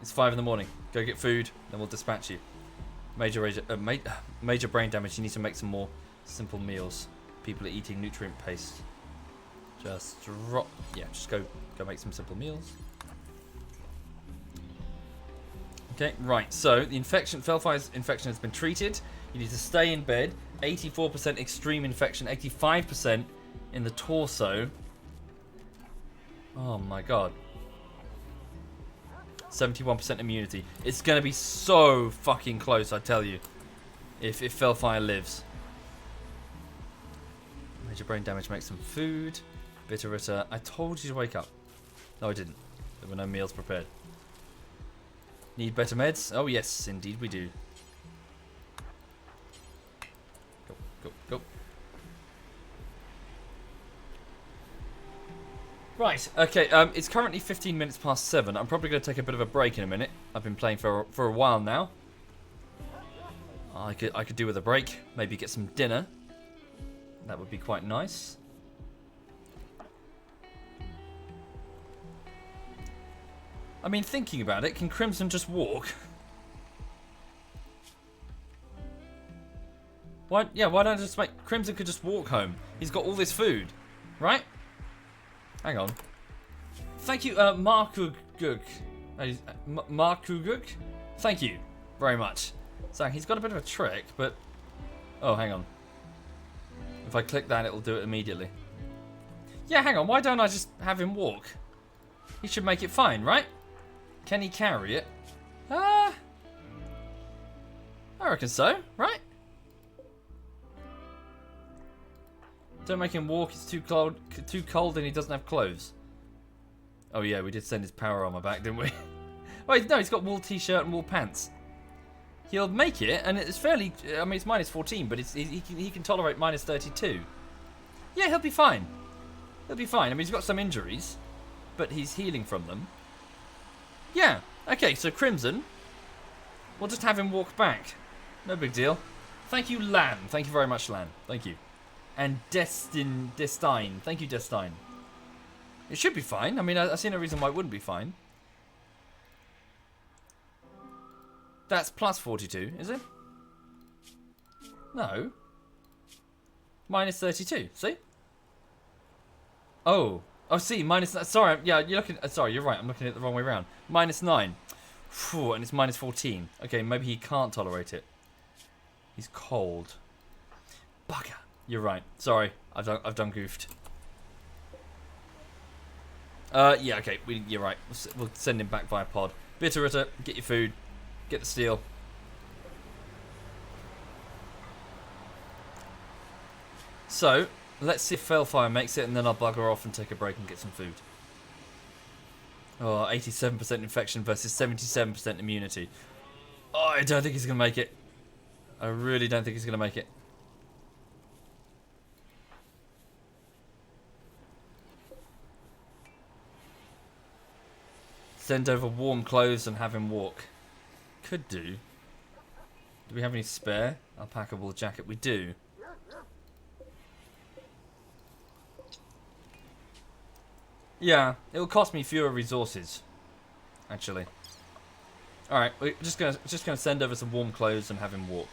[SPEAKER 1] It's 5 in the morning. Go get food, then we'll dispatch you. Major brain damage. You need to make some more simple meals. People are eating nutrient paste. Just go make some simple meals. Okay, right. So the Felfire's infection has been treated. You need to stay in bed. 84% extreme infection. 85% in the torso. Oh my god. 71% immunity. It's going to be so fucking close, I tell you. If Felfire lives. Major brain damage makes some food. Bitterritter. I told you to wake up. No, I didn't. There were no meals prepared. Need better meds? Oh, yes, indeed we do. Go. Right, okay, it's currently 15 minutes past 7. I'm probably going to take a bit of a break in a minute. I've been playing for a while now. I could do with a break. Maybe get some dinner. That would be quite nice. I mean, thinking about it, can Crimson just walk? Why don't I just make... Crimson could just walk home. He's got all this food, right? Hang on. Thank you, Markuguk. Markuguk? Thank you very much. So he's got a bit of a trick, but... Oh, hang on. If I click that, it'll do it immediately. Yeah, hang on. Why don't I just have him walk? He should make it fine, right? Can he carry it? I reckon so, right? Don't make him walk. It's too cold, and he doesn't have clothes. Oh yeah, we did send his power armor back, didn't we? Wait, no, he's got wool t-shirt and wool pants. He'll make it, and it's fairly... I mean, it's minus 14, but he can tolerate minus 32. Yeah, he'll be fine. He'll be fine. I mean, he's got some injuries, but he's healing from them. Yeah, okay, so Crimson, we'll just have him walk back. No big deal. Thank you, Lan. Thank you very much, Lan. Thank you. And Destine. Thank you, Destine. It should be fine. I mean, I see no reason why it wouldn't be fine. That's plus 42, is it? No. Minus 32, see? Oh, see, minus... Sorry, yeah, you're looking... Sorry, you're right, I'm looking at it the wrong way around. Minus 9. Phew, and it's minus 14. Okay, maybe he can't tolerate it. He's cold. Bugger. You're right. Sorry, I've done goofed. Yeah, okay, you're right. We'll send him back via pod. Bitterritter, get your food. Get the steel. So, let's see if Failfire makes it, and then I'll bugger off and take a break and get some food. Oh, 87% infection versus 77% immunity. Oh, I don't think he's going to make it. I really don't think he's going to make it. Send over warm clothes and have him walk. Could do. Do we have any spare? Alpaca-wool jacket. We do. Yeah, it will cost me fewer resources. Actually. All right, we're just gonna send over some warm clothes and have him walk.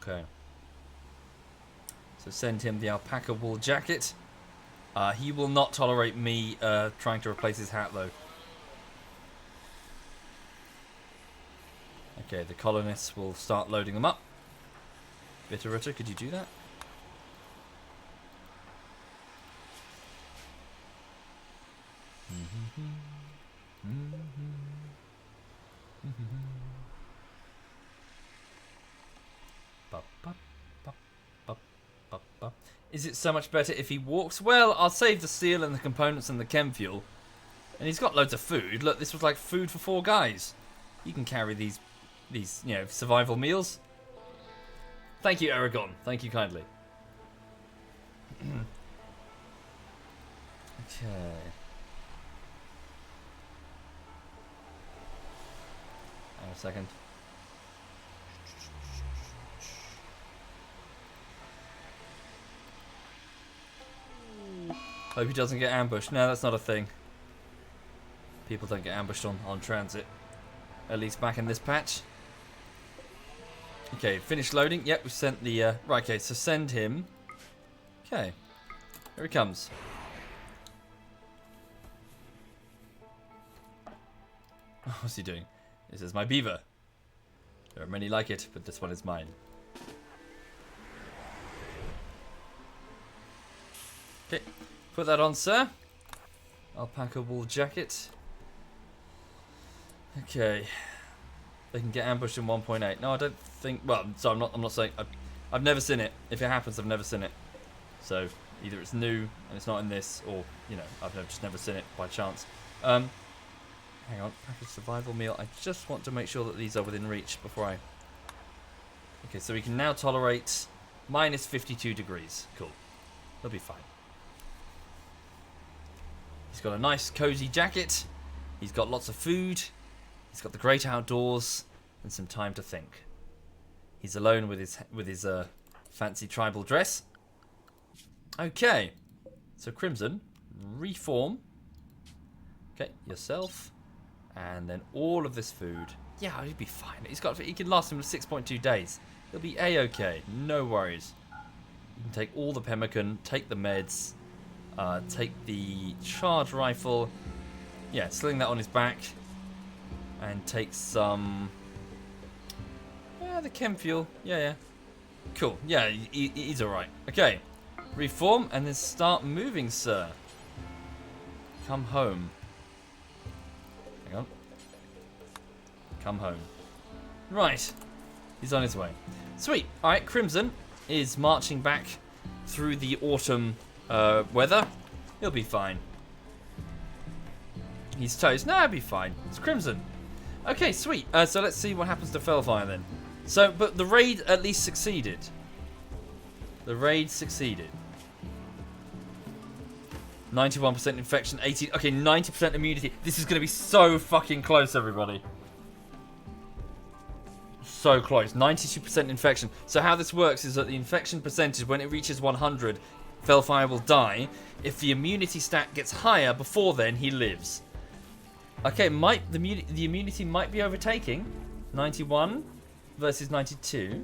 [SPEAKER 1] Okay. So send him the alpaca-wool jacket. He will not tolerate me trying to replace his hat, though. Okay, the colonists will start loading them up. Bitterritter, could you do that? Is it so much better if he walks? Well, I'll save the steel and the components and the chem fuel. And he's got loads of food. Look, this was like food for 4 guys. You can carry these, you know, survival meals. Thank you, Aragon. Thank you kindly. Okay. Hang on a second. Hope he doesn't get ambushed. No, that's not a thing. People don't get ambushed on transit. At least back in this patch. Okay, finished loading. Yep, we sent the... right, okay, so send him. Okay. Here he comes. What's he doing? This is my beaver. There are many like it, but this one is mine. Okay. Put that on, sir. Alpaca wool jacket. Okay. They can get ambushed in 1.8. No, I don't think... Well, so I'm not saying... I've never seen it. If it happens, I've never seen it. So, either it's new and it's not in this, or, you know, I've just never seen it by chance. Hang on. Package survival meal. I just want to make sure that these are within reach before I... Okay, so we can now tolerate minus 52 degrees. Cool. He'll be fine. He's got a nice cozy jacket. He's got lots of food. He's got the great outdoors and some time to think. He's alone with his fancy tribal dress. Okay. So Crimson, reform. Okay, yourself. And then all of this food. Yeah, he'll be fine. He can last him 6.2 days. He'll be A-okay. No worries. You can take all the pemmican, take the meds, take the charge rifle. Yeah, sling that on his back. And take some... Yeah, the chem fuel. Yeah. Cool. Yeah, he's alright. Okay. Reform and then start moving, sir. Come home. Hang on. Come home. Right. He's on his way. Sweet. Alright, Crimson is marching back through the autumn weather. He'll be fine. He's toast. No, he'll be fine. It's Crimson. Okay, sweet. So let's see what happens to Fellfire then. So, but the raid at least succeeded. The raid succeeded. 91% infection, 80... Okay, 90% immunity. This is going to be so fucking close, everybody. So close. 92% infection. So how this works is that the infection percentage, when it reaches 100, Fellfire will die. If the immunity stat gets higher before then, he lives. Okay, the immunity might be overtaking. 91 versus 92.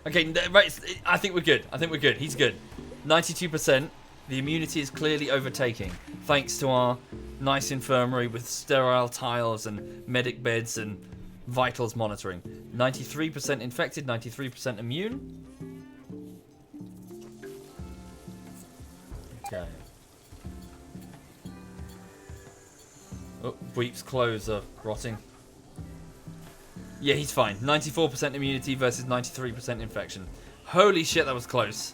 [SPEAKER 1] Okay, right. I think we're good. He's good. 92%. The immunity is clearly overtaking, thanks to our nice infirmary with sterile tiles and medic beds and vitals monitoring. 93% infected, 93% immune. Okay. Oh, Weep's clothes are rotting. Yeah, he's fine. 94% immunity versus 93% infection. Holy shit, that was close.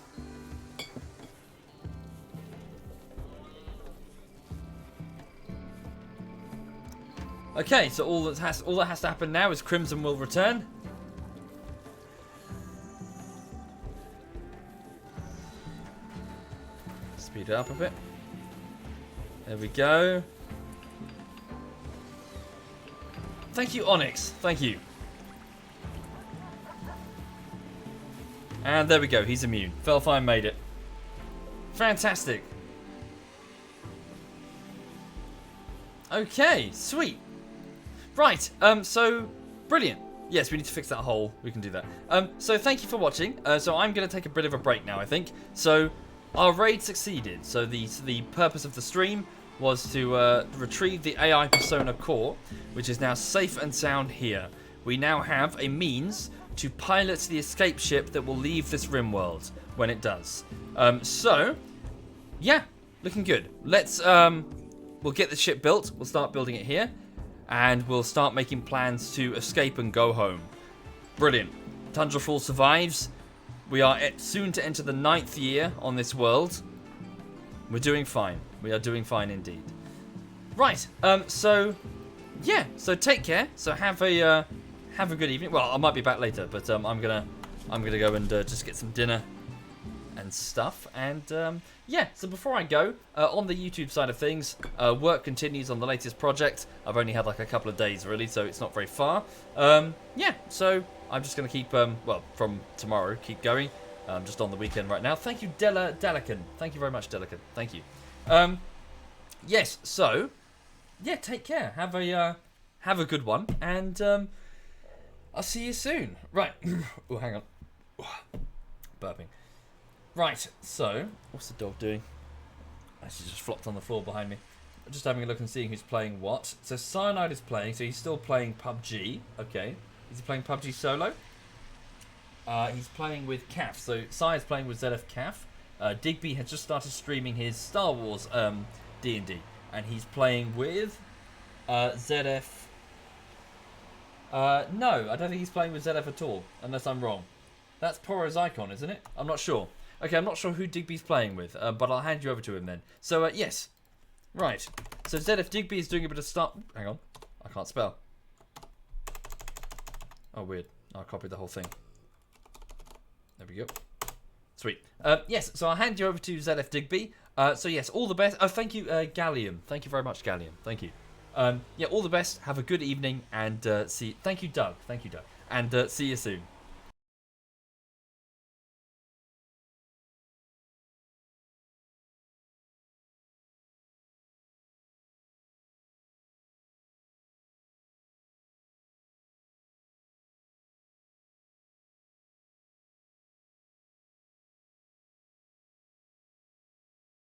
[SPEAKER 1] Okay, so all that has to happen now is Crimson will return. Speed it up a bit. There we go. Thank you, Onyx. Thank you. And there we go. He's immune. Fellfire made it. Fantastic. Okay, sweet. Right, so, brilliant. Yes, we need to fix that hole. We can do that. So thank you for watching. So I'm going to take a bit of a break now, I think. So, our raid succeeded. So the purpose of the stream was to retrieve the AI Persona core, which is now safe and sound here. We now have a means to pilot the escape ship that will leave this RimWorld when it does. So, yeah, looking good. Let's, we'll get the ship built. We'll start building it here. And we'll start making plans to escape and go home. Brilliant. Tundrafall survives. We are soon to enter the 9th year on this world. We're doing fine. We are doing fine indeed. Right. So, yeah. So take care. So have a good evening. Well, I might be back later, but I'm gonna go and just get some dinner and stuff. And yeah. So before I go, on the YouTube side of things, work continues on the latest project. I've only had like a couple of days really, so it's not very far. Yeah. So I'm just gonna keep well, from tomorrow, keep going. Just on the weekend right now. Thank you, Delican. Thank you very much, Delican. Thank you. Yes. So yeah. Take care. Have a good one, and I'll see you soon. Right. Oh, hang on. Burping. Right, so, what's the dog doing? Actually just flopped on the floor behind me. I'm just having a look and seeing who's playing what. So Cyanide is playing, so he's still playing PUBG. Okay. Is he playing PUBG solo? He's playing with Caf. So Cyan's playing with ZF Caf. Digby has just started streaming his Star Wars D&D. And he's playing with ZF... no, I don't think he's playing with ZF at all, unless I'm wrong. That's Poro's icon, isn't it? I'm not sure. Okay, I'm not sure who Digby's playing with, but I'll hand you over to him then. So, yes. Right. So, ZF Digby is doing a bit of start... Hang on. I can't spell. Oh, weird. I copied the whole thing. There we go. Sweet. Yes, so I'll hand you over to ZF Digby. So, yes, all the best. Oh, thank you, Gallium. Thank you very much, Gallium. Thank you. Yeah, all the best. Have a good evening, and see... Thank you, Doug. Thank you, Doug. And see you soon.